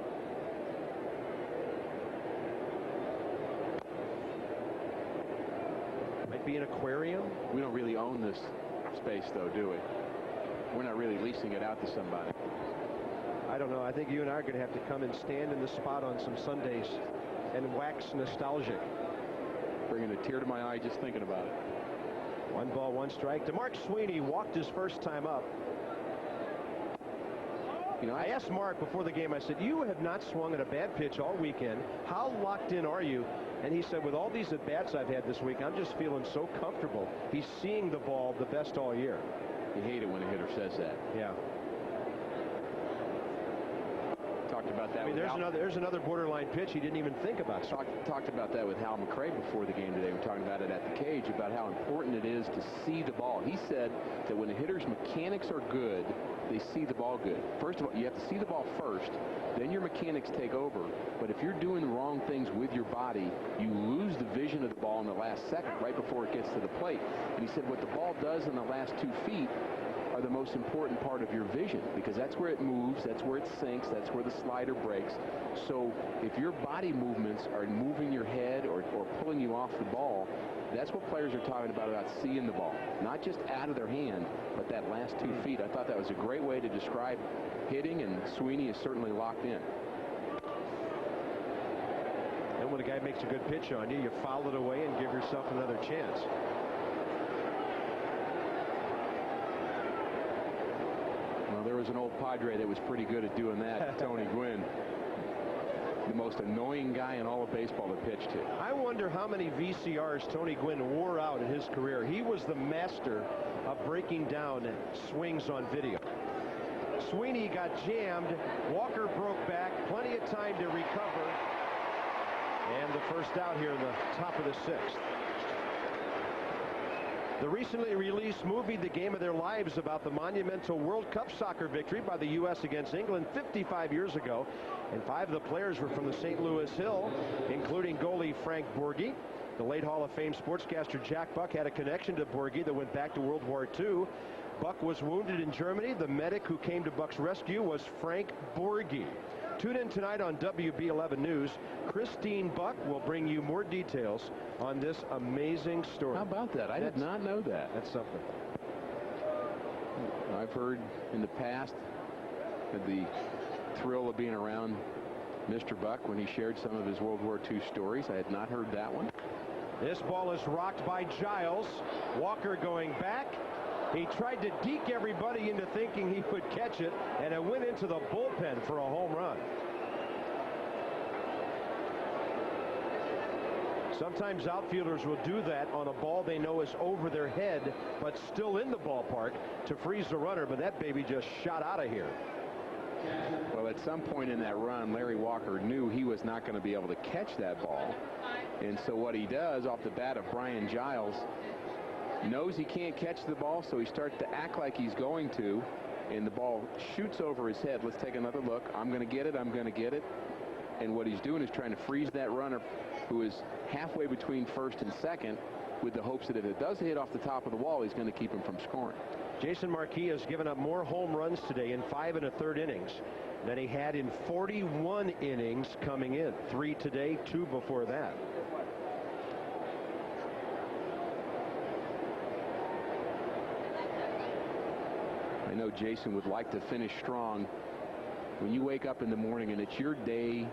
be an aquarium? We don't really own this space, though, do we? We're not really leasing it out to somebody. I don't know. I think you and I are going to have to come and stand in the spot on some Sundays and wax nostalgic. Bringing a tear to my eye just thinking about it. 1 ball, 1 strike. To Mark Sweeney, walked his first time up. You know, I asked Mark before the game, I said, you have not swung at a bad pitch all weekend. How locked in are you? And he said, with all these at-bats I've had this week, I'm just feeling so comfortable. He's seeing the ball the best all year. You hate it when a hitter says that. Yeah. Talked about that. I mean, there's another borderline pitch he didn't even think about. Talked about that with Hal McRae before the game today. We're talking about it at the cage, about how important it is to see the ball. He said that when a hitter's mechanics are good, they see the ball good. First of all, you have to see the ball first, then your mechanics take over. But if you're doing the wrong things with your body, you lose the vision of the ball in the last second, right before it gets to the plate. And he said what the ball does in the last 2 feet are the most important part of your vision, because that's where it moves, that's where it sinks, that's where the slider breaks. So if your body movements are moving your head or pulling you off the ball, that's what players are talking about seeing the ball. Not just out of their hand, but that last 2 feet. I thought that was a great way to describe hitting, and Sweeney is certainly locked in. And when a guy makes a good pitch on you, you foul it away and give yourself another chance. Well, there was an old Padre that was pretty good at doing that, Tony Gwynn. The most annoying guy in all of baseball to pitch to. I wonder how many VCRs Tony Gwynn wore out in his career. He was the master of breaking down swings on video. Sweeney got jammed. Walker broke back. Plenty of time to recover. And the first out here in the top of the 6th. The recently released movie, The Game of Their Lives, about the monumental World Cup soccer victory by the U.S. against England 55 years ago. And 5 of the players were from the St. Louis Hill, including goalie Frank Borghi. The late Hall of Fame sportscaster Jack Buck had a connection to Borghi that went back to World War II. Buck was wounded in Germany. The medic who came to Buck's rescue was Frank Borghi. Tune in tonight on WB11 News. Christine Buck will bring you more details on this amazing story. How about that? I did not know that. That's something. I've heard in the past the thrill of being around Mr. Buck when he shared some of his World War II stories. I had not heard that one. This ball is rocked by Giles. Walker going back. He tried to deke everybody into thinking he would catch it, and it went into the bullpen for a home run. Sometimes outfielders will do that on a ball they know is over their head, but still in the ballpark to freeze the runner, but that baby just shot out of here. Well, at some point in that run, Larry Walker knew he was not going to be able to catch that ball. And so what he does off the bat of Brian Giles, knows he can't catch the ball, so he starts to act like he's going to, and the ball shoots over his head. Let's take another look. I'm going to get it. I'm going to get it. And what he's doing is trying to freeze that runner who is halfway between first and second, with the hopes that if it does hit off the top of the wall, he's going to keep him from scoring. Jason Marquis has given up more home runs today in 5 1/3 innings than he had in 41 innings coming in. 3 today, 2 before that. I know Jason would like to finish strong. When you wake up in the morning and it's your day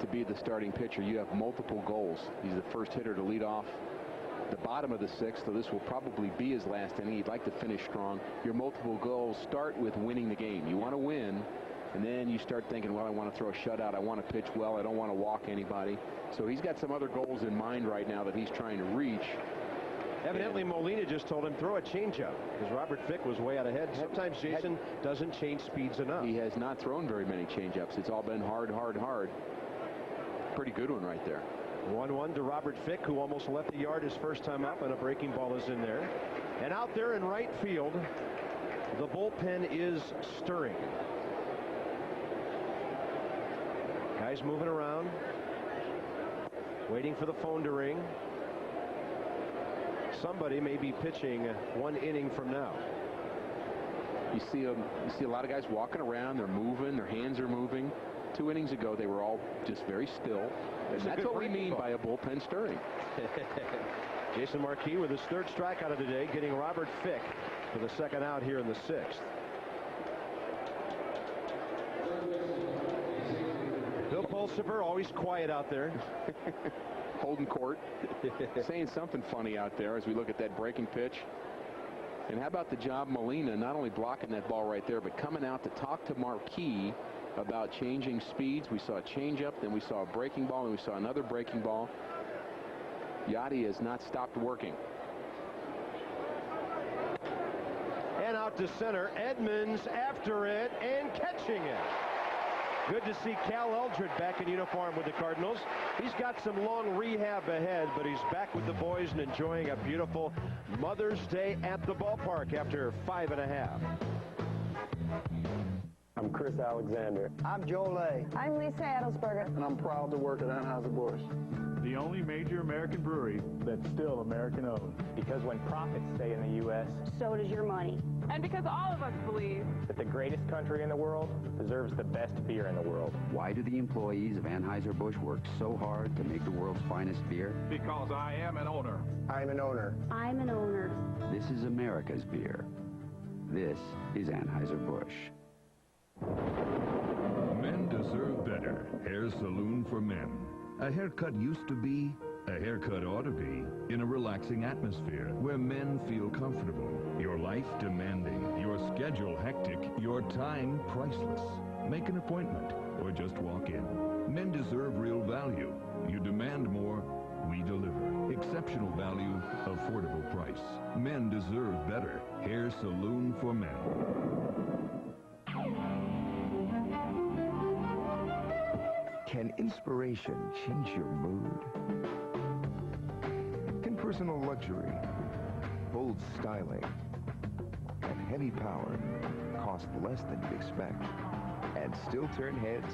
to be the starting pitcher, you have multiple goals. He's the first hitter to lead off the bottom of the 6th, so this will probably be his last inning. He'd like to finish strong. Your multiple goals start with winning the game. You want to win, and then you start thinking, well, I want to throw a shutout. I want to pitch well. I don't want to walk anybody. So he's got some other goals in mind right now that he's trying to reach. Evidently, Molina just told him, throw a changeup, because Robert Fick was way out ahead. Sometimes Jason doesn't change speeds enough. He has not thrown very many changeups. It's all been hard, hard, hard. Pretty good one right there. 1-1 to Robert Fick, who almost left the yard his first time up, and a breaking ball is in there. And out there in right field, the bullpen is stirring. Guys moving around, waiting for the phone to ring. Somebody may be pitching 1 inning from now. You see a lot of guys walking around. They're moving. Their hands are moving. 2 innings ago, they were all just very still. And that's what we mean by a bullpen stirring. Jason Marquis with his third strikeout of the day, getting Robert Fick for the second out here in the 6th. Bill Pulsifer, always quiet out there. Holding court. Saying something funny out there as we look at that breaking pitch. And how about the job Molina, not only blocking that ball right there, but coming out to talk to Marquis about changing speeds. We saw a changeup, then we saw a breaking ball, and we saw another breaking ball. Yachty has not stopped working. And out to center. Edmonds after it and catching it. Good to see Cal Eldred back in uniform with the Cardinals. He's got some long rehab ahead, but he's back with the boys and enjoying a beautiful Mother's Day at the ballpark after 5.5. I'm Chris Alexander. I'm Joe Lay. I'm Lisa Adelsberger. And I'm proud to work at Anheuser-Busch. The only major American brewery that's still American-owned. Because when profits stay in the U.S., so does your money. And because all of us believe that the greatest country in the world deserves the best beer in the world. Why do the employees of Anheuser-Busch work so hard to make the world's finest beer? Because I am an owner. I'm an owner. I'm an owner. This is America's beer. This is Anheuser-Busch. Men deserve better. Hair salon for men. A haircut used to be, a haircut ought to be, in a relaxing atmosphere where men feel comfortable. Your life demanding, your schedule hectic, your time priceless. Make an appointment or just walk in. Men deserve real value. You demand more, we deliver. Exceptional value, affordable price. Men deserve better. Hair salon for men. Can inspiration change your mood? Can personal luxury, bold styling, and heavy power cost less than you'd expect and still turn heads?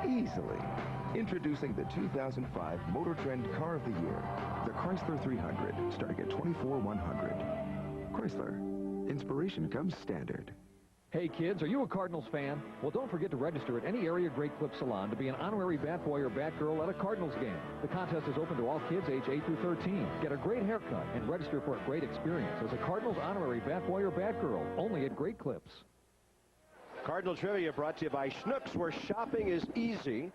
Easily. Introducing the 2005 Motor Trend Car of the Year, the Chrysler 300, starting at $24,100. Chrysler. Inspiration comes standard. Hey kids, are you a Cardinals fan? Well, don't forget to register at any area Great Clip Salon to be an honorary bat boy or bat girl at a Cardinals game. The contest is open to all kids age 8 through 13. Get a great haircut and register for a great experience as a Cardinals honorary bat boy or bat girl, only at Great Clips. Cardinal Trivia brought to you by Schnucks, where shopping is easy.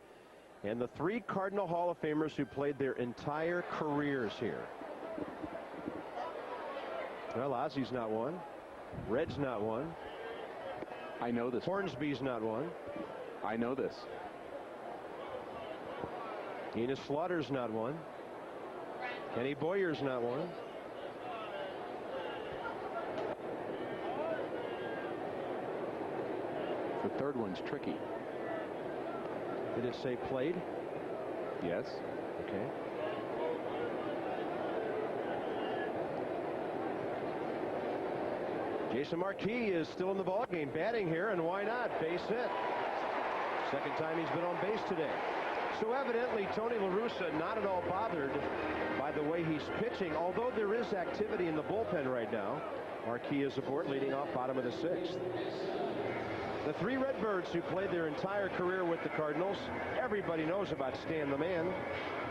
And the 3 Cardinal Hall of Famers who played their entire careers here. Well, Ozzy's not one. Red's not one. I know this. Hornsby's not one. I know this. Enos Slaughter's not one. Kenny Boyer's not one. The third one's tricky. Did it say played? Yes. Okay. Jason Marquis is still in the ballgame, batting here, and why not? Base hit. Second time he's been on base today. So evidently, Tony La Russa not at all bothered by the way he's pitching, although there is activity in the bullpen right now. Marquis is aboard, leading off bottom of the 6th. The 3 Redbirds who played their entire career with the Cardinals. Everybody knows about Stan the Man.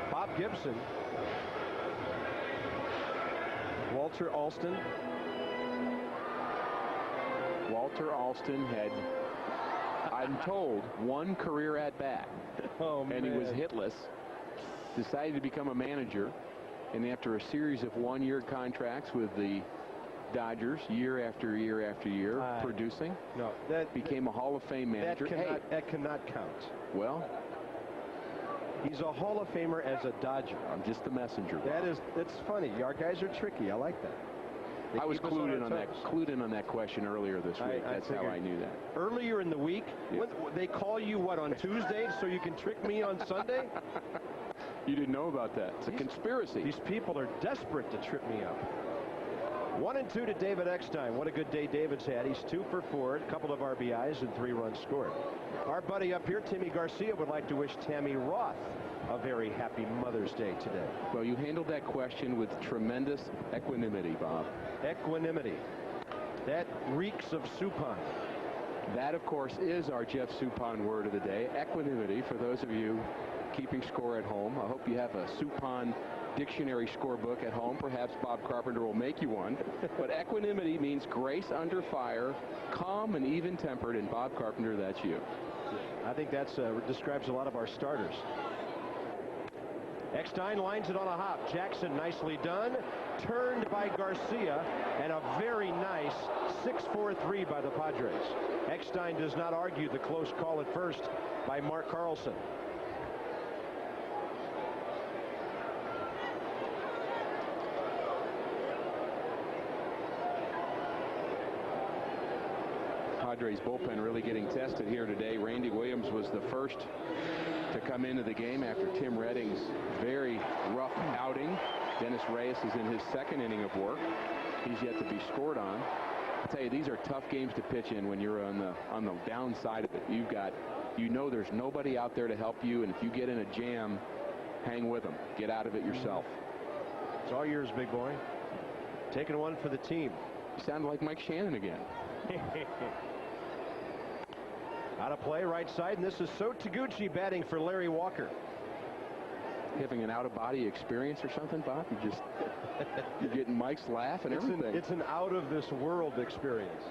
Bob Gibson. Walter Alston. Walter Alston had, I'm told, 1 career at bat. Oh, and he was hitless. Decided to become a manager. And after a series of 1-year contracts with the Dodgers, year after year after year, producing. No, that became a Hall of Fame manager. That cannot count. Well, he's a Hall of Famer as a Dodger. I'm just the messenger. That's funny. Our guys are tricky. I like that. I was clued in on that question earlier this week. That's how I knew that. Earlier in the week, when they call you what, on Tuesday, so you can trick me on Sunday? You didn't know about that. It's a conspiracy. These people are desperate to trip me up. 1-2 to David Eckstein. What a good day David's had. He's 2 for 4, a couple of RBIs and 3 runs scored. Our buddy up here, Timmy Garcia, would like to wish Tammy Roth a very happy Mother's Day today. Well, you handled that question with tremendous equanimity, Bob. Equanimity. That reeks of supine. That, of course, is our Jeff Suppan word of the day, equanimity, for those of you keeping score at home. I hope you have a Suppan dictionary scorebook at home. Perhaps Bob Carpenter will make you one. But equanimity means grace under fire, calm and even-tempered, and Bob Carpenter, that's you. I think that describes a lot of our starters. Eckstein lines it on a hop. Jackson nicely done. Turned by Garcia, and a very nice 6-4-3 by the Padres. Eckstein does not argue the close call at first by Mark Carlson. Padres bullpen really getting tested here today. Randy Williams was the first to come into the game after Tim Redding's very rough outing. Dennis Reyes is in his second inning of work. He's yet to be scored on. I'll tell you, these are tough games to pitch in when you're on the downside of it. You know there's nobody out there to help you, and if you get in a jam, hang with them. Get out of it yourself. It's all yours, big boy. Taking one for the team. You sound like Mike Shannon again. Out of play, right side, and this is So Taguchi batting for Larry Walker. Having an out-of-body experience or something, Bob? You're getting Mike's laugh and everything. It's an out-of-this-world experience.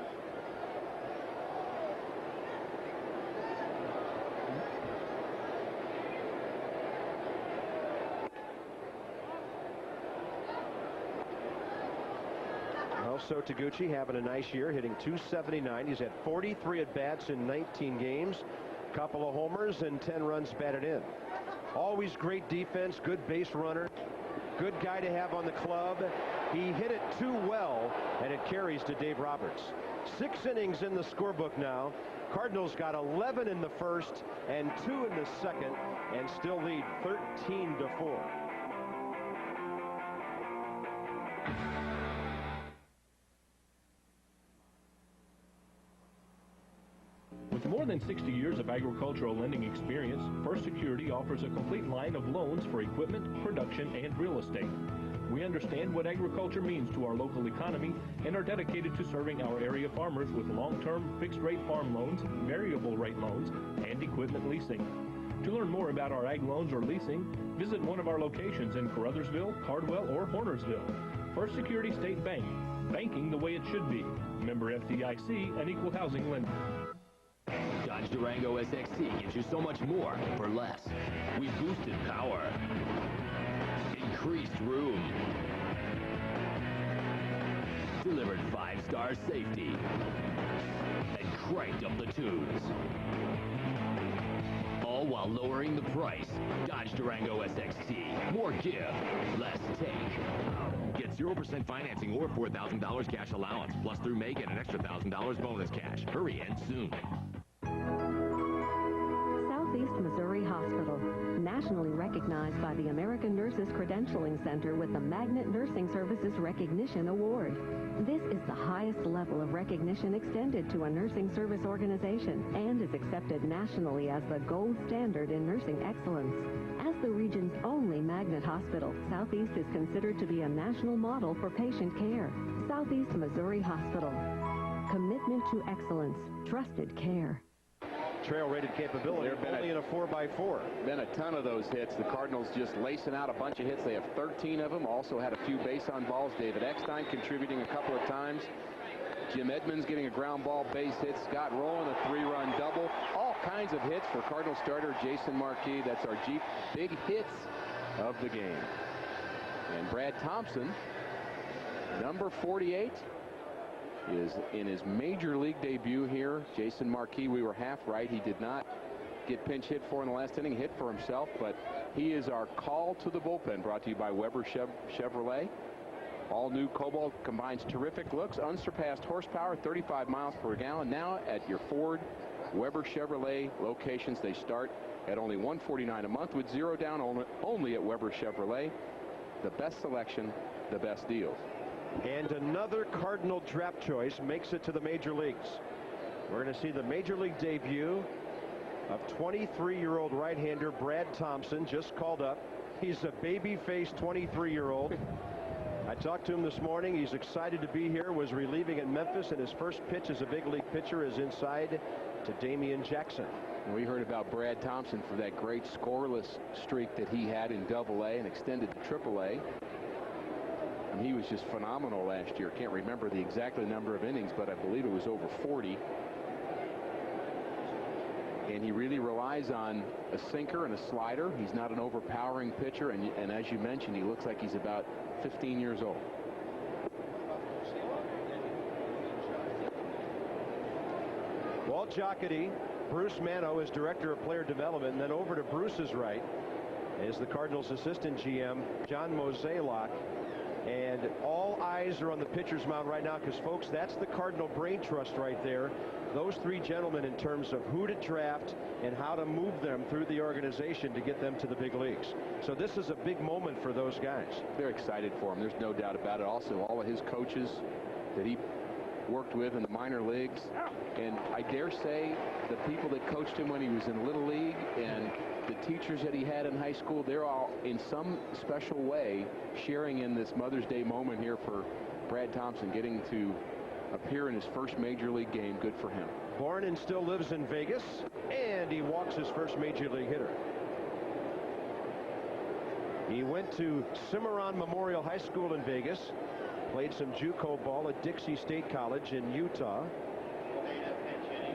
So Taguchi having a nice year, hitting .279. He's had 43 at-bats in 19 games, couple of homers and 10 runs batted in. Always great defense, good base runner, good guy to have on the club. He hit it too well, and it carries to Dave Roberts. 6 innings in the scorebook now. Cardinals got 11 in the first and 2 in the second, and still lead 13-4. With more than 60 years of agricultural lending experience, First Security offers a complete line of loans for equipment, production, and real estate. We understand what agriculture means to our local economy and are dedicated to serving our area farmers with long-term fixed-rate farm loans, variable rate loans, and equipment leasing. To learn more about our ag loans or leasing, visit one of our locations in Caruthersville, Cardwell, or Hornersville. First Security State Bank, banking the way it should be. Member FDIC, an equal housing lender. Dodge Durango SXT gives you so much more for less. We boosted power, increased room, delivered 5-star safety, and cranked up the tunes. All while lowering the price. Dodge Durango SXT. More give, less take. Get 0% financing or $4,000 cash allowance. Plus through May, get an extra $1,000 bonus cash. Hurry, and soon. Southeast Missouri Hospital, nationally recognized by the American Nurses Credentialing Center with the Magnet Nursing Services Recognition Award. This is the highest level of recognition extended to a nursing service organization and is accepted nationally as the gold standard in nursing excellence. As the region's only Magnet hospital, Southeast is considered to be a national model for patient care. Southeast Missouri Hospital. Commitment to excellence. Trusted care. Trail rated capability, only in a 4x4. Been a ton of those hits. The Cardinals just lacing out a bunch of hits. They have 13 of them. Also had a few base on balls. David Eckstein contributing a couple of times. Jim Edmonds getting a ground ball base hit. Scott Rolen a 3-run double. All kinds of hits for Cardinal starter Jason Marquis. That's our big hits of the game. And Brad Thompson, number 48, is in his major league debut here. Jason Marquis, we were half right. He did not get pinch hit for in the last inning, hit for himself, but he is our call to the bullpen, brought to you by Weber Chevrolet. All new Cobalt combines terrific looks, unsurpassed horsepower, 35 miles per gallon. Now at your Ford, Weber Chevrolet locations, they start at only $149 a month with 0 down only at Weber Chevrolet. The best selection, the best deals. And another Cardinal draft choice makes it to the major leagues. We're going to see the major league debut of 23-year-old right-hander Brad Thompson, just called up. He's a baby-faced 23-year-old. I talked to him this morning. He's excited to be here. Was relieving at Memphis, and his first pitch as a big league pitcher is inside to Damian Jackson. We heard about Brad Thompson for that great scoreless streak that he had in Double-A and extended to Triple-A. And he was just phenomenal last year. Can't remember the exact number of innings, but I believe it was over 40. And he really relies on a sinker and a slider. He's not an overpowering pitcher, and as you mentioned, he looks like he's about 15 years old. Walt Jocketty, Bruce Mano is director of player development, and then over to Bruce's right is the Cardinals assistant GM, John Mozeliak. And all eyes are on the pitcher's mound right now because, folks, that's the Cardinal Brain Trust right there. Those three gentlemen in terms of who to draft and how to move them through the organization to get them to the big leagues. So this is a big moment for those guys. They're excited for him. There's no doubt about it. Also, all of his coaches that he worked with in the minor leagues, and I dare say the people that coached him when he was in Little League and the teachers that he had in high school, they're all in some special way sharing in this Mother's Day moment here for Brad Thompson, getting to appear in his first major league game. Good for him. Born and still lives in Vegas, and he walks his first major league hitter. He went to Cimarron Memorial High School in Vegas, played some JUCO ball at Dixie State College in Utah.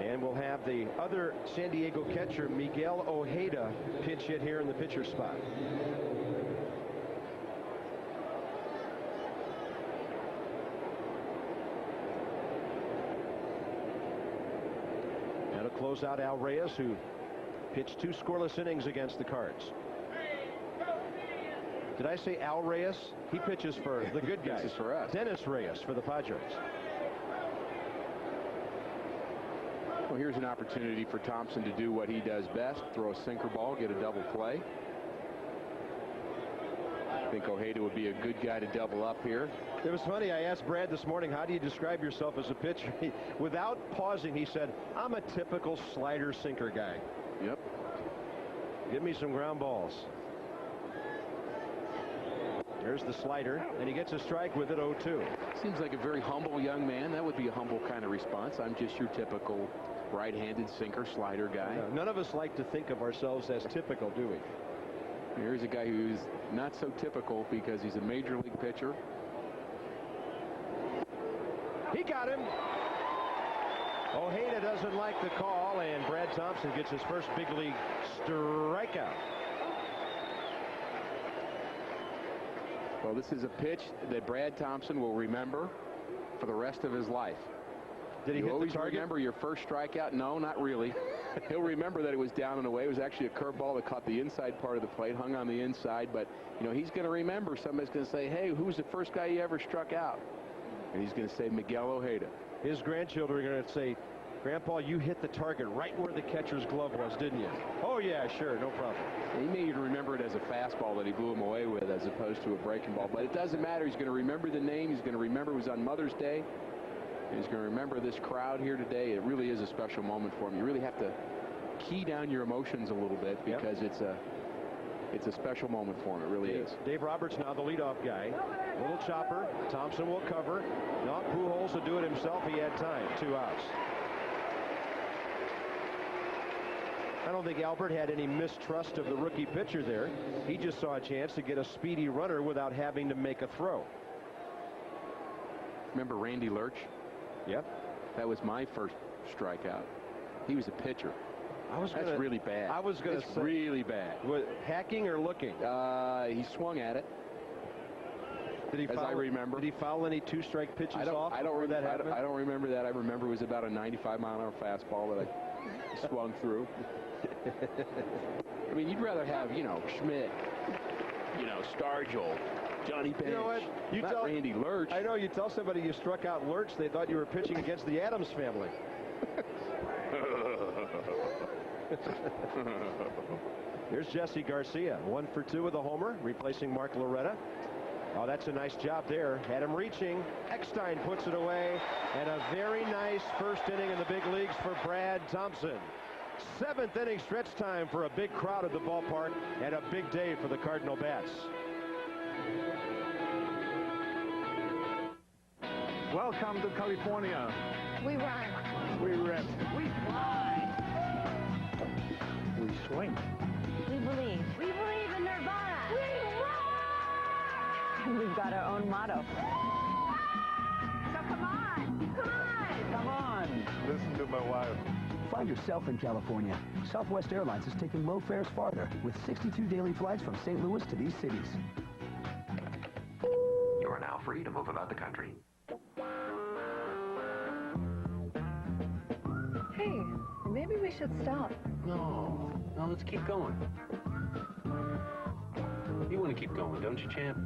And we'll have the other San Diego catcher, Miguel Ojeda, pitch hit here in the pitcher spot. Now to close out Al Reyes, who pitched 2 scoreless innings against the Cards. Did I say Al Reyes? He pitches for the good guys. This is for us. Dennis Reyes for the Padres. Well, here's an opportunity for Thompson to do what he does best, throw a sinker ball, get a double play. I think Ojeda would be a good guy to double up here. It was funny. I asked Brad this morning, how do you describe yourself as a pitcher? Without pausing, he said, I'm a typical slider sinker guy. Yep. Give me some ground balls. There's the slider, and he gets a strike with it, 0-2. Seems like a very humble young man. That would be a humble kind of response. I'm just your typical right-handed sinker slider guy. No, none of us like to think of ourselves as typical, do we? Here's a guy who's not so typical because he's a major league pitcher. He got him. Ojeda doesn't like the call, and Brad Thompson gets his first big league strikeout. Well, this is a pitch that Brad Thompson will remember for the rest of his life. Did he hit the always target? Remember your first strikeout? No, not really. He'll remember that it was down and away. It was actually a curveball that caught the inside part of the plate, hung on the inside. But, you know, he's going to remember. Somebody's going to say, hey, who's the first guy you ever struck out? And he's going to say Miguel Ojeda. His grandchildren are going to say, Grandpa, you hit the target right where the catcher's glove was, didn't you? Oh, yeah, sure, no problem. He may even remember it as a fastball that he blew him away with as opposed to a breaking ball. But it doesn't matter. He's going to remember the name. He's going to remember it was on Mother's Day. He's going to remember this crowd here today. It really is a special moment for him. You really have to key down your emotions a little bit because it's a special moment for him. It really is. Dave Roberts now the leadoff guy. Little chopper. Thompson will cover. No, Pujols will do it himself. He had time. 2 outs. I don't think Albert had any mistrust of the rookie pitcher there. He just saw a chance to get a speedy runner without having to make a throw. Remember Randy Lurch? Yep. That was my first strikeout. He was a pitcher. That's really bad. I was going to say. Really bad. Was hacking or looking? He swung at it. Did he as I remember. Did he foul any 2-strike pitches off? I don't remember that. I remember it was about a 95-mile-an-hour fastball that I swung through. I mean, you'd rather have, you know, Schmidt, you know, Stargell, Johnny Bench, you know what? not Randy Lurch. I know, you tell somebody you struck out Lurch, they thought you were pitching against the Addams family. Here's Jesse Garcia, 1 for 2 with a homer, replacing Mark Loretta. Oh, that's a nice job there. Had him reaching. Eckstein puts it away, and a very nice first inning in the big leagues for Brad Thompson. 7th inning stretch time for a big crowd at the ballpark and a big day for the Cardinal Bats. Welcome to California. We run. We rip. We fly. We swing. We believe. We believe in Nirvana. We And we've got our own motto. So come on. Come on. Come on. Listen to my wife. Find yourself in California. Southwest Airlines is taking low fares farther with 62 daily flights from St. Louis to these cities. You are now free to move about the country. Hey, maybe we should stop. No, let's keep going. You want to keep going, don't you, champ?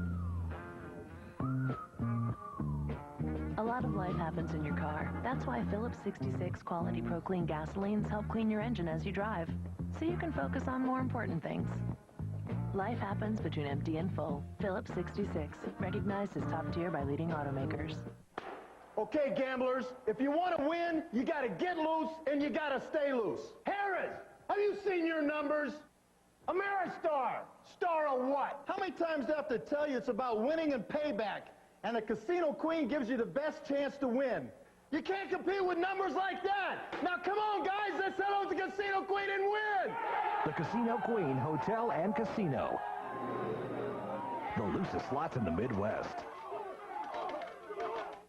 A lot of life happens in your car. That's why Phillips 66 Quality Pro Clean gasolines help clean your engine as you drive, so you can focus on more important things. Life happens between empty and full. Phillips 66, recognized as top tier by leading automakers. Okay, gamblers, if you want to win, you got to get loose and you got to stay loose. Harris, have you seen your numbers? Ameristar, star of what? How many times do I have to tell you it's about winning and payback? And the Casino Queen gives you the best chance to win. You can't compete with numbers like that. Now, come on, guys, let's head over to Casino Queen and win. The Casino Queen Hotel and Casino. The loosest slots in the Midwest.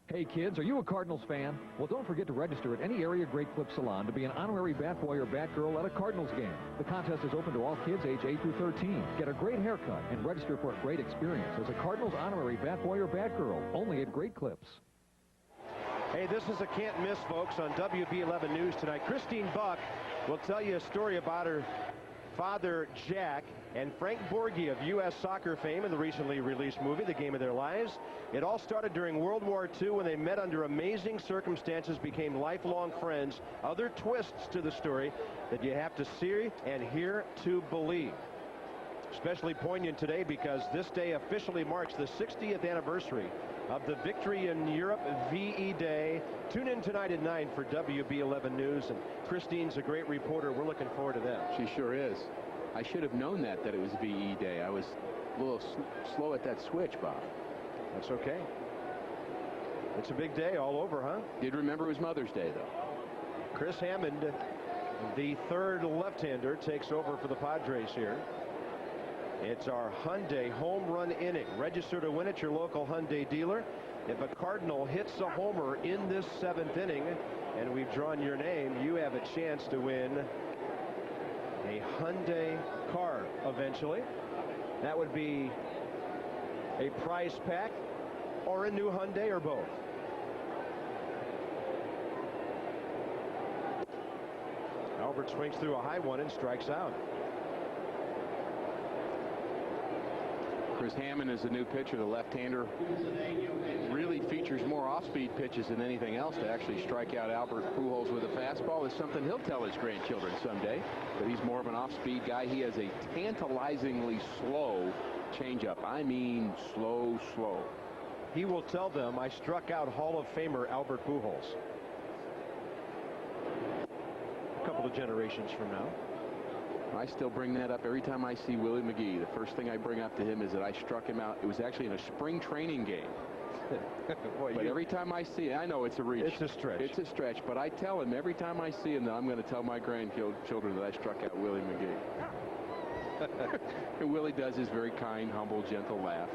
Hey kids, are you a Cardinals fan? Well, don't forget to register at any area Great Clip Salon to be an honorary bat boy or bat girl at a Cardinals game. The contest is open to all kids age 8 through 13. Get a great haircut and register for a great experience as a Cardinals honorary bat boy or bat girl, only at Great Clips. Hey, this is a can't miss, folks, on WB11 News tonight. Christine Buck will tell you a story about her father, Jack, and Frank Borghi of U.S. soccer fame in the recently released movie, The Game of Their Lives. It all started during World War II when they met under amazing circumstances, became lifelong friends. Other twists to the story that you have to see and hear to believe. Especially poignant today because this day officially marks the 60th anniversary of the victory in Europe, VE Day. Tune in tonight at 9 for WB11 News, and Christine's a great reporter. We're looking forward to that. She sure is. I should have known that it was VE Day. I was a little slow at that switch, Bob. That's okay. It's a big day all over, huh? Did remember it was Mother's Day, though. Chris Hammond, the third left-hander, takes over for the Padres here. It's our Hyundai home run inning. Register to win at your local Hyundai dealer. If a Cardinal hits a homer in this 7th inning, and we've drawn your name, you have a chance to win a Hyundai car eventually. That would be a prize pack or a new Hyundai or both. Albert swings through a high one and strikes out. Chris Hammond is the new pitcher, the left-hander. Really features more off-speed pitches than anything else. To actually strike out Albert Pujols with a fastball is something he'll tell his grandchildren someday. But he's more of an off-speed guy. He has a tantalizingly slow changeup. I mean, slow. He will tell them, I struck out Hall of Famer Albert Pujols. A couple of generations from now. I still bring that up every time I see Willie McGee. The first thing I bring up to him is that I struck him out. It was actually in a spring training game. Boy, but every time I see it, I know it's a reach. It's a stretch. It's a stretch, but I tell him every time I see him that I'm going to tell my grandchildren that I struck out Willie McGee. And Willie does his very kind, humble, gentle laugh.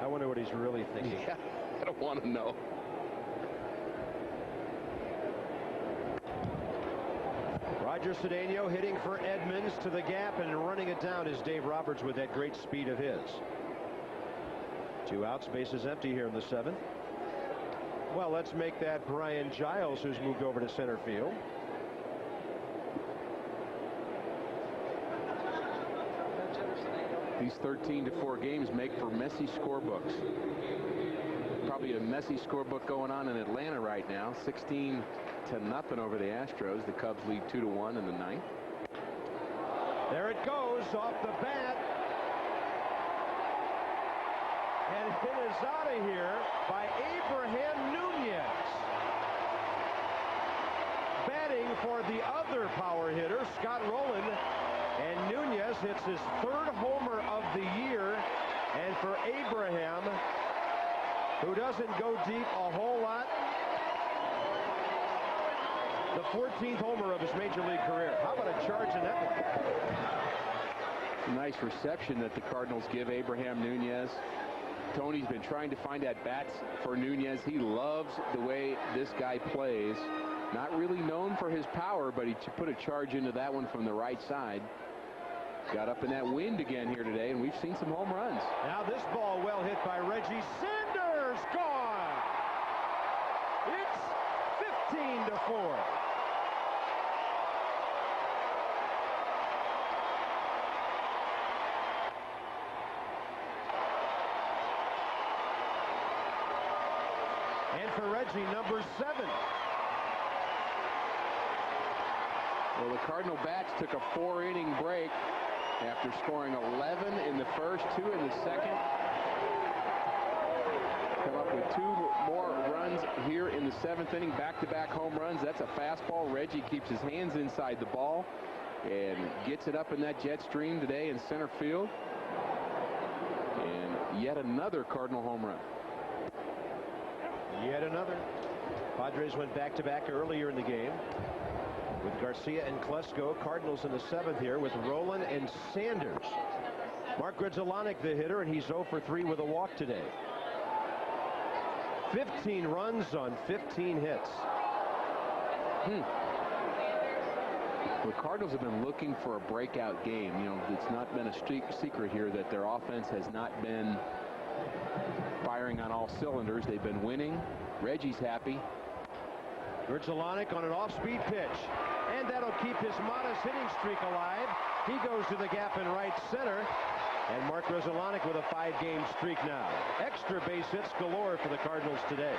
I wonder what he's really thinking. Yeah, I don't want to know. Roger Cedeno hitting for Edmonds to the gap, and running it down is Dave Roberts with that great speed of his. 2 outs, bases empty here in the 7th. Well, let's make that Brian Giles, who's moved over to center field. These 13-4 games make for messy scorebooks. Probably a messy scorebook going on in Atlanta right now. 16-0 over the Astros. The Cubs lead 2-1 in the 9th. There it goes off the bat. And it is out of here by Abraham Nunez. Batting for the other power hitter, Scott Rolen. And Nunez hits his 3rd homer of the year. And for Abraham, who doesn't go deep a whole lot. The 14th homer of his major league career. How about a charge in that one? Nice reception that the Cardinals give Abraham Nunez. Tony's been trying to find at-bats for Nunez. He loves the way this guy plays. Not really known for his power, but he put a charge into that one from the right side. Got up in that wind again here today, and we've seen some home runs. Now this ball well hit by Reggie. Sanders gone. It's 15-4. And for Reggie, number 7. Well, the Cardinal bats took a 4-inning break after scoring 11 in the first, 2 in the second. Come up with 2 more runs here in the 7th inning. Back-to-back home runs. That's a fastball. Reggie keeps his hands inside the ball and gets it up in that jet stream today in center field. And yet another Cardinal home run. Yet another. Padres went back-to-back earlier in the game with Garcia and Klesko. Cardinals in the 7th here with Rolen and Sanders. Mark Grudzielanek the hitter, and he's 0 for 3 with a walk today. 15 runs on 15 hits. The Cardinals have been looking for a breakout game. You know, it's not been a secret here that their offense has not been firing on all cylinders. They've been winning. Reggie's happy. Grudzielanek on an off-speed pitch, and that'll keep his modest hitting streak alive. He goes to the gap in right center, and Mark Grudzielanek with a 5-game streak now. Extra base hits galore for the Cardinals today.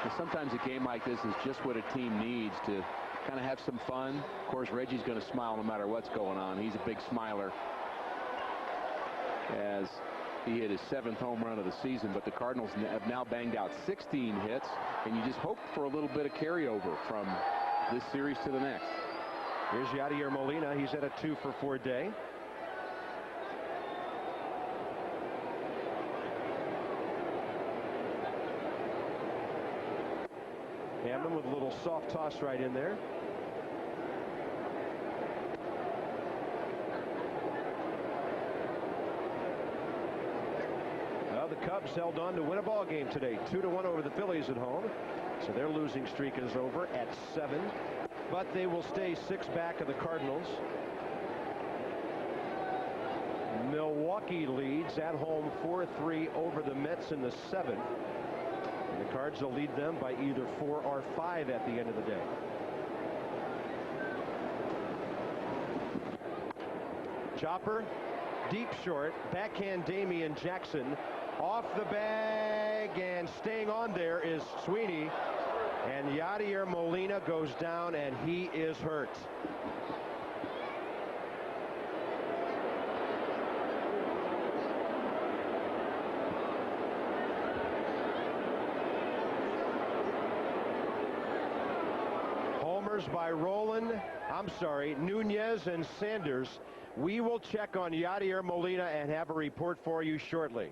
And sometimes a game like this is just what a team needs to kind of have some fun. Of course, Reggie's going to smile no matter what's going on. He's a big smiler, as he hit his 7th home run of the season, but the Cardinals have now banged out 16 hits, and you just hope for a little bit of carryover from this series to the next. Here's Yadier Molina. He's at a 2 for 4 day. Hammond with a little soft toss right in there. The Cubs held on to win a ball game today, 2-1 over the Phillies at home. So their losing streak is over at 7, but they will stay 6 back of the Cardinals. Milwaukee leads at home 4-3 over the Mets in the 7th. And the Cards will lead them by either 4 or 5 at the end of the day. Chopper, deep short, backhand Damian Jackson. Off the bag, and staying on there is Sweeney, and Yadier Molina goes down, and he is hurt. Homers by Nunez and Sanders. We will check on Yadier Molina and have a report for you shortly.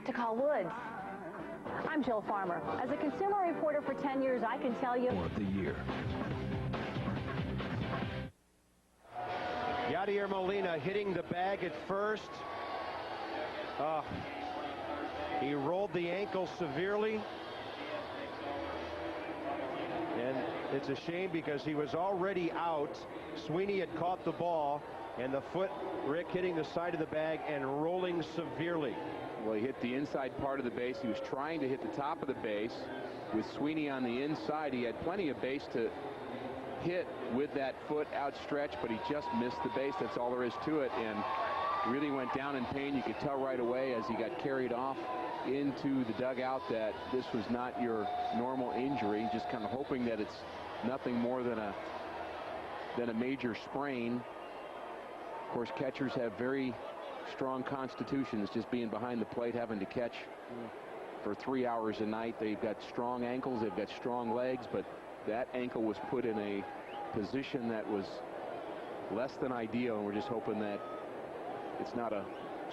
To call Woods. I'm Jill Farmer. As a consumer reporter for 10 years, I can tell you of the year. Yadier Molina hitting the bag at first. He rolled the ankle severely. And it's a shame because he was already out. Sweeney had caught the ball. And the foot, Rick, hitting the side of the bag and rolling severely. Well, he hit the inside part of the base. He was trying to hit the top of the base. With Sweeney on the inside, he had plenty of base to hit with that foot outstretched, but he just missed the base. That's all there is to it, and really went down in pain. You could tell right away as he got carried off into the dugout that this was not your normal injury, just kind of hoping that it's nothing more than a major sprain. Of course, catchers have very strong constitutions, just being behind the plate, having to catch for 3 hours a night. They've got strong ankles, they've got strong legs, but that ankle was put in a position that was less than ideal, and we're just hoping that it's not a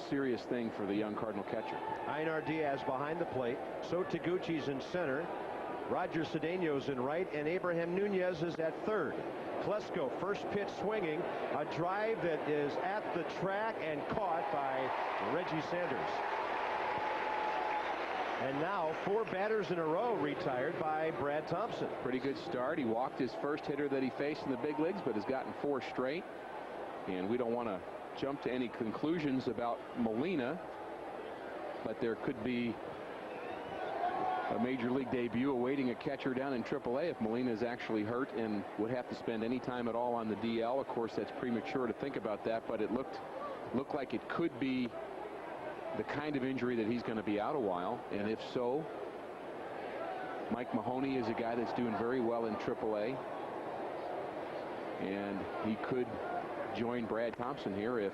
serious thing for the young Cardinal catcher. Einar Diaz behind the plate. So Taguchi's in center. Roger Cedeno's in right, and Abraham Nunez is at third. Klesko, first pitch swinging. A drive that is at the track and caught by Reggie Sanders. And now 4 batters in a row retired by Brad Thompson. Pretty good start. He walked his first hitter that he faced in the big leagues, but has gotten 4 straight. And we don't want to jump to any conclusions about Molina, but there could be a major league debut awaiting a catcher down in AAA if Molina is actually hurt and would have to spend any time at all on the DL. Of course, that's premature to think about that, but it looked like it could be the kind of injury that he's going to be out a while, and if so, Mike Mahoney is a guy that's doing very well in AAA, and he could join Brad Thompson here if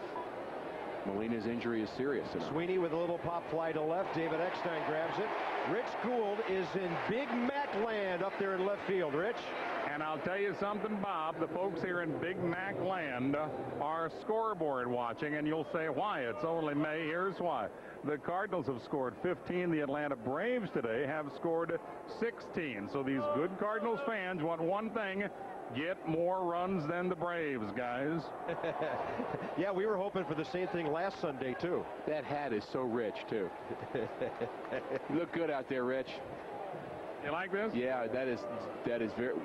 Molina's injury is serious enough. Sweeney with a little pop fly to left. David Eckstein grabs it. Rich Gould is in Big Mac land up there in left field. Rich? And I'll tell you something, Bob, the folks here in Big Mac land are scoreboard watching, and you'll say, why? It's only May. Here's why. The Cardinals have scored 15. The Atlanta Braves today have scored 16. So these good Cardinals fans want one thing: get more runs than the Braves, guys. Yeah, we were hoping for the same thing last Sunday, too. That hat is so rich, too. You look good out there, Rich. You like this? Yeah, that is very...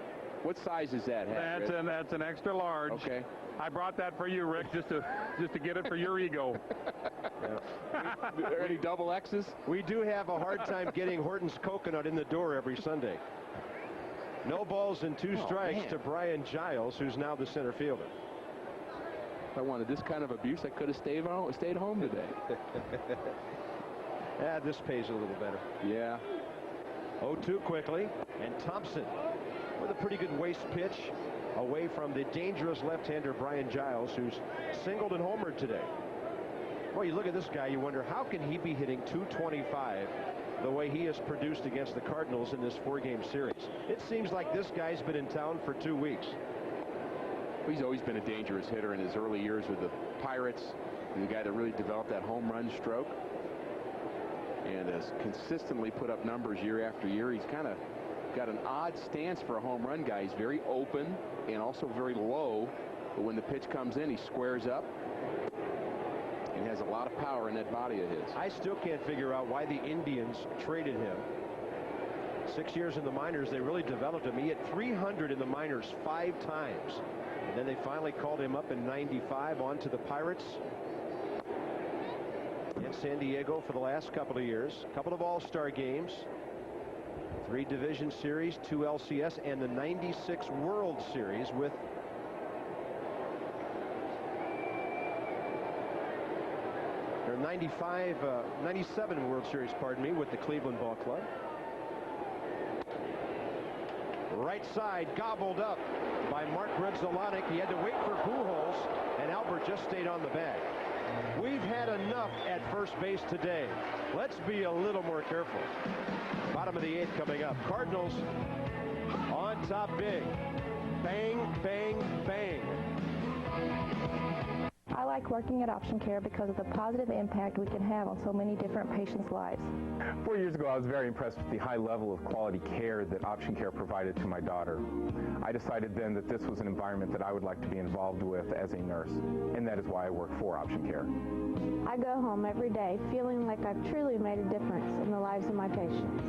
What size is that hat, That's an extra large. Okay. I brought that for you, Rick, just to get it for your ego. Are there any double X's? We do have a hard time getting Horton's coconut in the door every Sunday. No balls and 2 strikes to Brian Giles, who's now the center fielder. If I wanted this kind of abuse, I could have stayed home today. This pays a little better. Yeah. 0-2 quickly, and Thompson with a pretty good waist pitch away from the dangerous left-hander Brian Giles, who's singled and homered today. Well, you look at this guy, you wonder, how can he be hitting .225 the way he has produced against the Cardinals in this 4-game series? It seems like this guy's been in town for 2 weeks. He's always been a dangerous hitter in his early years with the Pirates. He's the guy that really developed that home run stroke and has consistently put up numbers year after year. He's kind of got an odd stance for a home run guy. He's very open and also very low, but when the pitch comes in, he squares up and has a lot of power in that body of his. I still can't figure out why the Indians traded him. 6 years in the minors, they really developed him. He hit 300 in the minors 5 times, and then they finally called him up in '95 on to the Pirates in San Diego for the last couple of years. A couple of all-star games, 3 division series, 2 LCS, and the '96 World Series with or 97 World Series, pardon me, with the Cleveland Ball Club. Right side gobbled up by Mark Redzolanek. He had to wait for Pujols, and Albert just stayed on the bag. We've had enough at first base today. Let's be a little more careful. Bottom of the 8th coming up. Cardinals on top big. Bang, bang, bang. I like working at Option Care because of the positive impact we can have on so many different patients' lives. 4 years ago, I was very impressed with the high level of quality care that Option Care provided to my daughter. I decided then that this was an environment that I would like to be involved with as a nurse, and that is why I work for Option Care. I go home every day feeling like I've truly made a difference in the lives of my patients.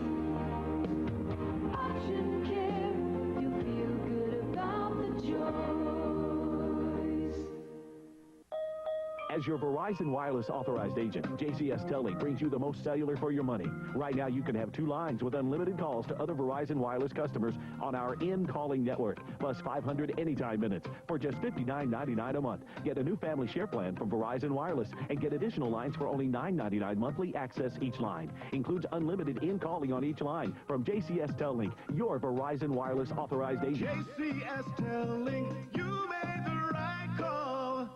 Option Care, you feel good about the choice. As your Verizon Wireless authorized agent, JCS Telling brings you the most cellular for your money. Right now, you can have 2 lines with unlimited calls to other Verizon Wireless customers on our in-calling network, plus 500 anytime minutes for just $59.99 a month. Get a new family share plan from Verizon Wireless and get additional lines for only $9.99 monthly access each line. Includes unlimited in-calling on each line from JCS Telling, your Verizon Wireless authorized agent. JCS Telling, you made the right call.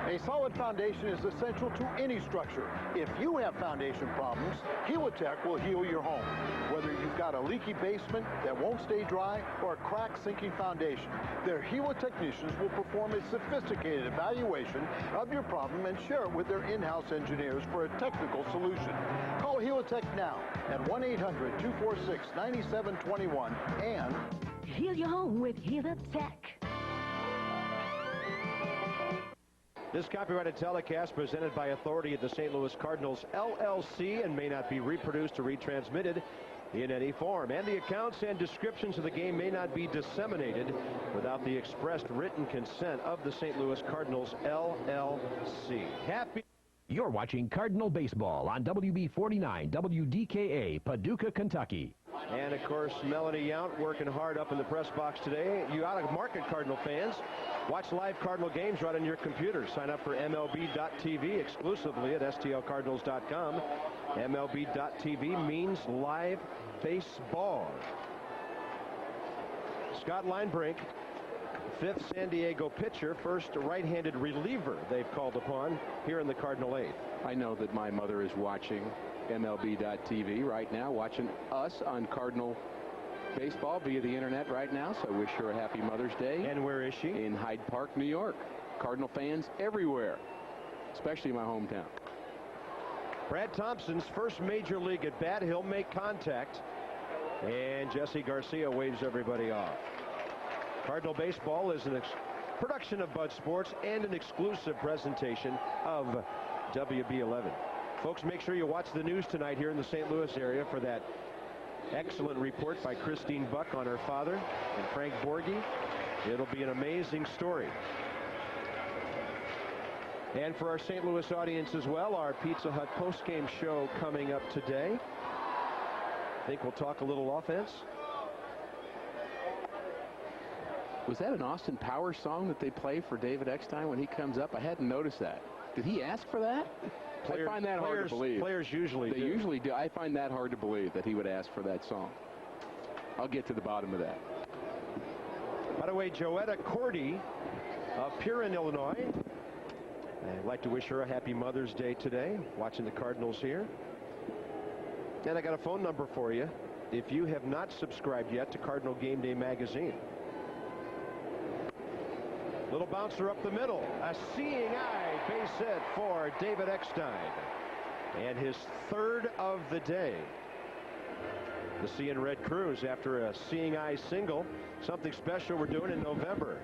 A solid foundation is essential to any structure. If you have foundation problems, Helitech will heal your home. Whether you've got a leaky basement that won't stay dry or a crack-sinking foundation, their Hela technicians will perform a sophisticated evaluation of your problem and share it with their in-house engineers for a technical solution. Call Helitech now at 1-800-246-9721 and heal your home with Helitech. This copyrighted telecast presented by authority of the St. Louis Cardinals, LLC, and may not be reproduced or retransmitted in any form. And the accounts and descriptions of the game may not be disseminated without the expressed written consent of the St. Louis Cardinals, LLC. Happy... You're watching Cardinal Baseball on WB49 WDKA, Paducah, Kentucky. And, of course, Melanie Yount working hard up in the press box today. You ought to market Cardinal fans. Watch live Cardinal games right on your computer. Sign up for MLB.TV exclusively at STLCardinals.com. MLB.TV means live baseball. Scott Linebrink, 5th San Diego pitcher, first right-handed reliever they've called upon here in the Cardinal 8th. I know that my mother is watching MLB.TV right now, watching us on Cardinal Baseball via the internet right now, so I wish her a happy Mother's Day. And where is she? In Hyde Park, New York. Cardinal fans everywhere, especially my hometown. Brad Thompson's first major league at bat. He'll make contact, and Jesse Garcia waves everybody off. Cardinal Baseball is a production of Bud Sports and an exclusive presentation of WB11. Folks, make sure you watch the news tonight here in the St. Louis area for that excellent report by Christine Buck on her father and Frank Borghi. It'll be an amazing story. And for our St. Louis audience as well, our Pizza Hut postgame show coming up today. I think we'll talk a little offense. Was that an Austin Powers song that they play for David Eckstein when he comes up? I hadn't noticed that. Did he ask for that? I find that hard to believe. Players usually do. They usually do. I find that hard to believe that he would ask for that song. I'll get to the bottom of that. By the way, Joetta Cordy of Pierin, Illinois. I'd like to wish her a happy Mother's Day today, watching the Cardinals here. And I got a phone number for you if you have not subscribed yet to Cardinal Game Day magazine. Little bouncer up the middle. A seeing eye base hit for David Eckstein. And his 3rd of the day. The Seeing Red Crews after a seeing eye single. Something special we're doing in November.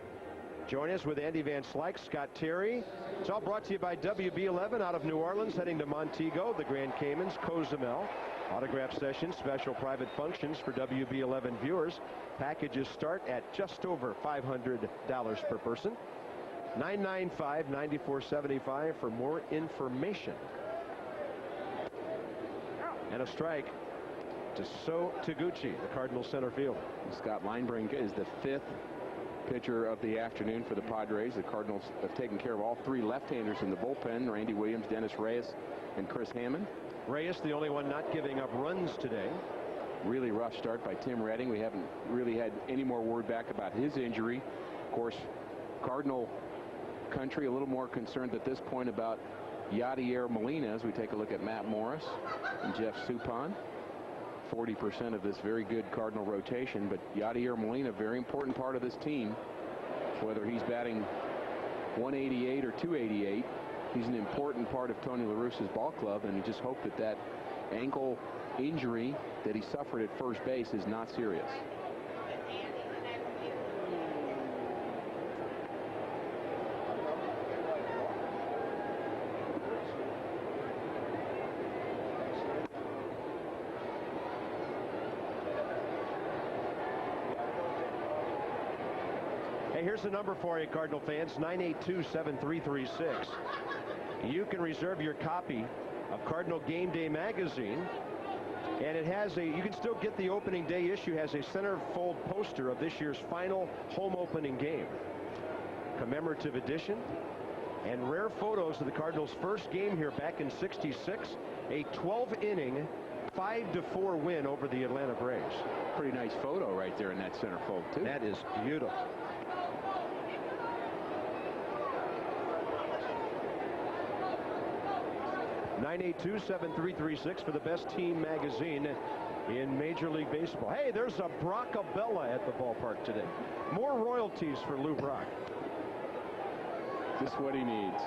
Join us with Andy Van Slyke, Scott Terry. It's all brought to you by WB11 out of New Orleans, heading to Montego, the Grand Caymans, Cozumel. Autograph sessions, special private functions for WB11 viewers. Packages start at just over $500 per person. $995-9475 for more information. And a strike to So Taguchi, the Cardinals center field. Scott Linebrink is the 5th pitcher of the afternoon for the Padres. The Cardinals have taken care of all 3 left-handers in the bullpen: Randy Williams, Dennis Reyes, and Chris Hammond. Reyes, the only one not giving up runs today. Really rough start by Tim Redding. We haven't really had any more word back about his injury. Of course, Cardinal country a little more concerned at this point about Yadier Molina as we take a look at Matt Morris and Jeff Suppan. 40% of this very good Cardinal rotation, but Yadier Molina, very important part of this team. Whether he's batting 188 or 288, he's an important part of Tony La Russa's ball club, and you just hope that that ankle injury that he suffered at first base is not serious. Hey, here's the number for you, Cardinal fans, 982-7336. You can reserve your copy of Cardinal Game Day magazine. And it has you can still get the opening day issue, has a centerfold poster of this year's final home opening game. Commemorative edition and rare photos of the Cardinals' first game here back in '66, a 12-inning, 5-4 win over the Atlanta Braves. Pretty nice photo right there in that centerfold, too. That is beautiful. (982-7336) for the best team magazine in Major League Baseball. Hey, there's a Brockabella at the ballpark today. More royalties for Lou Brock. Just what he needs.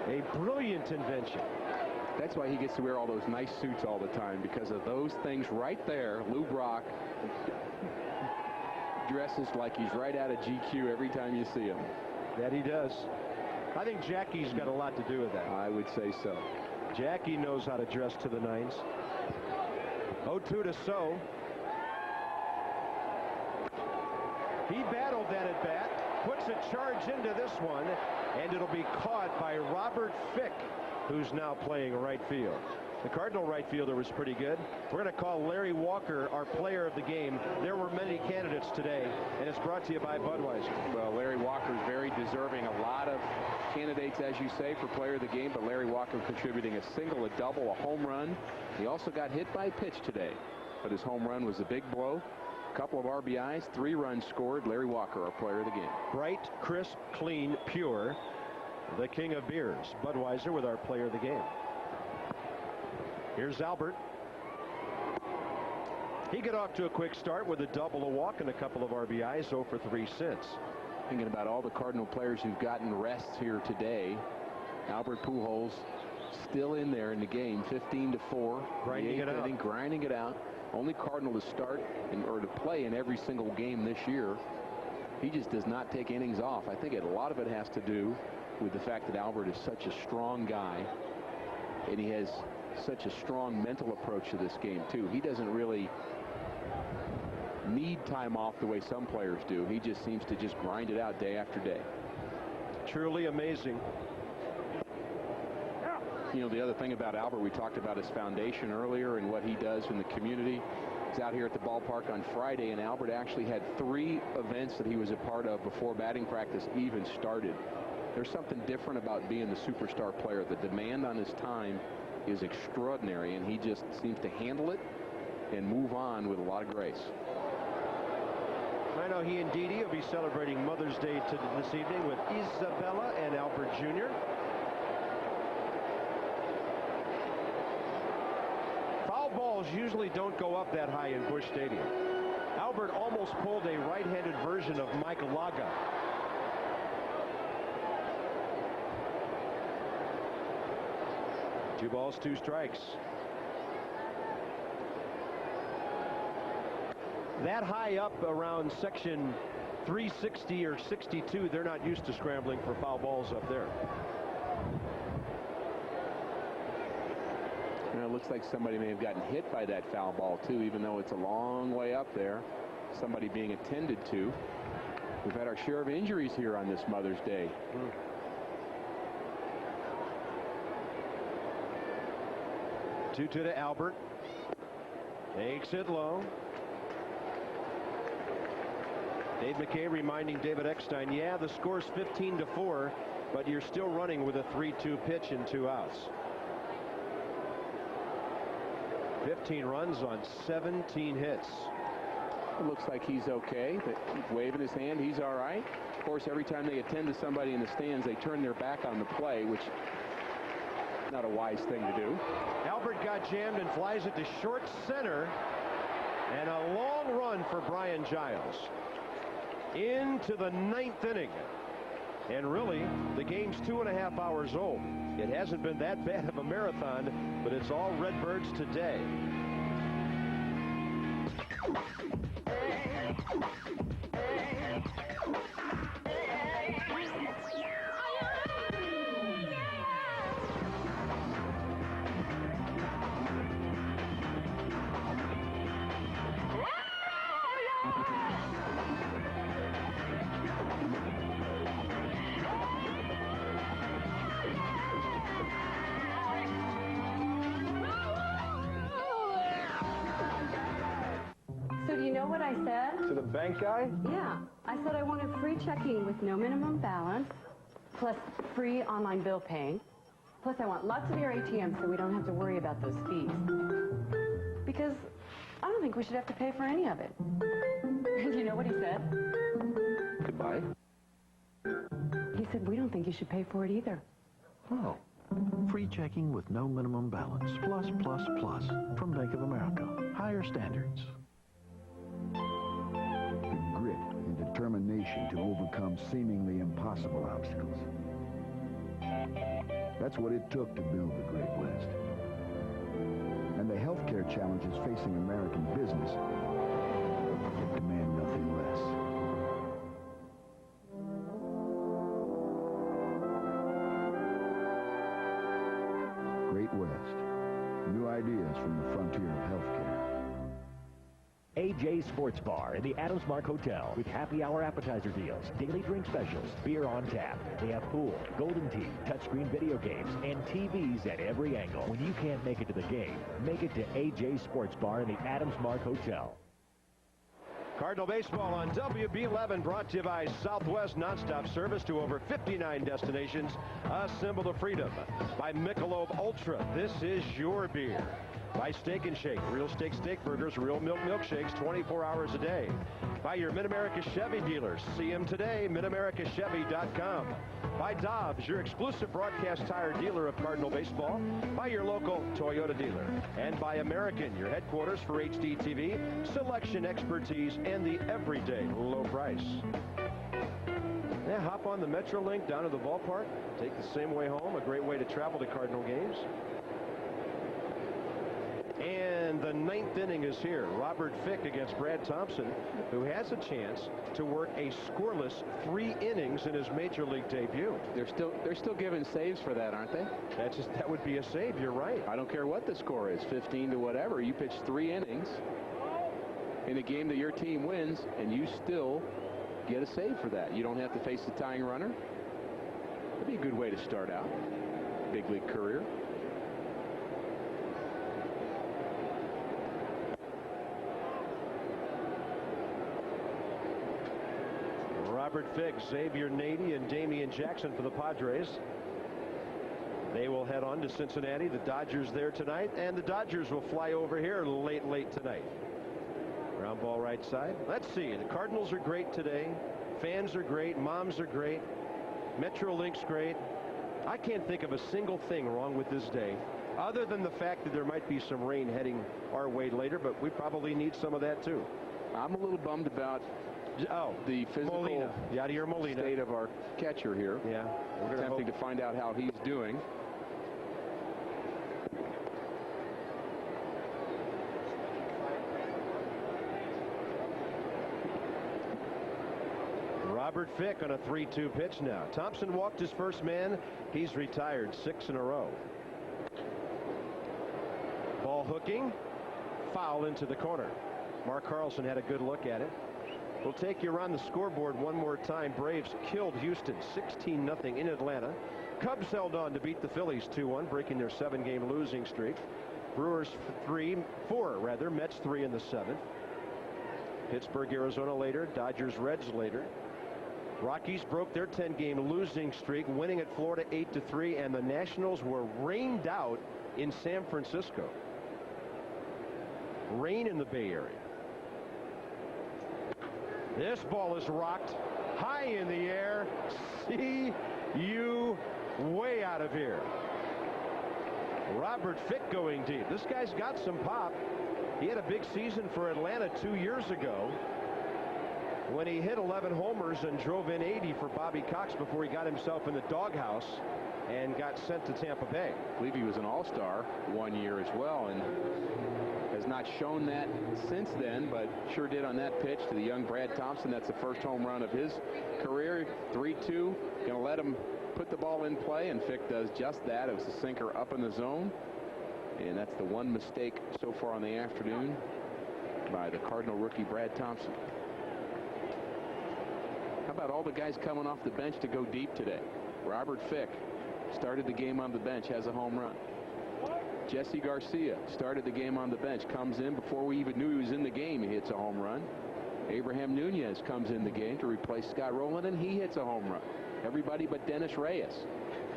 A brilliant invention. That's why he gets to wear all those nice suits all the time, because of those things right there. Lou Brock dresses like he's right out of GQ every time you see him. That he does. I think Jackie's got a lot to do with that. I would say so. Jackie knows how to dress to the nines. 0-2 to So. He battled that at bat, puts a charge into this one, and it'll be caught by Robert Fick, who's now playing right field. The Cardinal right fielder was pretty good. We're going to call Larry Walker our player of the game. There were many candidates today, and it's brought to you by Budweiser. Well, Larry Walker is very deserving. A lot of candidates, as you say, for player of the game, but Larry Walker contributing a single, a double, a home run. He also got hit by a pitch today, but his home run was a big blow. A couple of RBIs, 3 runs scored. Larry Walker, our player of the game. Bright, crisp, clean, pure. The king of beers. Budweiser with our player of the game. Here's Albert. He got off to a quick start with a double, a walk, and a couple of RBIs, 0 for 3 since. Thinking about all the Cardinal players who've gotten rests here today. Albert Pujols still in there in the game, 15-4. Grinding it out. Grinding it out. Only Cardinal to start or to play in every single game this year. He just does not take innings off. I think a lot of it has to do with the fact that Albert is such a strong guy, and he has such a strong mental approach to this game too. He doesn't really need time off the way some players do. He just seems to just grind it out day after day. Truly amazing. You know, the other thing about Albert, we talked about his foundation earlier and what he does in the community. He's out here at the ballpark on Friday, and Albert actually had 3 events that he was a part of before batting practice even started. There's something different about being the superstar player. The demand on his time is extraordinary, and he just seems to handle it and move on with a lot of grace. I know he and Dee Dee will be celebrating Mother's Day this evening with Isabella and Albert Jr. Foul balls usually don't go up that high in Busch Stadium. Albert almost pulled a right-handed version of Mike Laga. Two balls, 2 strikes. That high up around section 360 or 62, they're not used to scrambling for foul balls up there. You know, it looks like somebody may have gotten hit by that foul ball too, even though it's a long way up there. Somebody being attended to. We've had our share of injuries here on this Mother's Day. 2-2 to Albert. Takes it low. Dave McKay reminding David Eckstein, yeah, the score's 15-4, but you're still running with a 3-2 pitch and 2 outs. 15 runs on 17 hits. It looks like he's okay. He's waving his hand. He's all right. Of course, every time they attend to somebody in the stands, they turn their back on the play, which is not a wise thing to do. Albert got jammed and flies it to short center. And a long run for Brian Giles. Into the 9th inning. And really, the game's 2.5 hours old. It hasn't been that bad of a marathon, but it's all Redbirds today. I said? To the bank guy? Yeah. I said I wanted free checking with no minimum balance, plus free online bill paying. Plus, I want lots of your ATMs so we don't have to worry about those fees. Because I don't think we should have to pay for any of it. And you know what he said? Goodbye. He said, we don't think you should pay for it either. Oh. Free checking with no minimum balance. Plus, plus, plus. From Bank of America. Higher standards. The grit and determination to overcome seemingly impossible obstacles. That's what it took to build the Great West. And the healthcare challenges facing American business demand nothing less. Great West. New ideas from the frontier of healthcare. AJ Sports Bar in the Adams Mark Hotel with happy hour appetizer deals, daily drink specials, beer on tap. They have pool, golden tee, touchscreen video games, and TVs at every angle. When you can't make it to the game, make it to AJ Sports Bar in the Adams Mark Hotel. Cardinal baseball on WB11, brought to you by Southwest nonstop service to over 59 destinations. A symbol of freedom. By Michelob Ultra, this is your beer. By Steak and Shake, real steak burgers, real milk milkshakes, 24 hours a day. By your Mid-America Chevy dealers. See them today, midamericachevy.com. By Dobbs, your exclusive broadcast tire dealer of Cardinal baseball. By your local Toyota dealer. And by American, your headquarters for HD TV, selection, expertise, and the everyday low price. Yeah, hop on the Metrolink down to the ballpark. Take the same way home. A great way to travel to Cardinal games. And the ninth inning is here. Robert Fick against Brad Thompson, who has a chance to work a scoreless 3 innings in his major league debut. They're still giving saves for that, aren't they? That would be a save. You're right. I don't care what the score is, 15 to whatever. You pitch 3 innings in a game that your team wins, and you still get a save for that. You don't have to face the tying runner. That'd be a good way to start out big league career. Robert Fick, Xavier Nady, and Damian Jackson for the Padres. They will head on to Cincinnati. The Dodgers there tonight, and the Dodgers will fly over here late tonight. Ground ball right side. Let's see. The Cardinals are great today. Fans are great. Moms are great. Metrolink's great. I can't think of a single thing wrong with this day, other than the fact that there might be some rain heading our way later, but we probably need some of that too. I'm a little bummed about the physical Molina. state of our catcher here. Yeah, we're attempting to find out how he's doing. Robert Fick on a 3-2 pitch now. Thompson walked his first man. He's retired 6 in a row. Ball hooking. Foul into the corner. Mark Carlson had a good look at it. We'll take you around the scoreboard one more time. Braves killed Houston 16-0 in Atlanta. Cubs held on to beat the Phillies 2-1, breaking their 7-game losing streak. Brewers 4 rather. Mets 3 in the 7th. Pittsburgh, Arizona later. Dodgers, Reds later. Rockies broke their 10-game losing streak, winning at Florida 8-3, and the Nationals were rained out in San Francisco. Rain in the Bay Area. This ball is rocked high in the air. See you way out of here. Robert Fick going deep. This guy's got some pop. He had a big season for Atlanta 2 years ago when he hit 11 homers and drove in 80 for Bobby Cox before he got himself in the doghouse and got sent to Tampa Bay. I believe he was an all-star 1 year as well, and has not shown that since then, but sure did on that pitch to the young Brad Thompson. That's the first home run of his career. 3-2. Gonna let him put the ball in play, and Fick does just that. It was a sinker up in the zone, and that's the one mistake so far on the afternoon by the Cardinal rookie Brad Thompson. How about all the guys coming off the bench to go deep today? Robert Fick started the game on the bench, has a home run. Jesse Garcia started the game on the bench, comes in before we even knew he was in the game. He hits a home run. Abraham Nunez comes in the game to replace Scott Rolen, and he hits a home run. Everybody but Dennis Reyes,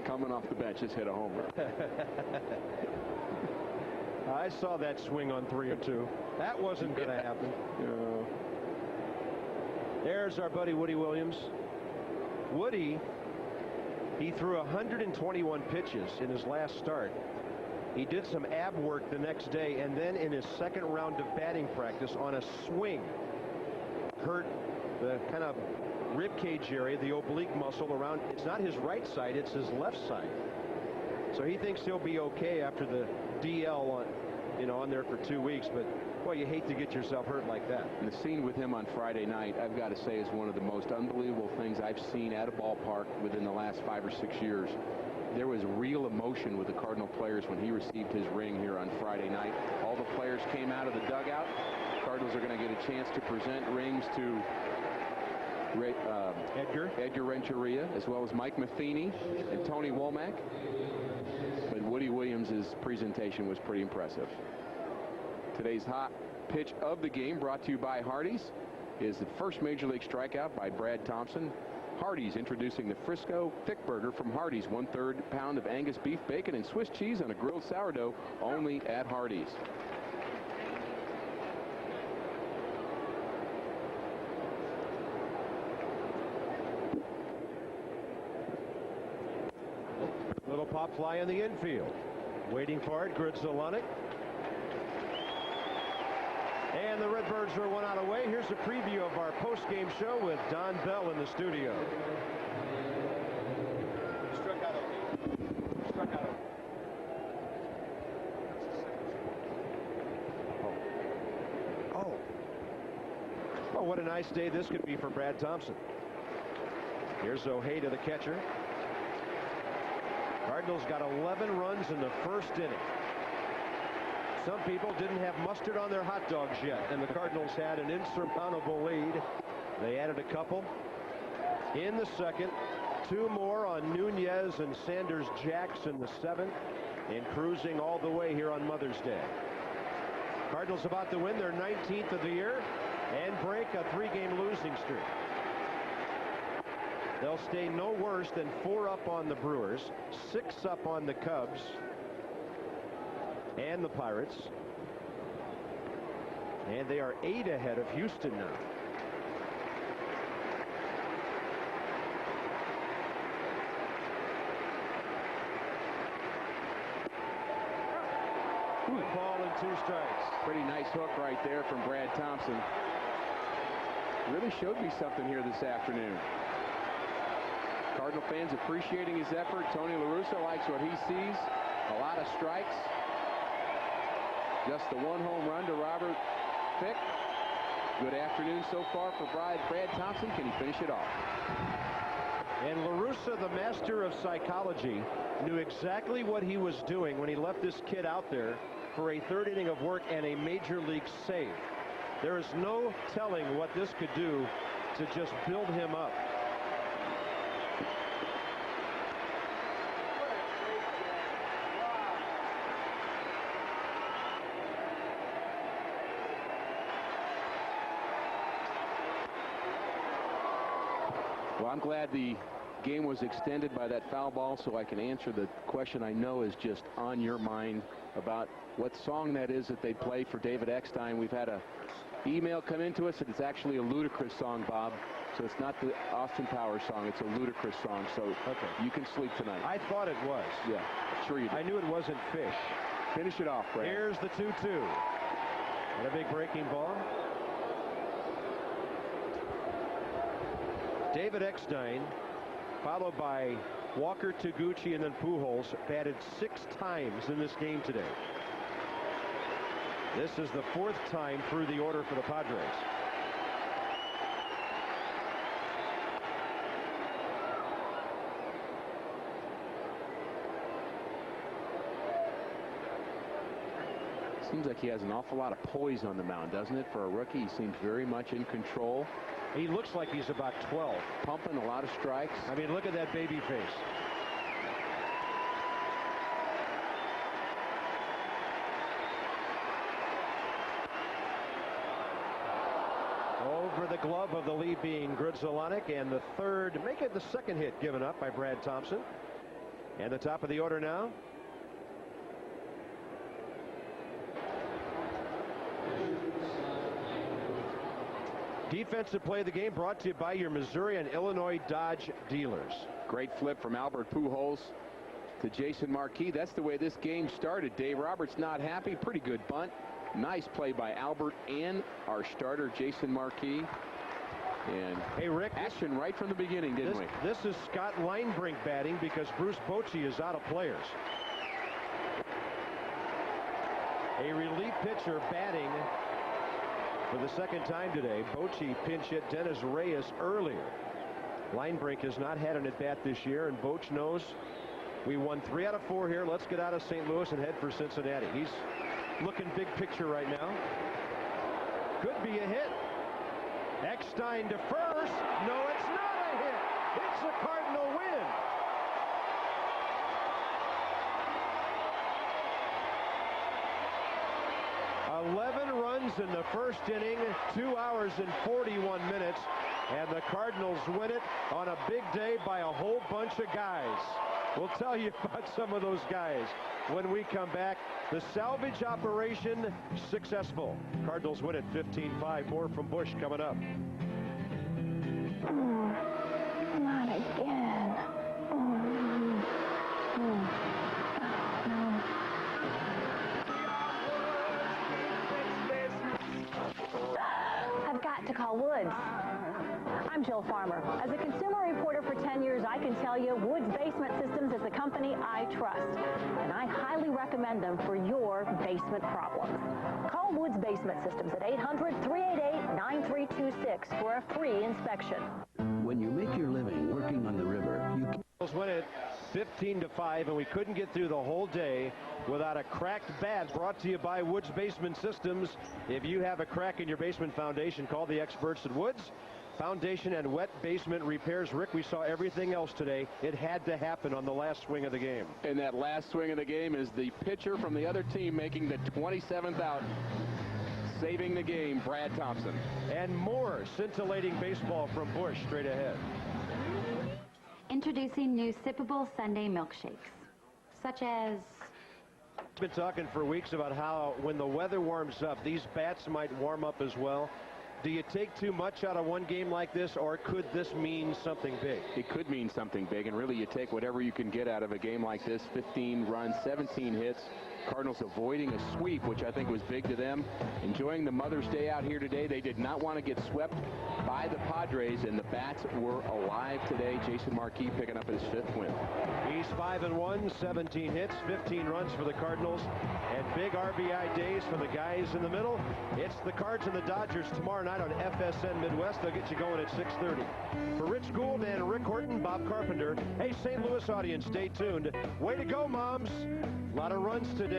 coming off the bench, has hit a home run. I saw that swing on 3-2. That wasn't going to happen. There's our buddy Woody Williams. Woody, he threw 121 pitches in his last start. He did some ab work the next day, and then in his second round of batting practice on a swing, hurt the kind of rib cage area, the oblique muscle around. It's not his right side, it's his left side. So he thinks he'll be okay after the DL on there for 2 weeks, but boy, you hate to get yourself hurt like that. And the scene with him on Friday night, I've got to say, is one of the most unbelievable things I've seen at a ballpark within the last 5 or 6 years. There was real emotion with the Cardinal players when he received his ring here on Friday night. All the players came out of the dugout. Cardinals are going to get a chance to present rings to Edgar Renteria, as well as Mike Matheny and Tony Womack. But Woody Williams' presentation was pretty impressive. Today's hot pitch of the game, brought to you by Hardee's, is the first Major League strikeout by Brad Thompson. Hardee's introducing the Frisco Thick Burger from Hardee's. 1/3 pound of Angus beef bacon and Swiss cheese on a grilled sourdough, only at Hardee's. Little pop fly in the infield. Waiting for it, Gridzolonic. And the Redbirds are 1 out away. Here's a preview of our post-game show with Don Bell in the studio. Struck out. Oh, what a nice day this could be for Brad Thompson. Here's Ojeda, the catcher. Cardinals got 11 runs in the first inning. Some people didn't have mustard on their hot dogs yet, and the Cardinals had an insurmountable lead. They added a couple in the second, 2 more on Nunez and Sanders Jacks in the 7th, and cruising all the way here on Mother's Day. Cardinals about to win their 19th of the year and break a 3-game losing streak. They'll stay no worse than 4 up on the Brewers, 6 up on the Cubs and the Pirates, and they are 8 ahead of Houston now. Ball and 2 strikes. Pretty nice hook right there from Brad Thompson. Really showed me something here this afternoon. Cardinal fans appreciating his effort. Tony La Russa likes what he sees. A lot of strikes. Just the 1 home run to Robert Fick. Good afternoon so far for Brad Thompson. Can he finish it off? And La Russa, the master of psychology, knew exactly what he was doing when he left this kid out there for a 3rd inning of work and a major league save. There is no telling what this could do to just build him up. Well, I'm glad the game was extended by that foul ball, so I can answer the question I know is just on your mind about what song that is that they play for David Eckstein. We've had a email come into us that it's actually a Ludacris song, Bob. So it's not the Austin Powers song, it's a Ludacris song. So you can sleep tonight. I thought it was. Yeah, sure you did. I knew it wasn't Fish. Finish it off, Brad. Here's the 2-2. And a big breaking ball. David Eckstein, followed by Walker, Taguchi, and then Pujols, batted 6 times in this game today. This is the 4th time through the order for the Padres. Seems like he has an awful lot of poise on the mound, doesn't it? For a rookie, he seems very much in control. He looks like he's about 12. Pumping a lot of strikes. I mean, look at that baby face. Over the glove of the lead being Grudzielanek, and the third, make it the second hit given up by Brad Thompson. And the top of the order now. Defensive play of the game brought to you by your Missouri and Illinois Dodge dealers. Great flip from Albert Pujols to Jason Marquis. That's the way this game started. Dave Roberts not happy. Pretty good bunt. Nice play by Albert and our starter, Jason Marquis. And hey, Rick, action right from the beginning, didn't we? This is Scott Linebrink batting because Bruce Bochy is out of players. A relief pitcher batting for the second time today. Bochy pinch hit Dennis Reyes earlier. Linebrink has not had an at-bat this year, and Boch knows we won 3 out of 4 here. Let's get out of St. Louis and head for Cincinnati. He's looking big picture right now. Could be a hit. Eckstein to first. No, it's not a hit. It's a Cardinal win. In the first inning, 2 hours and 41 minutes, and the Cardinals win it on a big day by a whole bunch of guys. We'll tell you about some of those guys when we come back. The salvage operation successful. Cardinals win it 15-5. More from Busch coming up. Not again. I've got to call Woods. I'm Jill Farmer. As a consumer reporter for 10 years, I can tell you Woods Basement Systems is a company I trust, and I highly recommend them for your basement problems. Call Woods Basement Systems at 800-388-9326 for a free inspection. When you make your living working on the river, you can Win it 15-5, and we couldn't get through the whole day without a cracked bat. Brought to you by Woods Basement Systems. If you have a crack in your basement foundation, call the experts at Woods. Foundation and wet basement repairs. Rick, we saw everything else today. It had to happen on the last swing of the game. And that last swing of the game is the pitcher from the other team making the 27th out, saving the game, Brad Thompson. And more scintillating baseball from Busch straight ahead. Introducing new sippable Sunday milkshakes, such as... We've been talking for weeks about how when the weather warms up, these bats might warm up as well. Do you take too much out of one game like this, or could this mean something big? It could mean something big, and really you take whatever you can get out of a game like this. 15 runs, 17 hits. Cardinals avoiding a sweep, which I think was big to them. Enjoying the Mother's Day out here today. They did not want to get swept by the Padres, and the bats were alive today. Jason Marquis picking up his 5th win. He's 5-1, 17 hits, 15 runs for the Cardinals, and big RBI days for the guys in the middle. It's the Cards and the Dodgers tomorrow night on FSN Midwest. They'll get you going at 6:30. For Rich Gould and Rick Horton, Bob Carpenter. Hey, St. Louis audience, stay tuned. Way to go, Moms. A lot of runs today.